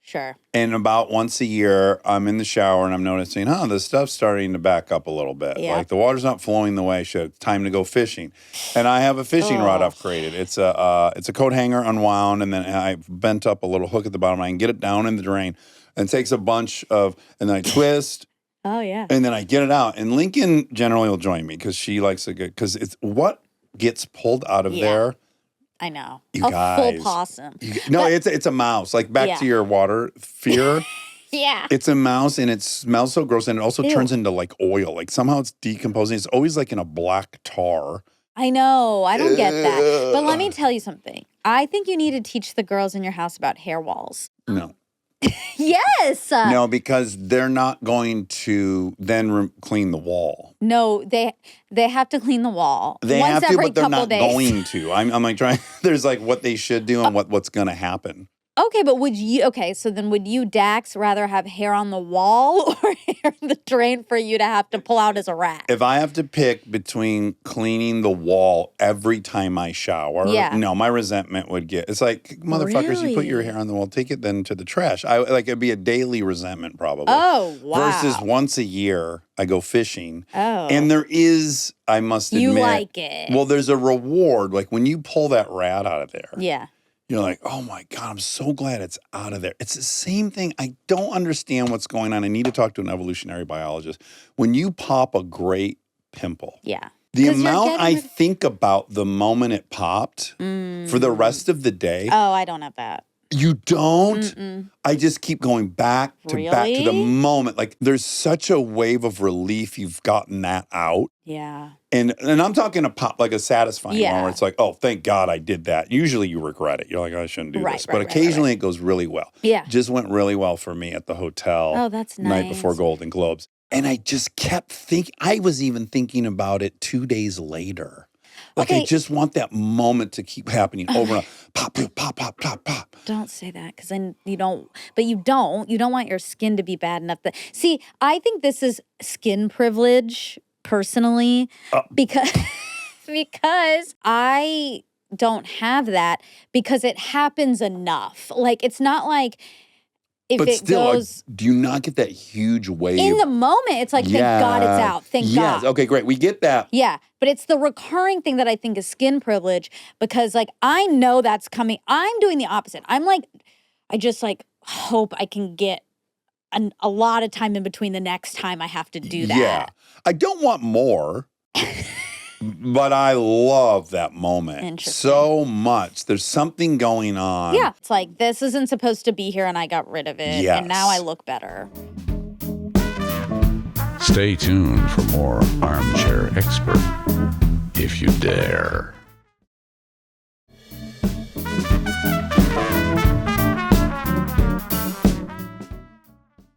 Sure. And about once a year, I'm in the shower and I'm noticing, the stuff's starting to back up a little bit. Yeah. Like the water's not flowing the way it should. It's time to go fishing. And I have a fishing rod I've created. It's a coat hanger unwound, and then I've bent up a little hook at the bottom. I can get it down in the drain, and it takes a bunch of, and then I twist. Oh, yeah. And then I get it out. And Lincoln generally will join me because she likes it good. Because it's what gets pulled out of there. I know. You a guys. full possum. It's a mouse. Like back to your water fear. Yeah. It's a mouse and it smells so gross and it also turns into like oil. Like somehow it's decomposing. It's always like in a black tar. I know. I don't get that. But let me tell you something. I think you need to teach the girls in your house about hair walls. No. Yes. No, because they're not going to then clean the wall. No, they have to clean the wall. They once have to, every but they're couple not days. going to. I'm like trying. There's like what they should do and what's going to happen. Okay, but so then would you, Dax, rather have hair on the wall or hair in the drain for you to have to pull out as a rat? If I have to pick between cleaning the wall every time I shower, no, my resentment would get. It's like, motherfuckers, you put your Really? hair on the wall, take it then to the trash. It'd be a daily resentment probably. Oh, wow. Versus once a year, I go fishing. Oh. And there is, I must admit. You like it. Well, there's a reward. Like when you pull that rat out of there. Yeah. You're like, oh my God, I'm so glad it's out of there. It's the same thing. I don't understand what's going on. I need to talk to an evolutionary biologist. When you pop a great pimple, Yeah. the 'Cause you're amount getting I rid of- think about the moment it popped for the rest of the day, Oh, I don't have that. you don't. Mm-mm. I just keep going back to the Really? moment. Like there's such a wave of relief you've gotten that out. Yeah. And I'm talking a pop, like a satisfying Yeah. one where it's like, oh, thank God I did that. Usually you regret it. You're like, oh, I shouldn't do Right, this. right, But right, occasionally it goes really well. Yeah. Just went really well for me at the hotel Oh, that's night before nice. Golden Globes. And I just kept thinking, I was even thinking about it 2 days later. Like I Okay. just want that moment to keep happening over and over. Pop, pop, pop, pop, pop, pop. Don't say that because then you don't want your skin to be bad enough that. See, I think this is skin privilege personally because I don't have that because it happens enough. Like it's not like if But it still, goes do you not get that huge wave? in the moment, it's like, thank God it's out. Thank yes. God. Okay, great. We get that. Yeah, but it's the recurring thing that I think is skin privilege because like I know that's coming. I'm doing the opposite. I just like hope I can get a lot of time in between the next time I have to do that. Yeah. I don't want more, but I love that moment Interesting. so much. There's something going on. Yeah, it's like this isn't supposed to be here and I got rid of it and now I Yes. look better. Stay tuned for more Armchair Expert, if you dare.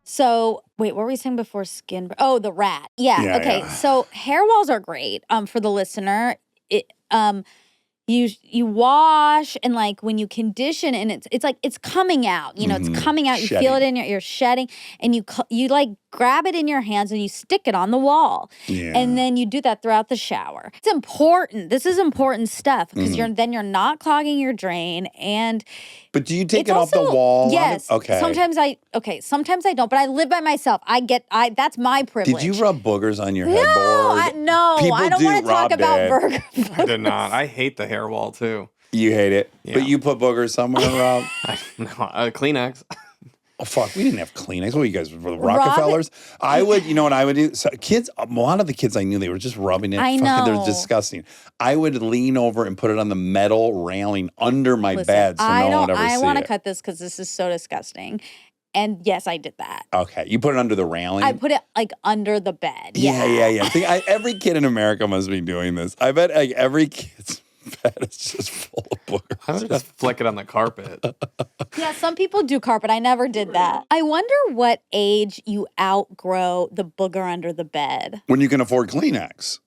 So, wait, what were we saying before skin? Oh, the rat. Yeah. Yeah, Okay. yeah. So hair walls are great. For the listener, you wash and like when you condition and it's like it's coming out. You know, it's coming out. You feel it in you're shedding, and you like grab it in your hands and you stick it on the wall. Yeah. And then you do that throughout the shower. It's important. This is important stuff because you're not clogging your drain and. But do you take It's it off the also- wall? Yes. Okay. Sometimes I don't, but I live by myself. That's my privilege. Did you rub boogers on your No, headboard? no, People I don't do. want to talk Rob about did. burger. I did not. I hate the hair wall too. You hate it. Yeah. But you put boogers somewhere, Rob? Kleenex. Oh, fuck. We didn't have Kleenex. What, you guys were the Rockefellers? I would, you know what I would do? So kids, a lot of the kids I knew, they were just rubbing it. I Fucking, know. They're disgusting. I would lean over and put it on the metal railing under my Listen, bed so no one would ever I see want to it. cut this because this is so disgusting. And yes, I did that. Okay. You put it under the railing? I put it like under the bed. Yeah. I think every kid in America must be doing this. I bet like every kid's bed is just full of boogers. I would just flick it on the carpet. Yeah, some people do carpet. I never did that. I wonder what age you outgrow the booger under the bed. When you can afford Kleenex.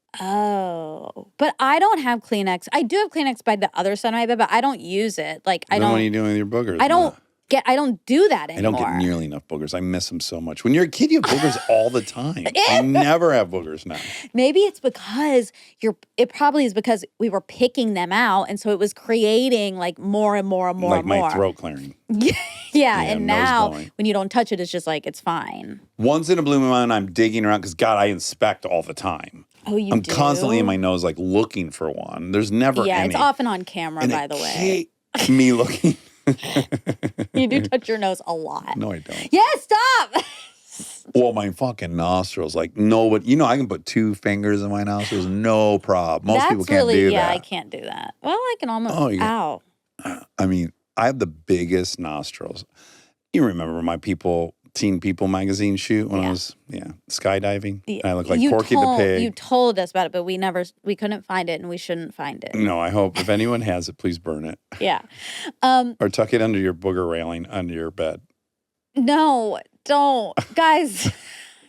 Oh, but I don't have Kleenex. I do have Kleenex by the other side of my bed, but I don't use it. Like I Then what are don't. you doing with your boogers? I don't do that I anymore. don't get nearly enough boogers. I miss them so much. When you're a kid, you have boogers all the time. I never have boogers now. Maybe it's because it probably is because we were picking them out, and so it was creating like more and more and more Like and more. my throat clearing. Yeah, and nose now blowing. when you don't touch it, it's just like it's fine. Once in a blue moon, I'm digging around because God, I inspect all the time. Oh, you I'm do? constantly in my nose, like looking for one. There's never Yeah, any. it's often on camera, And by it the way. can't- Me looking. You do touch your nose a lot. No, I don't. Yeah, stop. Well, my fucking nostrils, like no, but I can put 2 fingers in my nostrils, no problem. Most people can't do that. I can't do that. Well, I can almost. Oh, you- Ow. I mean, I have the biggest nostrils. You remember my Teen People magazine shoot when I was skydiving? And I look like Porky the Pig. You told us about it, but we couldn't find it, and we shouldn't find it. No, I hope if anyone has it, please burn it Yeah. or tuck it under your booger railing under your bed. No, don't. Guys,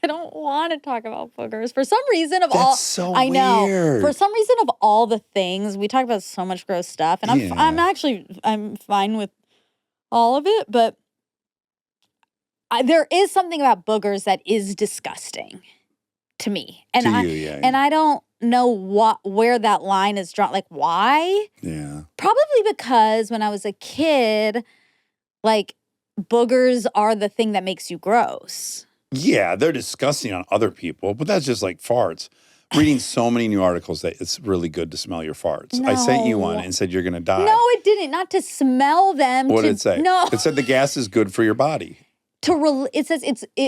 I don't want to talk about boogers. For some reason of all That's so I know. weird. For some reason of all the things, we talk about so much gross stuff. And Yeah. I'm fine with all of it, but there is something about boogers that is disgusting to me. And To I you, yeah. and I don't know where that line is drawn. Like, why? Yeah. Probably because when I was a kid, like, boogers are the thing that makes you gross. Yeah, they're disgusting on other people, but that's just like farts. Reading so many new articles that it's really good to smell your farts. I sent you one No. and said you're going to die. No, it didn't. Not to smell them. What to, did it say? No. It said the gas is good for your body. It says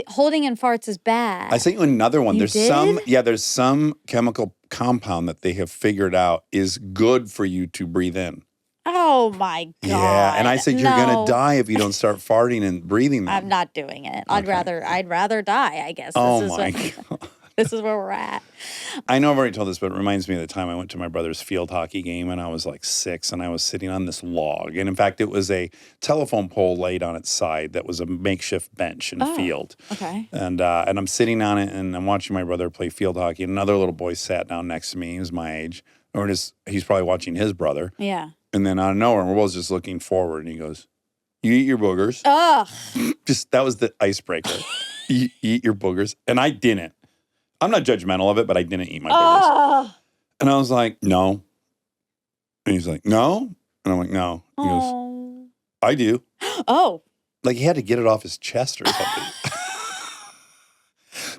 holding in farts is bad. I sent you another one. You There's some chemical compound that they have figured out is good for you to breathe in. Oh my God. Yeah, and I said you're going No. to die if you don't start farting and breathing them. I'm not doing it. I'd rather die, I guess. Oh This is my what- God. This is where we're at. I know I've already told this, but it reminds me of the time I went to my brother's field hockey game and I was like 6 and I was sitting on this log. And in fact, it was a telephone pole laid on its side that was a makeshift bench in a field. Okay. And I'm sitting on it and I'm watching my brother play field hockey. And another little boy sat down next to me. He was my age. He's probably watching his brother. Yeah. And then out of nowhere, we're both just looking forward. And he goes, "You eat your boogers." Ugh. That was the icebreaker. You eat your boogers. And I didn't. I'm not judgmental of it, but I didn't eat my boogers. Ugh. And I was like, "No." And he's like, "No?" And I'm like, "No." He goes, Oh. "I do." Oh. Like he had to get it off his chest or something.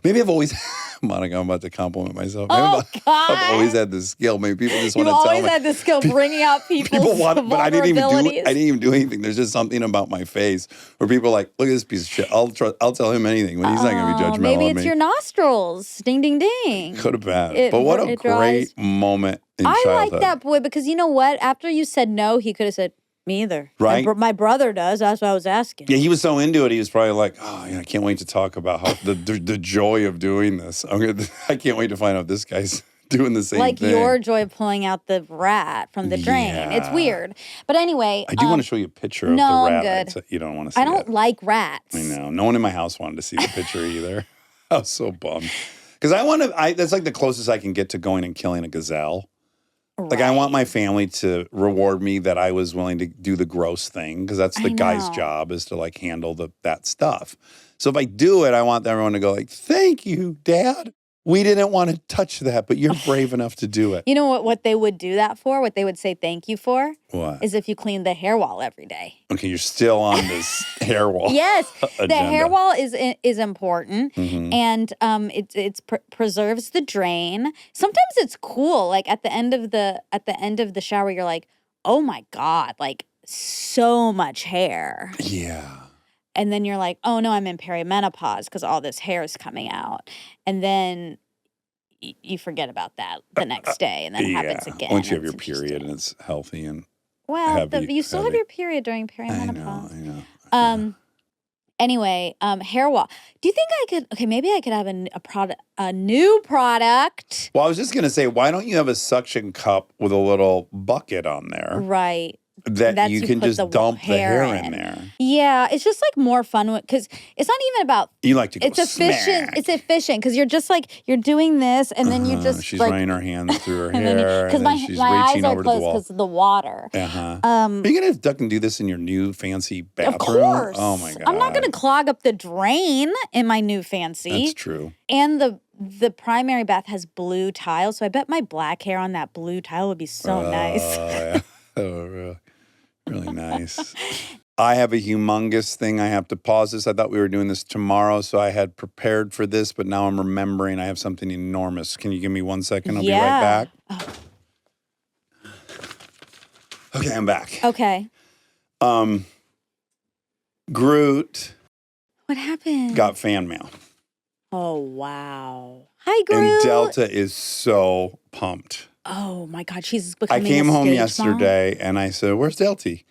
Maybe I've always, Monica, I'm about to compliment myself. Maybe Oh, God. I've always had this skill. Maybe people just You've want to tell always me. had the skill of bringing out people's People want, but I didn't vulnerabilities. even do anything. There's just something about my face where people are like, "Look at this piece of shit. I'll tell him anything, but he's not going to be judgmental Maybe of it's me." your nostrils. Ding, ding, ding. Could have been, It- but what a it draws- great moment in I childhood. like that boy because you know what? After you said no, he could have said, "Me either." Right? My brother does. That's what I was asking. Yeah, he was so into it. He was probably like, "Oh, yeah, I can't wait to talk about how the joy of doing this. I can't wait to find out this guy's doing the same Like thing." your joy of pulling out the rat from the drain. It's Yeah. weird. But anyway. I do want to show you a picture of no, the I'm rat. good. It's- You don't want to see I don't it. like rats. I know. No one in my house wanted to see the picture either. I was so bummed. Because that's like the closest I can get to going and killing a gazelle. Like I want my family to reward me that I was willing to do the gross thing because that's the guy's know. job is to like handle that stuff. So if I do it, I want everyone to go like, "Thank you, Dad. We didn't want to touch that, but you're brave enough to do it." You know what they would do that for? What they would say thank you for? What? Is if you clean the hair wall every day. Okay, you're still on this hair wall. Yes, the agenda. hair wall is important, Mhm. and it preserves the drain. Sometimes it's cool. Like at the end of the shower, you're like, oh my God, like so much hair. Yeah. And then you're like, oh no, I'm in perimenopause because all this hair is coming out. And then you forget about that the next day, and then it happens again. Once you have It's your period interesting. and it's healthy and Well, heavy- you still have heavy. your period during I perimenopause. know. Anyway, hair wall. Do you think I could? Okay, maybe I could have a new product. Well, I was just gonna say, why don't you have a suction cup with a little bucket on there Right. that That's you you can put just the dump the hair hair in in. there? Yeah, it's just like more fun because it's not even about. You like to go It's efficient. smack. It's efficient because you're just like you're doing this, and then you just she's like, running her hands through her and then hair, because and my then she's eyes reaching are over to the closed wall. because of the water. Uh-huh. Are you gonna duck and do this in your new fancy bathroom? Of course. Oh my god! I'm not going to clog up the drain in my new fancy. That's true. And the primary bath has blue tiles, so I bet my black hair on that blue tile would be so nice. Yeah. Oh, really nice. I have a humongous thing. I have to pause this. I thought we were doing this tomorrow, so I had prepared for this, but now I'm remembering I have something enormous. Can you give me 1 second? I'll be right back. Okay, I'm back. Okay. Groot What happened? got fan mail. Oh, wow. Hi, Groot. And Delta is so pumped. Oh, my God. She's I becoming came a home stage yesterday and I said, "Where's Delty?"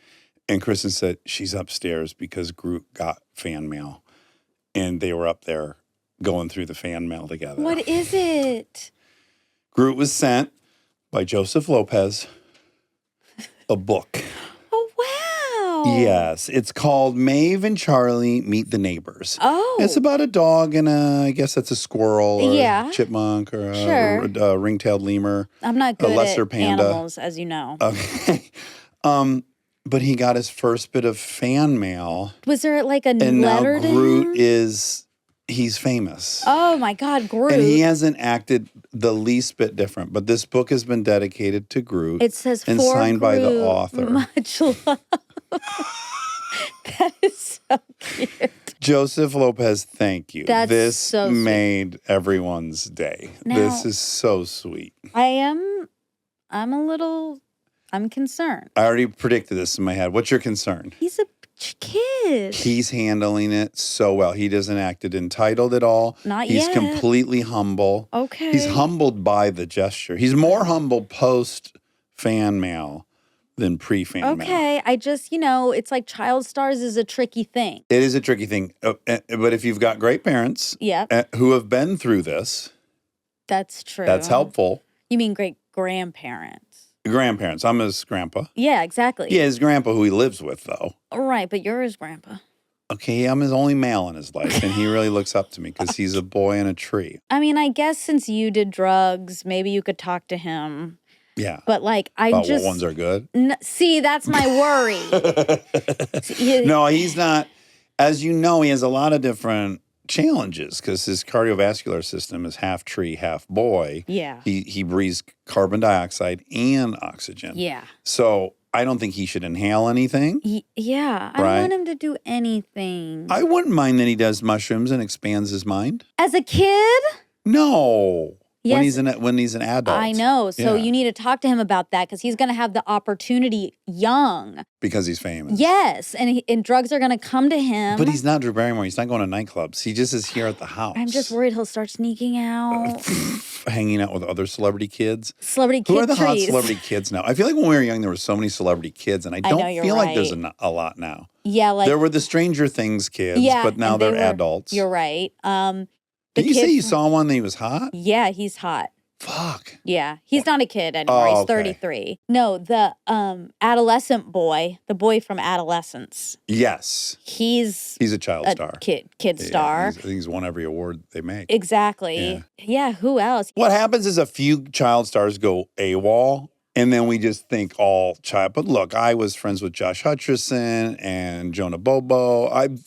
And Kristen said, "She's upstairs because Groot got fan mail." And they were up there going through the fan mail together. Mom. What is it? Groot was sent by Joseph Lopez a book. Oh, Yes, it's called Maeve and Charlie Meet the Neighbors. Oh. It's about a dog and I guess that's a squirrel or Yeah. a chipmunk or Sure. a ring-tailed lemur. I'm not good lesser at panda. animals, as you know. Okay. But he got his first bit of fan mail. Was there like a And now letter to Groot him? he's famous. Oh my God, Groot. And he hasn't acted the least bit different. But this book has been dedicated to Groot. It says and for signed by the Groot, author. Much love. That is so cute. Joseph Lopez, thank you. That's this so sweet. made everyone's day. Now- This is so sweet. I'm concerned. I already predicted this in my head. What's your concern? He's a kid. He's handling it so well. He doesn't act it entitled at all. Not He's yet. completely humble. Okay. He's humbled by the gesture. He's more humble post fan mail than pre fan mail. Okay, I just, it's like child stars is a tricky thing. It is a tricky thing. But if you've got great parents Yep, who have been through this, that's true. that's helpful. You mean great grandparents? Grandparents. I'm his grandpa. Yeah, exactly. Yeah, his grandpa who he lives with, though. Right, but you're his grandpa. Okay, I'm his only male in his life, and he really looks up to me because he's a boy in a tree. I mean, I guess since you did drugs, maybe you could talk to him. Yeah. But like, I About just what ones are good? see. That's my worry. No, he's not. As you know, he has a lot of different challenges because his cardiovascular system is half tree, half boy. Yeah. He breathes carbon dioxide and oxygen. Yeah. So I don't think he should inhale anything. Yeah. I Right. don't want him to do anything. I wouldn't mind that he does mushrooms and expands his mind. As a kid? No. Yes. When he's an adult. I know. So Yeah. you need to talk to him about that because he's going to have the opportunity young. Because he's famous. Yes. And drugs are going to come to him. But he's not Drew Barrymore. He's not going to nightclubs. He just is here at the house. I'm just worried he'll start sneaking out. Hanging out with other celebrity kids. Celebrity Who kid are the hot trees. celebrity kids now? I feel like when we were young, there were so many celebrity kids, and I know, don't you're feel like there's right. a lot now. Yeah, like there were the Stranger Things kids, yeah, but now and they they're were- adults. You're right. The Did you say kid you from- saw one that he was hot? Yeah, he's hot. Fuck. Yeah, he's not a kid anymore. Oh, He's okay. 33. No, the adolescent boy, the boy from Adolescence. Yes. He's He's a child a star. kid Yeah, star. I think he's won every award they make. Exactly. Yeah, who else? What happens is a few child stars go AWOL, and then we just think all child. But look, I was friends with Josh Hutcherson and Jonah Bobo. I'm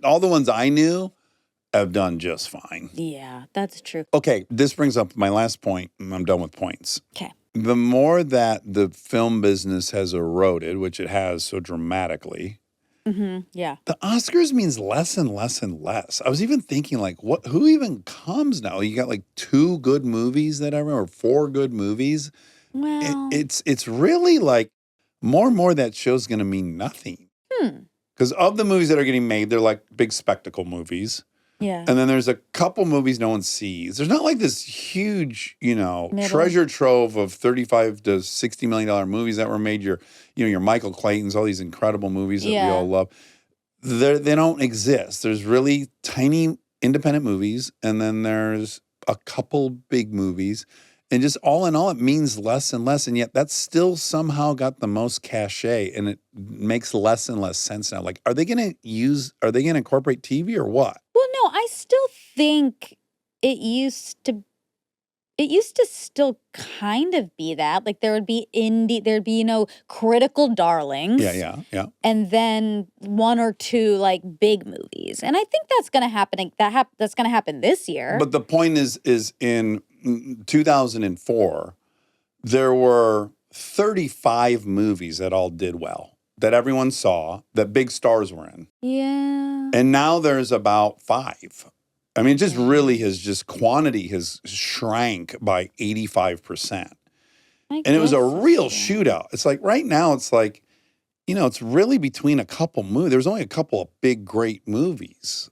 all the ones I knew have done just fine. Yeah, that's true. Okay, this brings up my last point. And I'm done with points. Okay. The more that the film business has eroded, which it has so dramatically, Yeah. the Oscars means less and less and less. I was even thinking, like, who even comes now? You got like 2 good movies that I remember, 4 good movies. Well, It's really like more and more that show's going to mean nothing. Because of the movies that are getting made, they're like big spectacle movies. yeah. And then there's a couple movies no one sees. There's not like this huge, Middle. treasure trove of $35 to $60 million movies that were made. Your Michael Clayton's, all these incredible movies that we Yeah. all love. They don't exist. There's really tiny independent movies, and then there's a couple big movies. And just all in all, it means less and less. And yet that's still somehow got the most cachet, and it makes less and less sense now. Like, are they going to incorporate TV or what? Well, no, I still think it used to still kind of be that. Like there'd be critical darlings. Yeah. And then 1 or 2 like big movies. And I think that's going to happen. That's going to happen this year. But the point is in 2004, there were 35 movies that all did well, that everyone saw, that big stars were in. yeah. And now there's about 5. I mean, it just really quantity has shrank by 85%. And it was a real shootout. It's like right now, it's like, it's really between a couple movies. There's only a couple of big, great movies.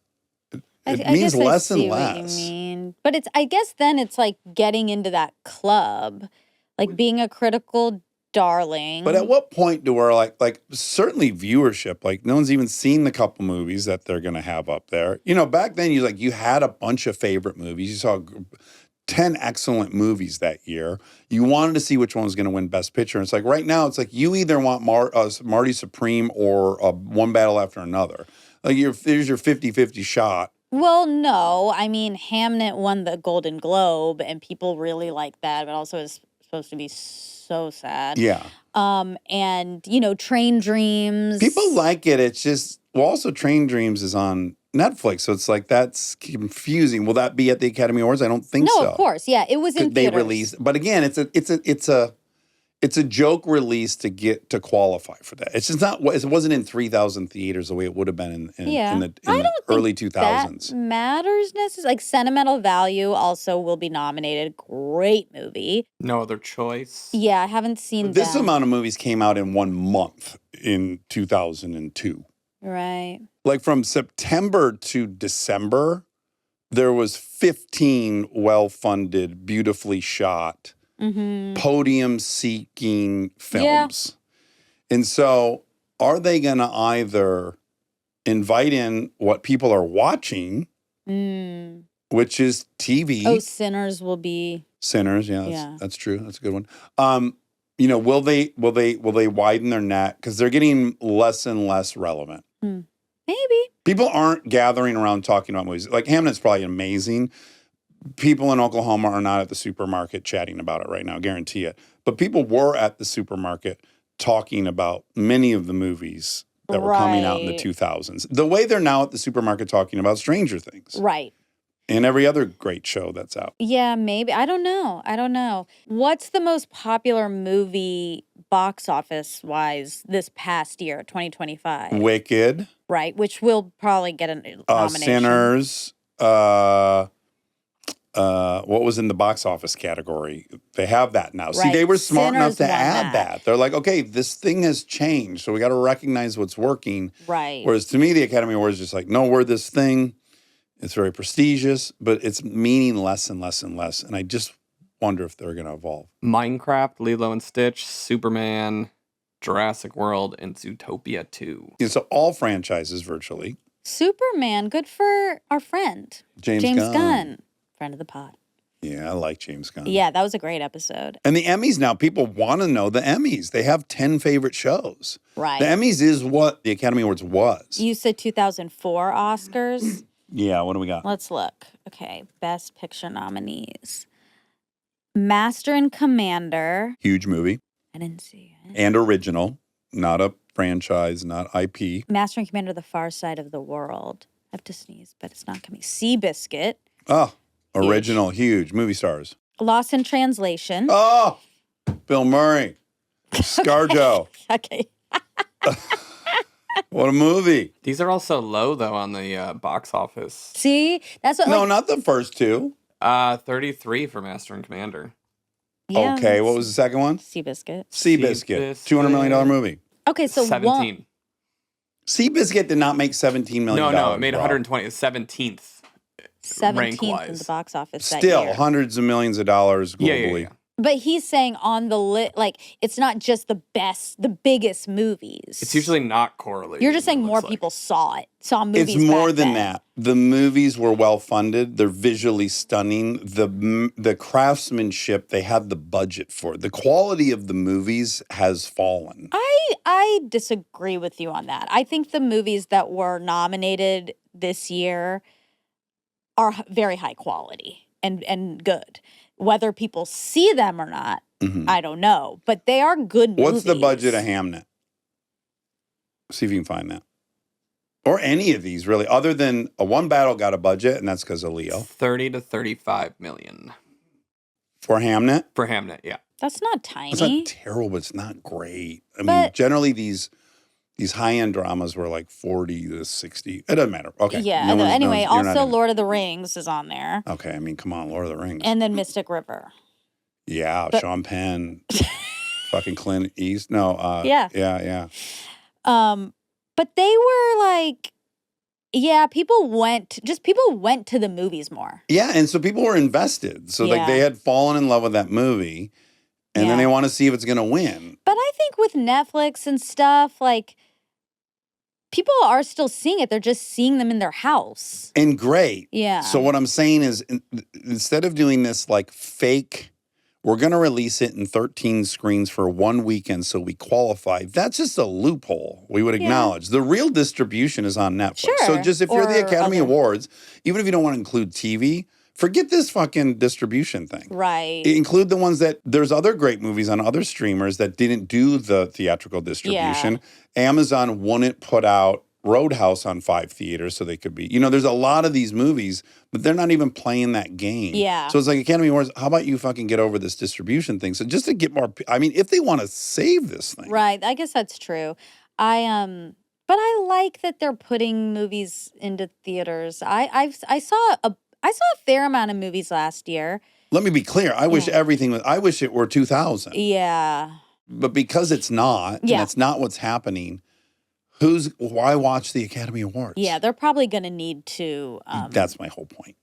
It means guess I less and see less. What you mean. But I guess then it's like getting into that club, like being a critical darling. But at what point do we like certainly viewership, like no one's even seen the couple movies that they're going to have up there. Back then you had a bunch of favorite movies. You saw 10 excellent movies that year. You wanted to see which one was going to win Best Picture. And it's like right now, it's like you either want Marty Supreme or One Battle After Another. Like there's your 50-50 shot. Well, no. I mean, Hamnet won the Golden Globe, and people really like that, but also it's supposed to be so sad. Yeah. And, you know, Train Dreams. People like it. It's just, well, also Train Dreams is on Netflix, so it's like that's confusing. Will that be at the Academy Awards? I don't think so. No, of course. Yeah, it was in They theaters. released, but again, it's a joke release to get to qualify for that. It's just not. It wasn't in 3,000 theaters the way it would have been in the early 2000s. That matters necessarily. Like Sentimental Value also will be nominated. Great movie. No Other Choice. Yeah, I haven't seen This that. amount of movies came out in 1 month in 2002. Right. Like from September to December, there was 15 well-funded, beautifully shot, podium-seeking films. And so are they going to either invite in what people are watching, which is TV? Oh, Sinners will be. Sinners, that's true. That's a good one. You know, will they widen their net because they're getting less and less relevant? Maybe. People aren't gathering around talking about movies. Like Hamnet's probably amazing. People in Oklahoma are not at the supermarket chatting about it right now, guarantee it. But people were at the supermarket talking about many of the movies that were coming out in the 2000s. The way they're now at the supermarket talking about Stranger Things. Right. And every other great show that's out. Yeah, maybe. I don't know. What's the most popular movie box office wise this past year, 2025? Wicked. Right, which will probably get a nomination. Sinners. What was in the box office category? They have that now. See, Right. they were smart enough Sinners to won add that. that. They're like, okay, this thing has changed, so we got to recognize what's working. Right. Whereas to me, the Academy Awards is just like, no, we're this thing. It's very prestigious, but it's meaning less and less and less. And I just wonder if they're going to evolve. Minecraft, Lilo and Stitch, Superman, Jurassic World, and Zootopia 2. And so all franchises virtually. Superman, good for our friend. James Gunn. Friend of the pod. Yeah, I like James Gunn. Yeah, that was a great episode. And the Emmys now, people want to know the Emmys. They have 10 favorite shows. Right. The Emmys is what the Academy Awards was. You said 2004 Oscars. Yeah, what do we got? Let's look. Okay, Best Picture nominees. Master and Commander. Huge movie. I didn't see it. And original, not a franchise, not IP. Master and Commander, The Far Side of the World. I have to sneeze, but it's not coming. Seabiscuit. Oh, original, huge movie stars. Lost in Translation. Oh, Bill Murray. ScarJo. Okay. What a movie. These are also low, though, on the box office. See? That's what. No, like, not the first two. 33 for Master and Commander. yeah, Okay, what was the second one? Seabiscuit. Seabiscuit. Seabiscuit. $200 million movie. Okay, so 17. Seabiscuit did not make $17 million. No, it made bro. 120. 17th. 17th in rank-wise. the box office that Still year. hundreds of millions of dollars globally. Yeah. But he's saying on the like it's not just the biggest movies. It's usually not correlated. You're just saying it more looks like. people saw movies. It's more back than then. that. The movies were well funded. They're visually stunning. The craftsmanship, they had the budget for it. The quality of the movies has fallen. I disagree with you on that. I think the movies that were nominated this year are very high quality and good. Whether people see them or not, I don't know. But they are good movies. What's the budget of Hamnet? See if you can find that. Or any of these, really. Other than One Battle got a budget, and that's because of Leo. 30 to 35 million. For Hamnet? For Hamnet, yeah. That's not tiny. It's not terrible, but it's not great. I mean, But- generally these high-end dramas were like 40 to 60. It doesn't matter. Okay. Yeah. No one's- Anyway, you're not also in it. Lord of the Rings is on there, Okay, I mean, come on, Lord of the Rings. and then Mystic River. Yeah, But- Sean Penn, fucking Clint East. No, Yeah. yeah. But they were like, yeah, people went to the movies more. Yeah, and so people were invested. So like Yeah. they had fallen in love with that movie, and then Yeah. they want to see if it's going to win. But I think with Netflix and stuff, like people are still seeing it. They're just seeing them in their house. And great. Yeah. So what I'm saying is instead of doing this like fake, we're going to release it in 13 screens for one weekend so we qualify. That's just a loophole we would acknowledge. The real distribution is on Netflix. Sure. So just if you're the Or Academy other- Awards, even if you don't want to include TV, forget this fucking distribution thing. Right. Include the ones that there's other great movies on other streamers that didn't do the theatrical distribution. Amazon wouldn't put out Roadhouse on 5 theaters so they could be, there's a lot of these movies, but they're not even playing that game. Yeah. So it's like Academy Awards, how about you fucking get over this distribution thing? So just to get more, if they want to save this thing. Right. I guess that's true. But I like that they're putting movies into theaters. I saw a fair amount of movies last year. Let me be clear. I wish I wish it were 2000. Yeah. But because it's not, and that's not what's happening, why watch the Academy Awards? Yeah, they're probably going to need to That's my whole point.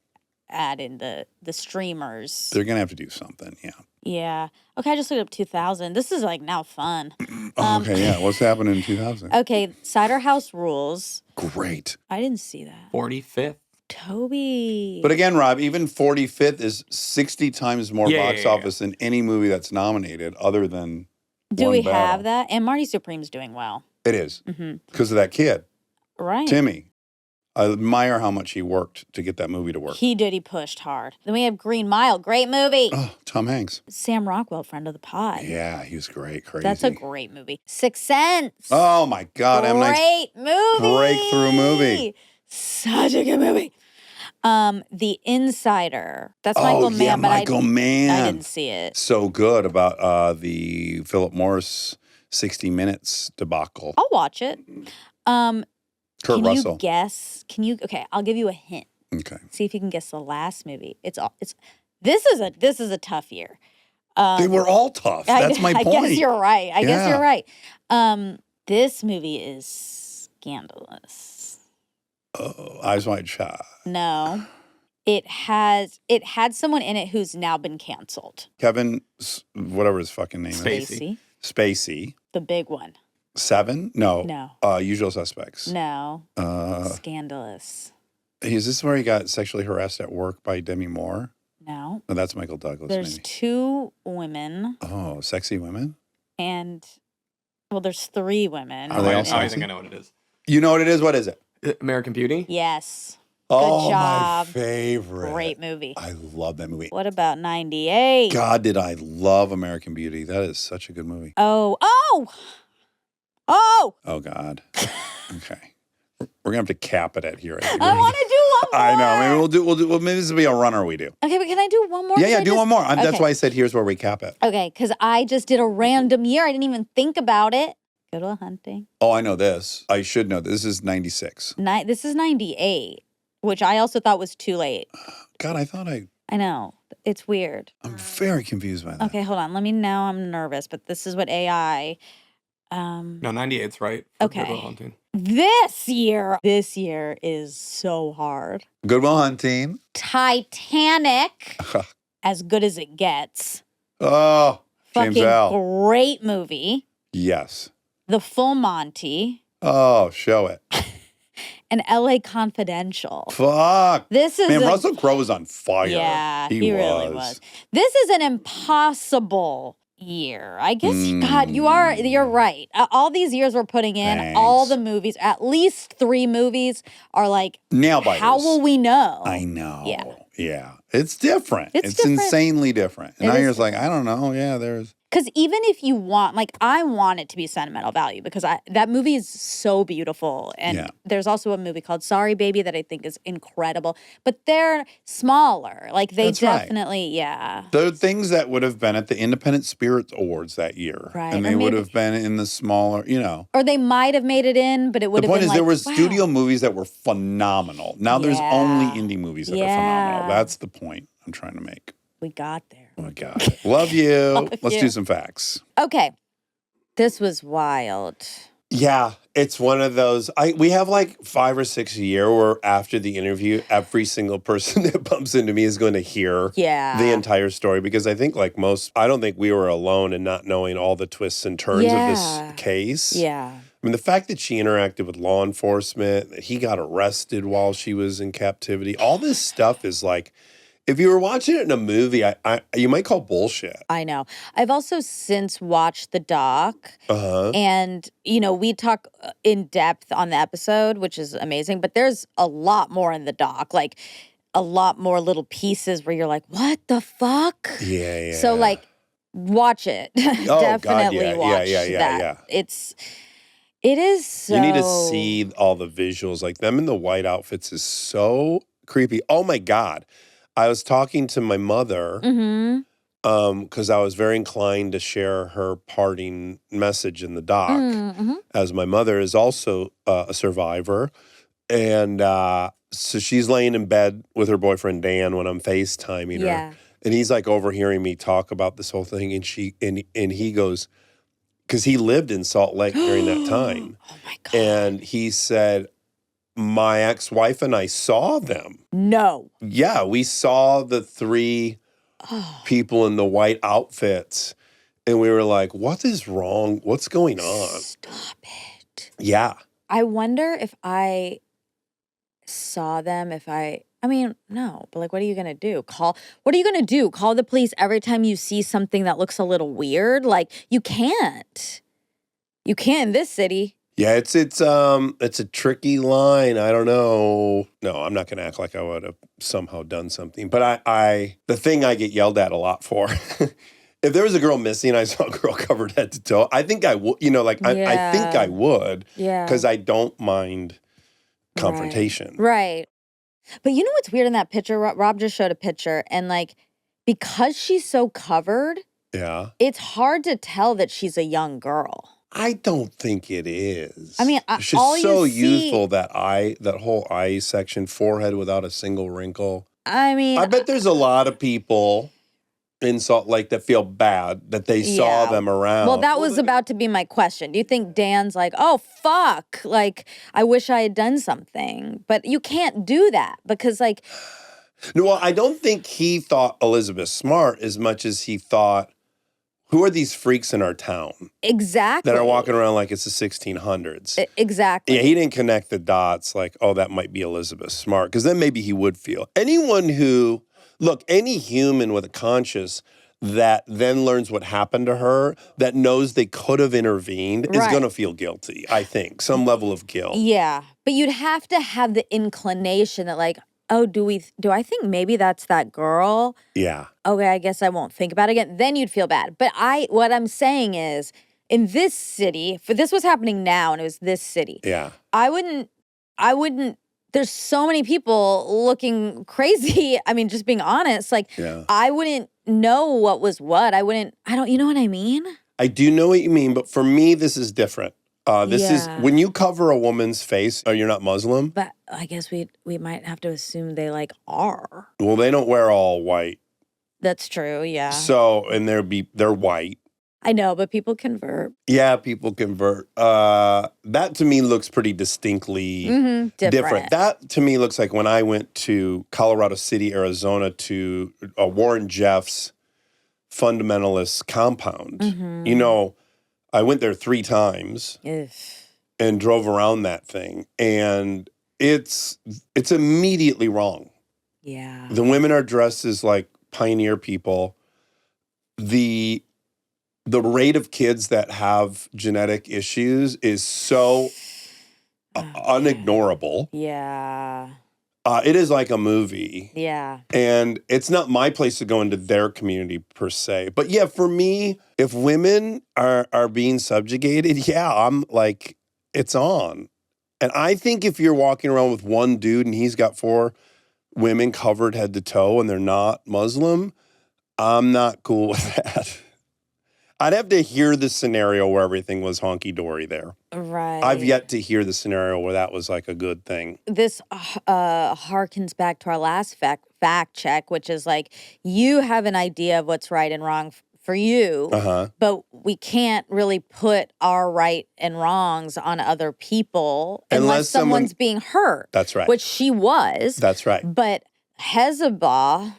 add in the streamers. They're going to have to do something, yeah. Yeah. Okay, I just looked up 2000. This is like now fun. Okay, yeah. What's happening in 2000? Okay, Cider House Rules. Great. I didn't see that. 45th. Toby. But again, Rob, even 45th is 60 times more box office than any movie that's nominated other than Do One we Battle. have that? And Marty Supreme's doing well. It is. Mm-hmm. Because of that kid, Right. Timmy. I admire how much he worked to get that movie to work. He did. He pushed hard. Then we have Green Mile. Great movie. Oh, Tom Hanks. Sam Rockwell, friend of the pod. Yeah, he was great. Crazy. That's a great movie. Sixth Sense. Oh, my God. M. Night's Great movie. breakthrough movie. Such a good movie. The Insider. That's Michael Mann. yeah, but Michael Mann. I didn't see it. So good about the Philip Morris 60 Minutes debacle. I'll watch it. Kurt Can Russell. you guess? Okay, I'll give you a hint. Okay. See if you can guess the last movie. This is a tough year. They were all tough. That's my I point. guess you're right. I guess Yeah. you're right. This movie is scandalous. Oh, Eyes Wide Shut. No. It had someone in it who's now been canceled. Kevin, whatever his fucking name Spacey. is. Spacey. The big one. 7? No. No. Usual Suspects. No. Uh, Scandalous. is this where he got sexually harassed at work by Demi Moore? No. No, that's Michael Douglas. There's maybe. 2 women Oh, sexy women? and there's 3 women. Are they all I sexy? think I know what it is. You know what it is? What is it? American Beauty? Yes. Oh, job. my favorite. Great movie. I love that movie. What about 98? God, did I love American Beauty. That is such a good movie. Oh. Oh, God. Okay. We're going to have to cap it at here. I think. I want to do one more. I know. Maybe maybe this will be a runner we do. Okay, but can I do one more? Yeah, Can yeah, I do just- one more. That's Okay. why I said here's where we cap it. Okay, because I just did a random year. I didn't even think about it. Go to a hunting. Oh, I know this. I should know this. This is 96. This is 98, which I also thought was too late. God, I know. It's weird. I'm very confused by that. Okay, hold on. Now I'm nervous, but this is what AI. No, 98's right. for Okay. Good Will Hunting. This year is so hard. Good Will Hunting. Titanic, as good as it gets. Oh, James Fucking L. great movie. Yes. The Full Monty Oh, show it. and LA Confidential. Fuck. This is Man, a- Russell Crowe was on fire. Yeah, he really was. This is an impossible year. I guess God, you're right. All these years we're putting in, all Thanks. the movies, at least 3 movies are like, Nail biters. how will we know? I know. Yeah. Yeah. It's different. It's different. insanely different. And It now is you're just like, I don't know. Yeah, there's. Because even if you want, I want it to be sentimental value because that movie is so beautiful. And Yeah. there's also a movie called Sorry Baby that I think is incredible. But they're smaller. They That's right. definitely, yeah. The things that would have been at the Independent Spirit Awards that year. Right, And or they would maybe- have been in the smaller, Or they might have made it in, but it would The have point been is there were wow. studio movies that were phenomenal. Now there's Yeah. only indie movies that are phenomenal. Yeah. That's the point I'm trying to make. We got there. Oh my God. Love you. Love Let's you. do some facts. Okay. This was wild. Yeah, it's one of those. We have 5 or 6 a year where after the interview, every single person that bumps into me is going to hear Yeah. the entire story because I think I don't think we were alone in not knowing all the twists and turns of Yeah. this case. Yeah. I mean, the fact that she interacted with law enforcement, that he got arrested while she was in captivity, all this stuff is like, if you were watching it in a movie, you might call bullshit. I know. I've also since watched the doc, and we talk in depth on the episode, which is amazing. But there's a lot more in the doc, like a lot more little pieces where you're like, "What the fuck?" Yeah. So like, watch it. Definitely watch that. Yeah. It is. So... You need to see all the visuals. Like them in the white outfits is so creepy. Oh my God. I was talking to my mother because I was very inclined to share her parting message in the doc, as my mother is also a survivor. And so she's laying in bed with her boyfriend, Dan, when I'm FaceTiming her. And he's like overhearing me talk about this whole thing. And he goes, because he lived in Salt Lake during that time. Oh my God. And he said, my ex-wife and I saw them. No. Yeah, we saw the 3 people in the white outfits, and we were like, what is wrong? What's going on? Stop it. Yeah. I wonder if I saw them, no, but like, what are you going to do? What are you going to do? Call the police every time you see something that looks a little weird? Like, you can't. You can't in this city. Yeah, it's a tricky line. I don't know. No, I'm not going to act like I would have somehow done something. But the thing I get yelled at a lot for, if there was a girl missing, I saw a girl covered head to toe, I think I would, I think I would. Yeah. Because I don't mind confrontation. Right. But you know what's weird in that picture? Rob just showed a picture. And like, because she's so covered, it's hard to tell that she's a young girl. I don't think it is. I mean, she's so youthful, that whole eye section, forehead without a single wrinkle. I mean, I bet there's a lot of people in Salt Lake that feel bad that they saw them around. Well, that was about to be my question. Do you think Dan's like, oh, fuck, like, I wish I had done something? But you can't do that because, like... No, well, I don't think he thought Elizabeth smart as much as he thought, who are these freaks in our town? Exactly. That are walking around like it's the 1600s. Exactly. Yeah, he didn't connect the dots like, oh, that might be Elizabeth smart. Because then maybe he would feel. Anyone who, look, any human with a conscience that then learns what happened to her, that knows they could have intervened, is going to feel guilty, I think. Some level of guilt. Yeah. But you'd have to have the inclination that like, oh, do I think maybe that's that girl? Yeah. Okay, I guess I won't think about it again. Then you'd feel bad. But what I'm saying is, in this city, if this was happening now and it was this city, I wouldn't, there's so many people looking crazy. I mean, just being honest, like, I wouldn't know what was what. You know what I mean? I do know what you mean, but for me, this is different. This is when you cover a woman's face. Oh, you're not Muslim? But I guess we might have to assume they like are. Well, they don't wear all white. That's true. Yeah. So, and they're white. I know, but people convert. Yeah, people convert. That to me looks pretty distinctly different. That to me looks like when I went to Colorado City, Arizona, to Warren Jeff's fundamentalist compound. You know, I went there 3 times and drove around that thing, and it's immediately wrong. Yeah. The women are dressed as like pioneer people. The rate of kids that have genetic issues is so unignorable. Yeah. It is like a movie. Yeah. And it's not my place to go into their community per se. But yeah, for me, if women are being subjugated, I'm like, it's on. And I think if you're walking around with one dude and he's got 4 women covered head to toe and they're not Muslim, I'm not cool with that. I'd have to hear the scenario where everything was honky-dory there. Right. I've yet to hear the scenario where that was like a good thing. This harkens back to our last fact check, which is like, you have an idea of what's right and wrong for you, but we can't really put our right and wrongs on other people unless someone's being hurt. That's right. Which she was. That's right. But Hezbollah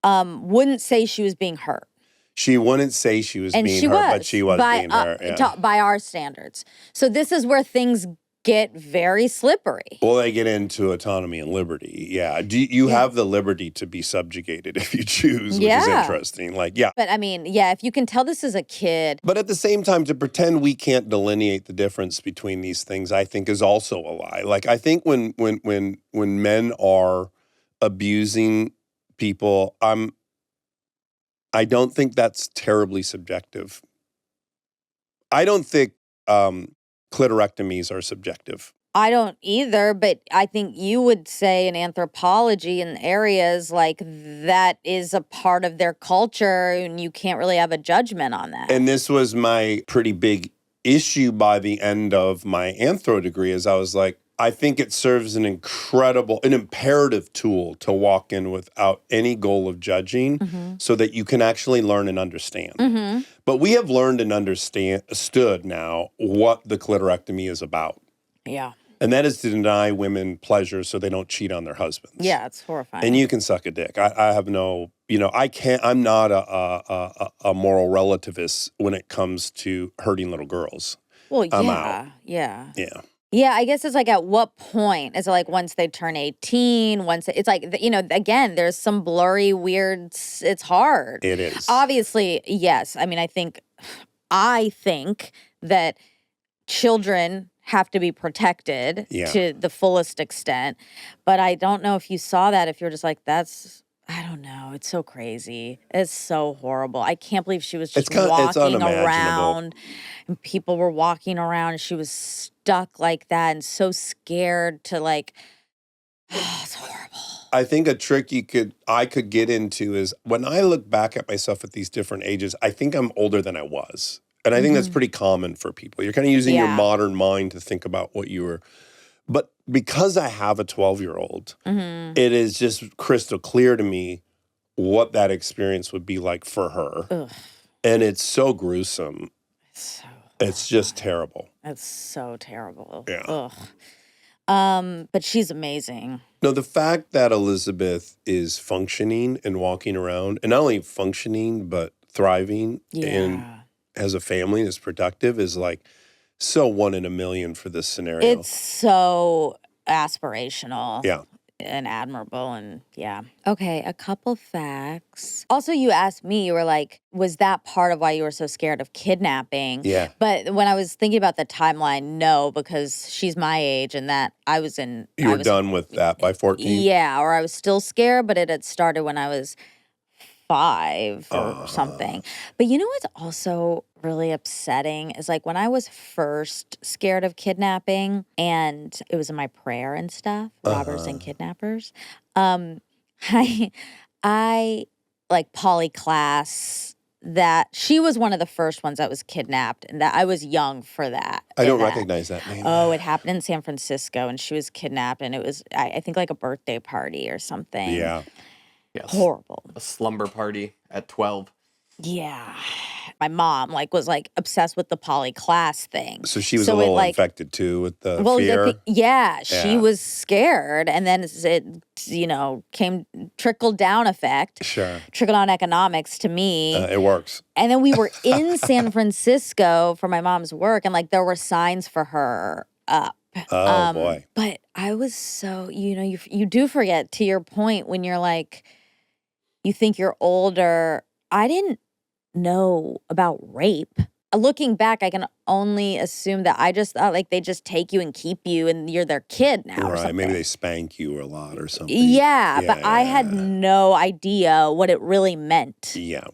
wouldn't say she was being hurt. She wouldn't say she was And being she her, but was she was by, being her. Yeah. by our standards. So this is where things get very slippery. Well, they get into autonomy and liberty. Yeah. You have the liberty to be subjugated if you choose, which is interesting. Like, yeah. But I mean, yeah, if you can tell this is a kid. But at the same time, to pretend we can't delineate the difference between these things, I think is also a lie. Like, I think when men are abusing people, I don't think that's terribly subjective. I don't think clitorectomies are subjective. I don't either, but I think you would say in anthropology in areas like that is a part of their culture and you can't really have a judgment on that. And this was my pretty big issue by the end of my anthro degree is I was like, I think it serves an imperative tool to walk in without any goal of judging so that you can actually learn and understand. But we have learned and understood now what the clitorectomy is about. Yeah. And that is to deny women pleasure so they don't cheat on their husbands. Yeah, it's horrifying. And you can suck a dick. I have no, I'm not a moral relativist when it comes to hurting little girls. Well, I'm out. Yeah. Yeah. Yeah, I guess it's like at what point? Is it like once they turn 18? It's like, again, there's some blurry, weird, it's hard. It is. Obviously, yes. I mean, I think that children have to be protected to the fullest extent. But I don't know if you saw that, if you're just like, I don't know. It's so crazy. It's so horrible. I can't believe she was just walking around and people were walking around and she was stuck like that and so scared to it's horrible. I think a trick I could get into is when I look back at myself at these different ages, I think I'm older than I was. And I think that's pretty common for people. You're kind of using your modern mind to think about what you were. But because I have a 12-year-old, it is just crystal clear to me what that experience would be like for her. Ugh. And it's so gruesome. It's just terrible. It's so terrible. Yeah. Ugh. But she's amazing. No, the fact that Elizabeth is functioning and walking around, and not only functioning, but thriving and has a family and is productive is like so 1 in a million for this scenario. It's so aspirational. Yeah. And admirable and Okay, a couple facts. Also, you asked me, you were like, was that part of why you were so scared of kidnapping? Yeah. But when I was thinking about the timeline, no, because she's my age and that I was in... You were done with that by 14? Yeah, or I was still scared, but it had started when I was 5 or something. But you know what's also really upsetting is like when I was first scared of kidnapping and it was in my prayer and stuff, robbers and kidnappers, I like poly class that she was one of the first ones that was kidnapped and that I was young for that. I don't recognize that name. Oh, it happened in San Francisco and she was kidnapped and it was, I think like a birthday party or something. Yeah. Yes. Horrible. A slumber party at 12. Yeah. My mom was obsessed with the poly class thing. So she was a little infected too with the fear. She was scared. And then it, trickled down effect. Sure. Trickle down economics to me. It works. And then we were in San Francisco for my mom's work and there were signs for her up. Oh boy. But I was so, you do forget to your point when you're like, you think you're older. I didn't know about rape. Looking back, I can only assume that I just thought they just take you and keep you and you're their kid now. Or something. Maybe they spank you a lot or something. Yeah, but I had no idea what it really meant. Yeah.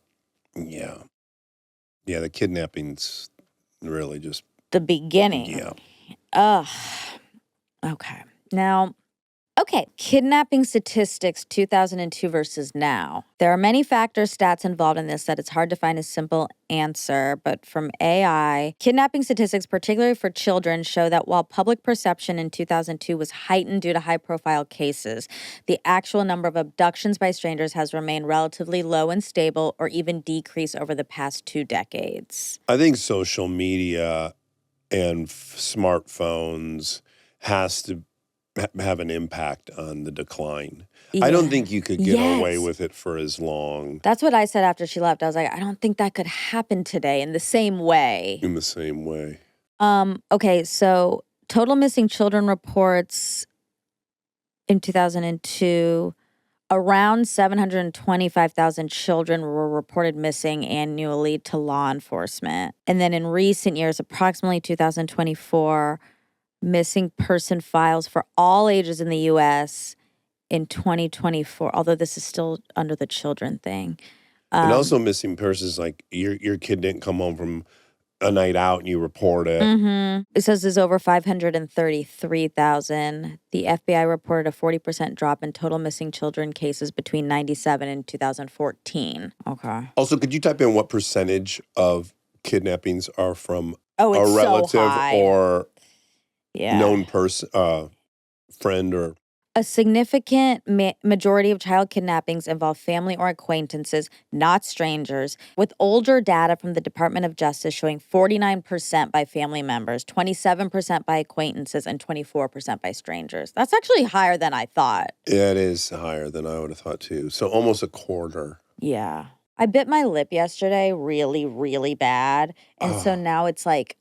Yeah. Yeah, the kidnapping's really just the beginning. Yeah. Ugh. Okay. Now, kidnapping statistics 2002 versus now. There are many factors, stats involved in this that it's hard to find a simple answer, but from AI, kidnapping statistics, particularly for children, show that while public perception in 2002 was heightened due to high-profile cases, the actual number of abductions by strangers has remained relatively low and stable or even decreased over the past 2 decades. I think social media and smartphones has to have an impact on the decline. I don't Yeah. think you could get away Yes. with it for as long That's what I said after she left. I was like, I don't think that could happen today in the same way. in the same way. Okay, so total missing children reports in 2002, around 725,000 children were reported missing annually to law enforcement. And then in recent years, approximately 2024, missing person files for all ages in the U.S. in 2024, although this is still under the children thing. And also missing persons, like your kid didn't come home from a night out and you report it. It says there's over 533,000. The FBI reported a 40% drop in total missing children cases between 97 and 2014. Okay. Also, could you type in what percentage of kidnappings are from Oh, a it's relative so high. or Yeah. known person, friend or A significant majority of child kidnappings involve family or acquaintances, not strangers, with older data from the Department of Justice showing 49% by family members, 27% by acquaintances, and 24% by strangers. That's actually higher than I thought. it is higher than I would have thought too. So almost a quarter. Yeah. I bit my lip yesterday really, really bad. And so now it's like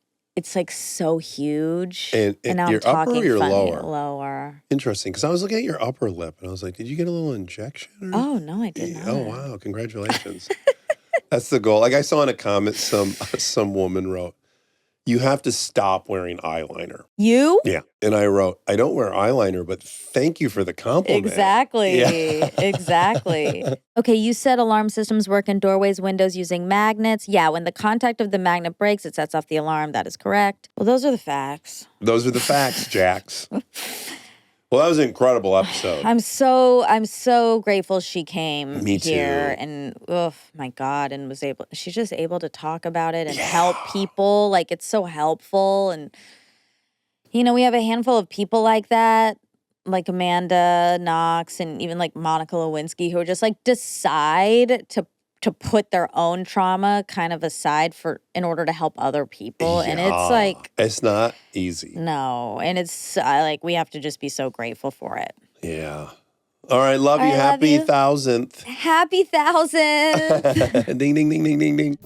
so huge. And now your I'm upper or talking your funny lower? Lower. Interesting, because I was looking at your upper lip and I was like, did you get a little injection? Or? Oh, no, I did not. Oh, wow. Congratulations. That's the goal. Like I saw in a comment, some woman wrote, you have to stop wearing eyeliner. You? Yeah. And I wrote, I don't wear eyeliner, but thank you for the compliment. Exactly. Yeah. Exactly. Okay, you said alarm systems work in doorways, windows using magnets. Yeah, when the contact of the magnet breaks, it sets off the alarm. That is correct. Well, those are the facts. Those are the facts, Jax. Well, that was an incredible episode. I'm so grateful she came Me here too. and oh my God, and she's just able to talk about it and help people. Like it's so helpful. And we have a handful of people like that, like Amanda Knox and even like Monica Lewinsky, who are just like decide to put their own trauma kind of aside in order to help other people. And it's like, it's not easy. no. And it's like, we have to just be so grateful for it. Yeah. All right. Love you. I love Happy you. 1000th. Happy 1000th. Ding, ding, ding, ding, ding, ding.